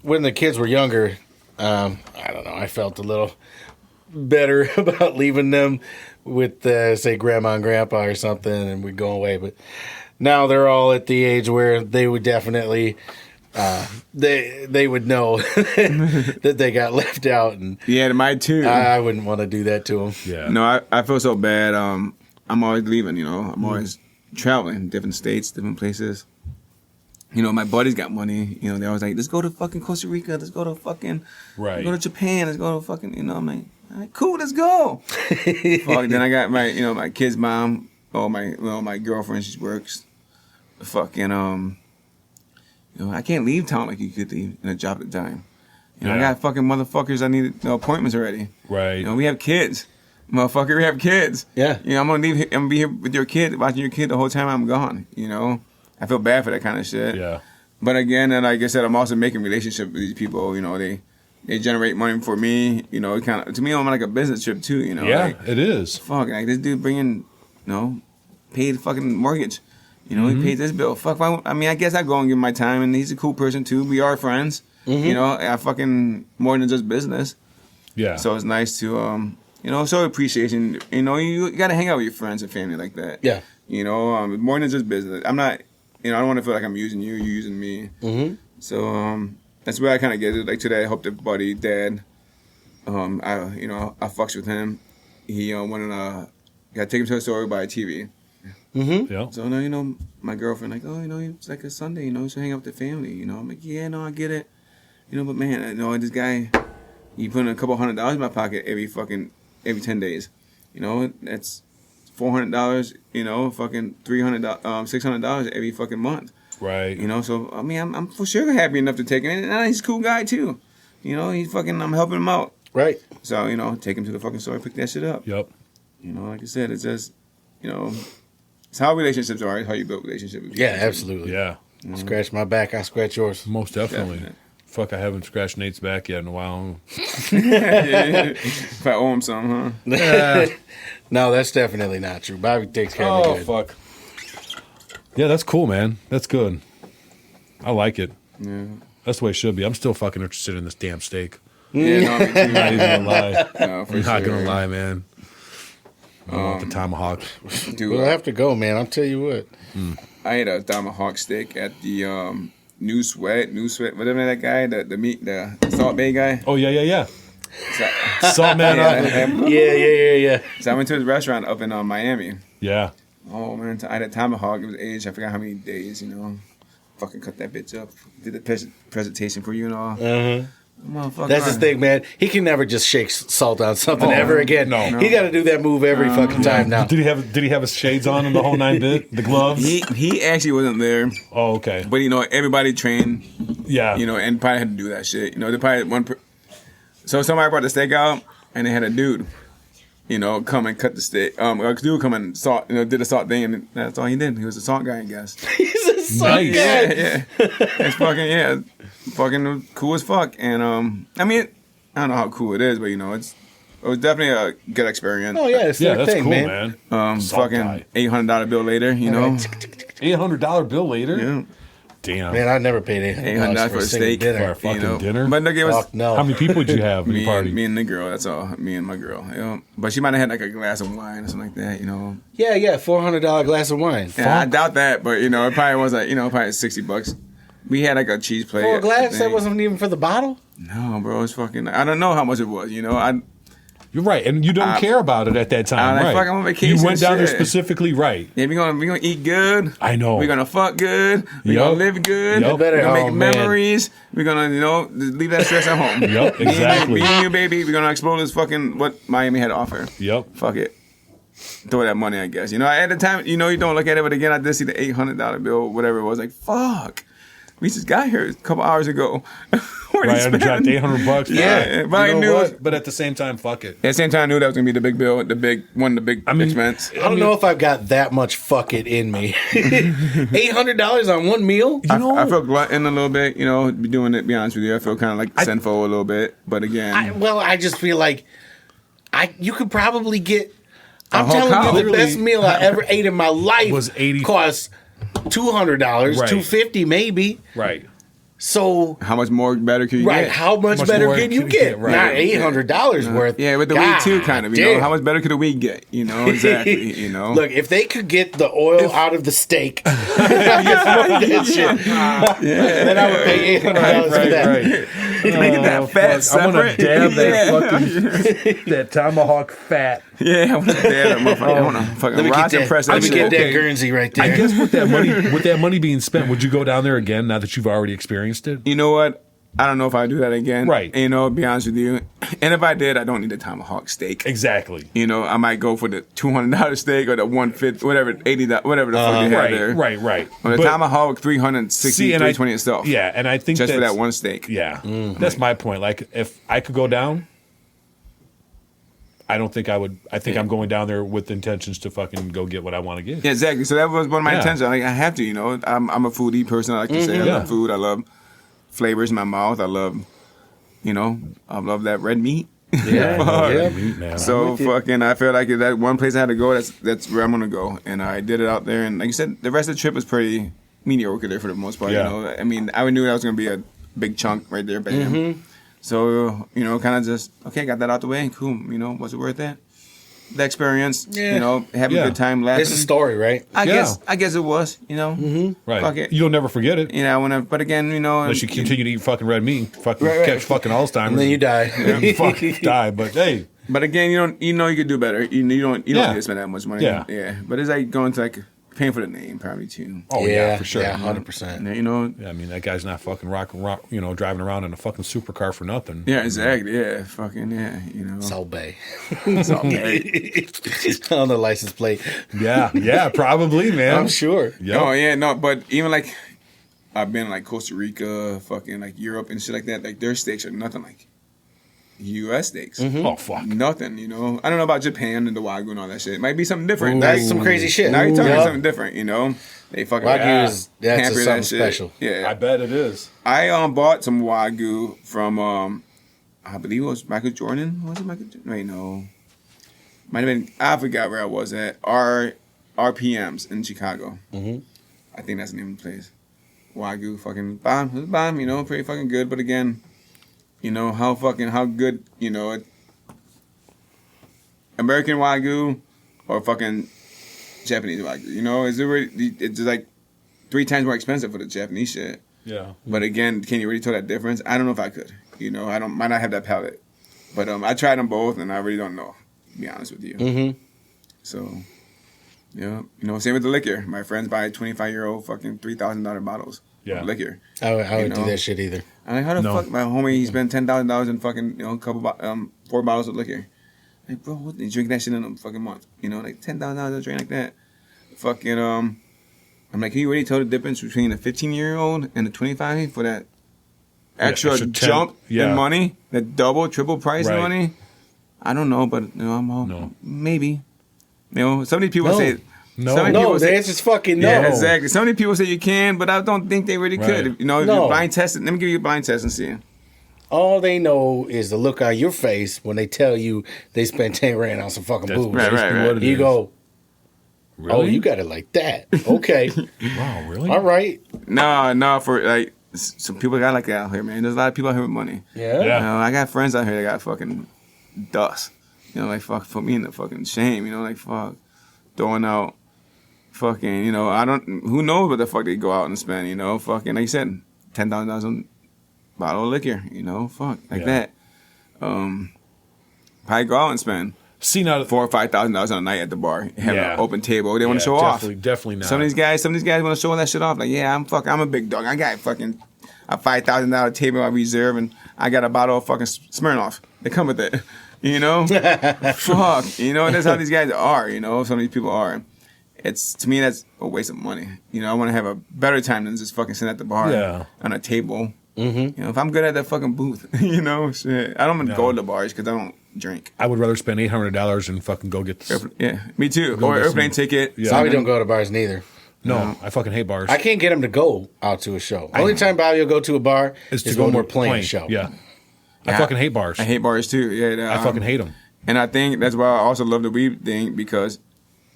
when the kids were younger, I don't know, I felt a little better about leaving them with, say, grandma and grandpa or something, and we'd go away. But now they're all at the age where they would definitely, they would know that they got left out. And yeah, mine too. I wouldn't want to do that to them. Yeah. No, I feel so bad. I'm always leaving, I'm always traveling, different states, different places. My buddies got money. They're always like, let's go to fucking Costa Rica. Let's go to fucking, let's go to Japan. Let's go to fucking, I'm like, all right, cool, let's go. Fuck, then I got my, my kid's mom, my girlfriend, she works. Fucking, I can't leave town like you could leave in a job at a time. I got fucking motherfuckers, I need appointments already. Right. We have kids. Motherfucker, we have kids. Yeah. I'm going to leave, I'm going to be here with your kid, watching your kid the whole time I'm gone, I feel bad for that kind of shit. Yeah. But again, and like I said, I'm also making relationships with these people. They generate money for me. It kind of, to me, I'm like a business trip too. Yeah, like, it is. Fuck, like this dude bringing, paid fucking mortgage. He paid this bill. Fuck, I guess I go and give him my time, and he's a cool person too. We are friends. I fucking more than just business. Yeah. So it's nice to show appreciation. You got to hang out with your friends and family like that. Yeah. More than just business. I'm not. I don't want to feel like I'm using you, you're using me. Mm-hmm. So that's where I kind of get it. Like today, I hope the buddy, dad, I fucks with him. He got taken to a store by a TV. Mm-hmm. Yeah. So now, my girlfriend like, it's like a Sunday, you should hang out with the family. I'm like, yeah, no, I get it. But man, this guy, he put in a couple $100 in my pocket every 10 days. That's $400, fucking $300, $600 every fucking month. Right. So I mean, I'm for sure happy enough to take him. And he's a cool guy too. He's fucking, I'm helping him out. Right. So, take him to the fucking store, pick that shit up. Yep. Like I said, it's just, it's how relationships are. It's how you build relationships with people. Yeah, absolutely. Yeah. Scratch my back, I scratch yours. Most definitely. Definitely. Fuck, I haven't scratched Nate's back yet in a while. If I owe him some, huh? No, that's definitely not true. Bobby takes care of me good. Fuck. Yeah, that's cool, man. That's good. I like it. Yeah. That's the way it should be. I'm still fucking interested in this damn steak. Yeah, no, me too. I'm not even gonna lie. No, for I'm not sure. gonna lie, man. I want the tomahawk. Dude, We'll have to go, man. I'll tell you what. I ate a tomahawk steak at the New Sweat, whatever that guy, the Salt Bay guy. Oh yeah. So, Salt man up. Yeah. so I went to his restaurant up in Miami. Yeah. Oh man, I had a tomahawk. It was aged. I forgot how many days. Fucking cut that bitch up. Did the presentation for you and all. Motherfucker. That's his thing, man. He can never just shake salt on something ever again. no. He got to do that move every fucking time now. Did he have his shades on in the whole 9-bit? The gloves? He actually wasn't there, Oh, okay. but everybody trained. Yeah. And probably had to do that shit. They probably had one. So somebody brought the steak out, and they had a dude, come and cut the steak. A dude come and salt, did the salt thing, and that's all he did. He was a salt guy, I guess. He's a salt Nice. guy. Yeah. It's fucking cool as fuck. And I mean, I don't know how cool it is, but it was definitely a good experience. Oh yeah, it's Yeah, their that's thing, cool, man. man. Salt Fucking guy. $800 bill later, $800 bill later? Yeah. Damn. Man, I never paid $800 $800 for a single steak. dinner. For a fucking dinner? But look, it was Fuck no. How many people did you have in me, your party? and, me and the girl. That's all. Me and my girl. But she might have had like a glass of wine or something like that. Yeah, $400 glass of wine. Yeah, I doubt that, but it probably was like probably $60. We had like a cheese plate. For a glass? That thing. wasn't even for the bottle? No, bro. It's fucking. I don't know how much it was. You're right, and you don't care about it at that time, I'm like, right? fuck, I'm on vacation You went down there shit. specifically, right? Yeah, we gonna eat good. I know. We're gonna fuck good. We're Yup. gonna live good. Yup. We're gonna Oh, make man. memories. We're gonna leave that stress at home. Yup, exactly. Me and you, baby. We're gonna explore this fucking what Miami had to offer. Yep. Fuck it. Throw that money, I guess. At the time, you don't look at it, but again, I did see the $800 bill, whatever it was. Like, fuck. We just got here a couple hours ago. Right, I dropped $800. Yeah, but I knew. At But at the same time, fuck it. the same time, I knew that was gonna be the big bill, the big expense. I don't know if I've got that much fuck it in me. $800 on one meal? I feel glutton a little bit, be doing it. Be honest with you, I feel kind of like sinful a little bit. But again, I just feel like you could probably get. I'm whole telling cow. you, the best meal I ever ate in my life Was 80 cost $200, Right. $250 maybe. Right. So how much more better can you right, get? how much Much better more can you can you get? get, right. Not $800 worth. Yeah, with the weed too, kind of. damn. How much better could the weed get? Exactly. Look, if they could get the oil out of the steak, I could smoke that shit. Then I would pay $800 for that. Making that fat I want to separate. dab that fucking that tomahawk fat. Yeah, I want to dab that motherfucker. I want to fucking Let me rock get and press that. that Let me shit. get that Okay. Guernsey right there. I guess with that money being spent, would you go down there again now that you've already experienced it? You know what? I don't know if I do that again. Right. Be honest with you. And if I did, I don't need a tomahawk steak. Exactly. I might go for the $200 steak or the $150, whatever, $80, whatever the fuck you have there. Right. On the But- tomahawk, $360, See, and $320 itself. Yeah, and I think Just for that's- that one steak. Yeah, that's my point. Like, if I could go down, I don't think I would. I think I'm going down there with intentions to fucking go get what I want to get. Yeah, exactly. So that was one of my Yeah. intentions. Like, I have to, I'm a foodie person. I like to say I Yeah. love food. I love flavors in my mouth. I love, I love that red meat. Yeah. Meat, man. So fucking, I feel like if that one place I had to go, that's where I'm gonna go. And I did it out there. And like you said, the rest of the trip was pretty mediocre there for the most part. Yeah. I mean, I knew that was gonna be a big chunk right there, bam. So kind of just got that out the way. Cool. Was it worth it? The experience. Yeah. Having Yeah. a good time, laughing. It's a story, right? I Yeah. guess it was. Right. Fuck it. You'll never forget it But again, unless you continue to eat fucking red meat, fucking Right. catch fucking Alzheimer's, And then you die. and fucking die. But hey, But again, you could do better. You don't Yeah. need to spend that much money. Yeah. But it's like going to like paying for the name probably too. oh yeah, for sure. Yeah, 100%. Yeah, Yeah, I mean, that guy's not fucking driving around in a fucking supercar for nothing. Yeah, exactly. Yeah, fucking yeah. Salt Bay. Salt Bay. On the license plate. Yeah, probably, man. I'm sure. Yep. Oh yeah, no, but even like I've been like Costa Rica, fucking like Europe and shit like that. Like their steaks are nothing like U.S. steaks. Oh fuck. Nothing, you know. I don't know about Japan and the Wagyu and all that shit. It might be something different. That's some crazy shit. Now you're talking Yeah. something different, you know. They fucking Wagyu is that's pamper something that shit. special. Yeah, I bet it is. I bought some Wagyu from I believe it was Michael Jordan. Was it Michael Jordan? Wait, no. Might have been, I forgot where I was at. RPMs in Chicago. Mm-hmm. I think that's the name of the place. Wagyu fucking bomb. It was bomb, you know, pretty fucking good. But again, you know, how good, you know, American Wagyu or fucking Japanese Wagyu, you know, it's like 3 times more expensive for the Japanese shit. Yeah. But again, can you really tell that difference? I don't know if I could. You know, might not have that palate. But I tried them both, and I really don't know, to be honest with you. Mm-hmm. So, yeah. You know, same with the liquor. My friends buy 25-year-old fucking $3,000 bottles of liquor. I would know? do that shit either. I'm like, how the No. fuck? My homie, he spent $10,000 in fucking, you know, 4 bottles of liquor. Like, bro, what? You drink that shit in a fucking month. You know, like $10,000 a drink like that. Fucking, I'm like, can you really tell the difference between a 15-year-old and a 25 for that extra, extra 10 jump yeah. in money? That double, triple price in Right. money? I don't know, but you know, I'm all, No. maybe. You know, some of these people No. say, No. some of these No, people the say, answer's fucking no. yeah, exactly. Some of these people say you can, but I don't think they really could. Right. You know, if No. you blind test it. Let me give you a blind test and see. All they know is the look on your face when they tell you they spent 10 grand on some fucking That's booze. Right, basically right. what it You is. go, Really? oh, you got it like that. Okay. Wow, really? All right. No, for like some people got like that out here, man. There's a lot of people out here with money. Yeah. Yeah. You know, I got friends out here that got fucking dust. You know, like fuck, put me in the fucking shame. You know, like fuck, throwing out fucking. You know, who knows what the fuck they go out and spend. You know, fucking like you said, $10,000 on a bottle of liquor. You know, fuck like Yeah. that. Probably go out and spend See now, $4,000 or $5,000 on a night at the bar, have Yeah. an open table. They want to show definitely off. not. Some of these guys want to show that shit off. Like, yeah, I'm a big dog. I got fucking a $5,000 table I reserve, and I got a bottle of fucking Smirnoff. They come with it, you know. Fuck, you know. That's how these guys are. You know, some of these people are. It's to me that's a waste of money. You know, I want to have a better time than just fucking sitting at the bar Yeah. on a table. Mm-hmm. You know, if I'm good at that fucking booth, you know, shit. I don't even go to the bars because I don't drink. I would rather spend $800 and fucking go get this. Yeah, me too. Go Or get airplane some- ticket. Yeah. Bobby something. don't go to bars neither. No, I fucking hate bars. I can't get him to go out to a show. Only time Bobby will go to a bar It's is to go when to we're a playing a plane. show. Yeah. I Yeah. fucking hate bars. I hate bars too. Yeah, I fucking hate them. And I think that's why I also love the weed thing because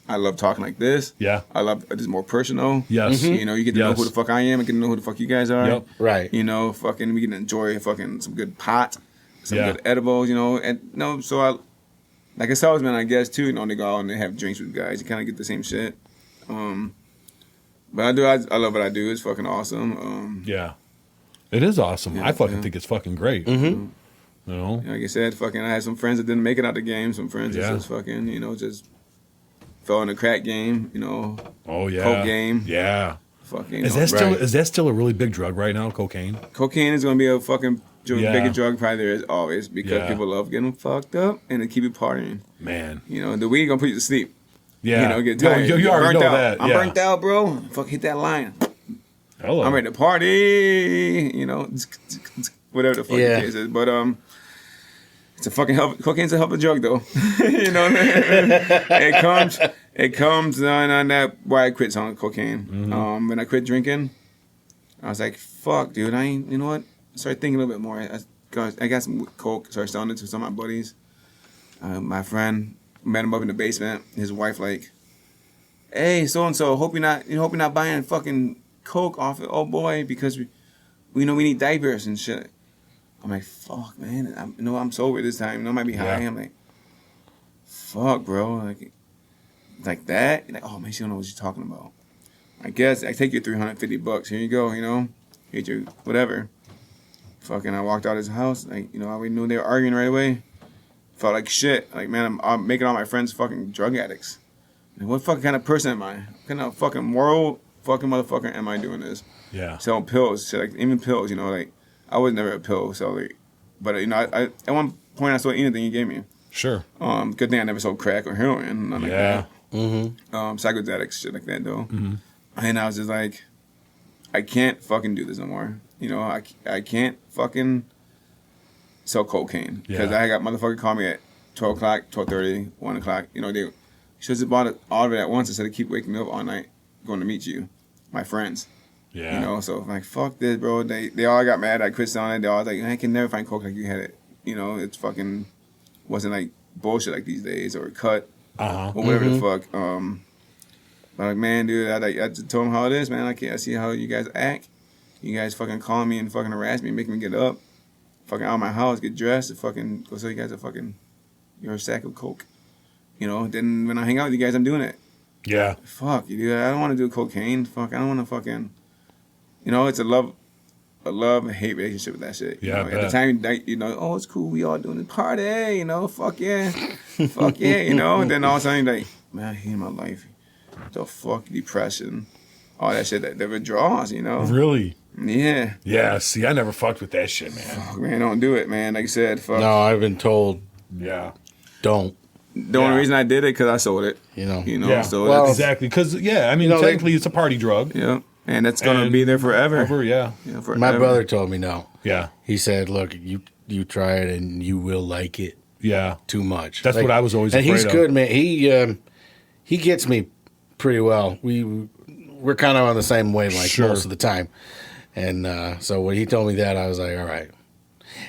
I love talking like this. Yeah. I love it's more personal. Yes. You know, you get to know Yes. who the fuck I am and get to know who the fuck you guys are. Yep. Right. You know, fucking we can enjoy fucking some good pot, some Yeah. good edibles, you know, and no, so I like a salesman, I guess too. You know, they go out and they have drinks with guys. You kind of get the same shit. But I love what I do. It's fucking awesome. Yeah. It is awesome. Yeah, I fucking yeah. think it's fucking great. Mm-hmm. You know? Like I said, fucking, I had some friends that didn't make it out the game. Some friends that Yeah. just fucking, you know, just fell in the crack game. You know, Oh yeah. Coke game. Yeah. fucking. Is you know, that still Right. is that still a really big drug right now? Cocaine. cocaine is gonna be a fucking Yeah. bigger drug probably there is always because Yeah. people love getting fucked up and they keep you partying. Man. You know, the weed gonna put you to sleep. Yeah. You know, get Yo, tired. you Get already burnt know out. that. I'm yeah. burnt out, bro. Fuck, hit that line. Hello. I'm ready to party. You know, whatever the fuck Yeah. the case is. But it's a fucking help. Cocaine's a hell of a drug, though. You know what I mean? It comes on that why I quit on cocaine. Mm-hmm. When I quit drinking, I was like, fuck, dude, I ain't. You know what? I started thinking a little bit more. I got some coke. Started selling it to some of my buddies. My friend met him up in the basement. His wife like, hey, so and so, hope you're not buying fucking coke off it, oh boy, because we know we need diapers and shit. I'm like, fuck, man. I'm sober this time. You know, I might be high. Yeah. I'm like, fuck, bro. Like that. Like, oh man, she don't know what she's talking about. I guess I take your $350. Here you go. You know, here's your whatever. Fucking, I walked out of his house. Like, you know, I already knew they were arguing right away. Felt like shit. Like, man, I'm making all my friends fucking drug addicts. Like, what fucking kind of person am I? What kind of fucking moral fucking motherfucker am I doing this? Yeah. Selling pills, shit, like even pills, you know, like I was never a pill seller, but you know, I at one point I sold anything you gave me. Sure. Good thing I never sold crack or heroin, nothing Yeah. Mm-hmm. like that. Psychedelics, shit like that though. And I was just like, I can't fucking do this no more. You know, I can't fucking sell cocaine because Yeah. I got motherfucker call me at 12 o'clock, 12:30, 1 o'clock. You know, they should have bought it, all of it at once instead of keep waking me up all night going to meet you, my friends. Yeah. You know, so I'm like, fuck this, bro. They all got mad. I quit selling it. They all like, I can never find coke like you had it. You know, it's fucking wasn't like bullshit like these days or cut or whatever the fuck. I'm like, man, dude, I just told him how it is, man. I see how you guys act. You guys fucking call me and fucking harass me, make me get up, fucking out of my house, get dressed, and fucking go tell you guys you're a sack of coke. You know, then when I hang out with you guys, I'm doing it. Yeah. Fuck, you dude. I don't want to do cocaine. Fuck, I don't want to fucking. You know, it's a love and hate relationship with that shit. You Yeah, know? I At the bet. time, you know, oh, it's cool. We all doing the party. You know, fuck yeah, fuck yeah. You know, and then all of a sudden, you're like, man, I hate my life. The fuck, depression, all that shit that withdraws. You know, Really? yeah. Yeah. See, I never fucked with that shit, man. Fuck, man, don't do it, man. Like I said, fuck. No, I've been told Yeah. don't. The only reason I did it because I sold it. You know. You know, Yeah. so Well, that's, Exactly. Because I mean, know, technically, it's a party drug. yeah, and it's gonna And be there forever. Ever, yeah. Yeah, forever. My brother told me no. Yeah. He said, "Look, you try it and you will like it Yeah. too much." That's what I was always and afraid he's of. good, man. He gets me pretty well. We're kind of on the same wavelength Sure. most of the time, and so when he told me that, I was like, all right.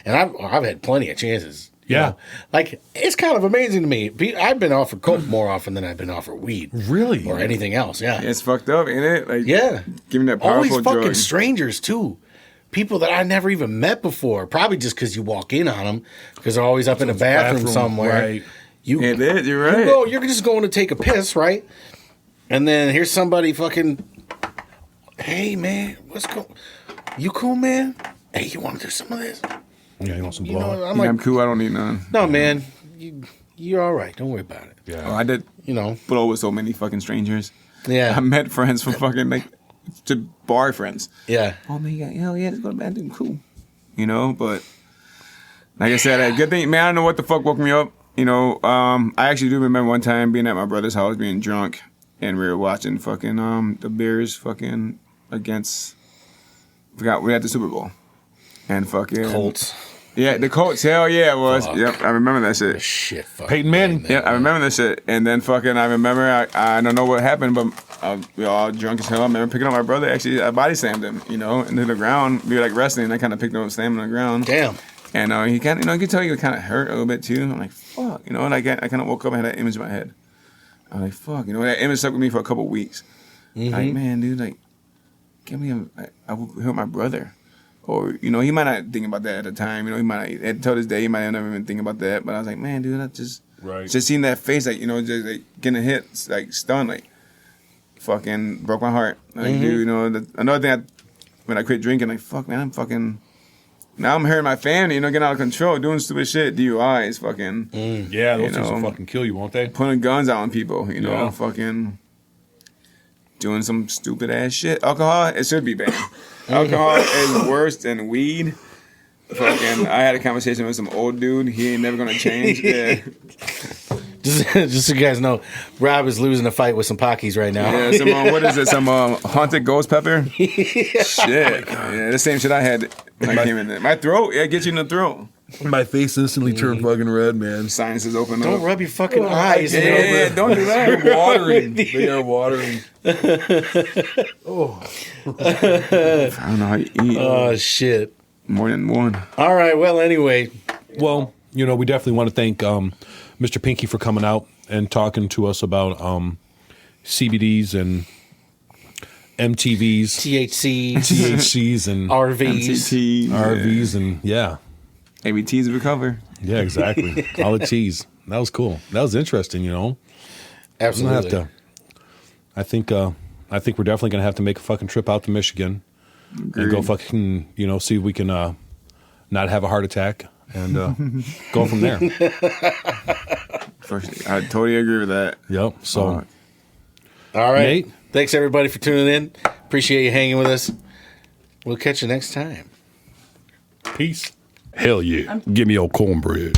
And I've had plenty of chances. you Yeah. know. Like it's kind of amazing to me. I've been offered coke more often than I've been offered weed Really? or anything else. Yeah, It's fucked up, ain't it? Like, yeah. give me that Always powerful fucking drug. strangers too. People that I never even met before. Probably just because you walk in on them because they're always up in the bathroom somewhere. Right. You, It is, you're right. you're just going to take a piss, right? And then here's somebody fucking, hey man, you cool, man? Hey, you want to do some of this? Yeah, you want some You blow? know, I'm Yeah, like, I'm cool. I don't need none. no, man, you're all right. Don't worry about it. Oh, Yeah. I did You know, blow with so many fucking strangers. yeah, I met friends from fucking like to bar friends. yeah. Oh man, hell yeah, let's go to bed. Dude, cool. You know, but like I said, good thing, man. I don't know what the fuck woke me up. You know, I actually do remember one time being at my brother's house, being drunk, and we were watching fucking the Bears fucking against. Forgot we had the Super Bowl, and fucking Colts. Yeah, the Colts. Hell yeah, it was. Fuck. Yep, I remember that shit. Shit, fuck. Peyton Manning. Yeah, I remember that shit. And then fucking, I remember, I don't know what happened, but we all drunk as hell. I remember picking up my brother. Actually, I body slammed him, you know, into the ground. We were like wrestling, and I kind of picked him up, slammed him on the ground. Damn. And he kind of, you could tell he was kind of hurt a little bit too. I'm like, fuck, you know, and I kind of woke up and had that image in my head. I'm like, fuck, you know, that image stuck with me for a couple of weeks. Like, man, dude, like, give me I will hurt my brother. Or, you know, he might not think about that at the time. You know, he might not, until this day, he might not never even think about that. But I was like, man, dude, I just seeing that face, like, you know, just like getting a hit, like stunned, like, fucking broke my heart. Like, dude, you know, another thing, when I quit drinking, like, fuck, man, now I'm hurting my family, you know, getting out of control, doing stupid shit, DUIs, fucking Yeah, those You things will know. fucking kill you, won't they? putting guns out on people, you know, Yeah. fucking doing some stupid ass shit. Alcohol, it should be banned. Alcohol is worse than weed. Fucking, I had a conversation with some old dude. He ain't never gonna change. Yeah, Just so you guys know, Rob is losing a fight with some Pockies right now. yeah. Some what is it? Some haunted ghost pepper. Shit. Yeah, the same shit I had when I came in there. My throat. Yeah, it gets you in the throat. My face instantly turned fucking red, man. Sinuses open Don't up. rub your fucking eyes. Yeah, man. yeah, don't do that. They're watering. They are watering. I don't know how you eat Oh, shit. more than one. All right. Well, anyway, Well, you know, we definitely want to thank Mr. Pinky for coming out and talking to us about CBDs and MTVs, THC, THCs, and RVs. MCT, RVs, and yeah, ABTs recover. yeah, exactly. All the T's. That was cool. That was interesting. You know, I'm gonna have Absolutely. to. I think we're definitely gonna have to make a fucking trip out to Michigan and go Agreed. fucking, you know, see if we can not have a heart attack and go from there. First, I totally agree with that. Yep. So. All right. Nate? Thanks, everybody, for tuning in. Appreciate you hanging with us. We'll catch you next time. Peace. Hell yeah. Give me your cornbread.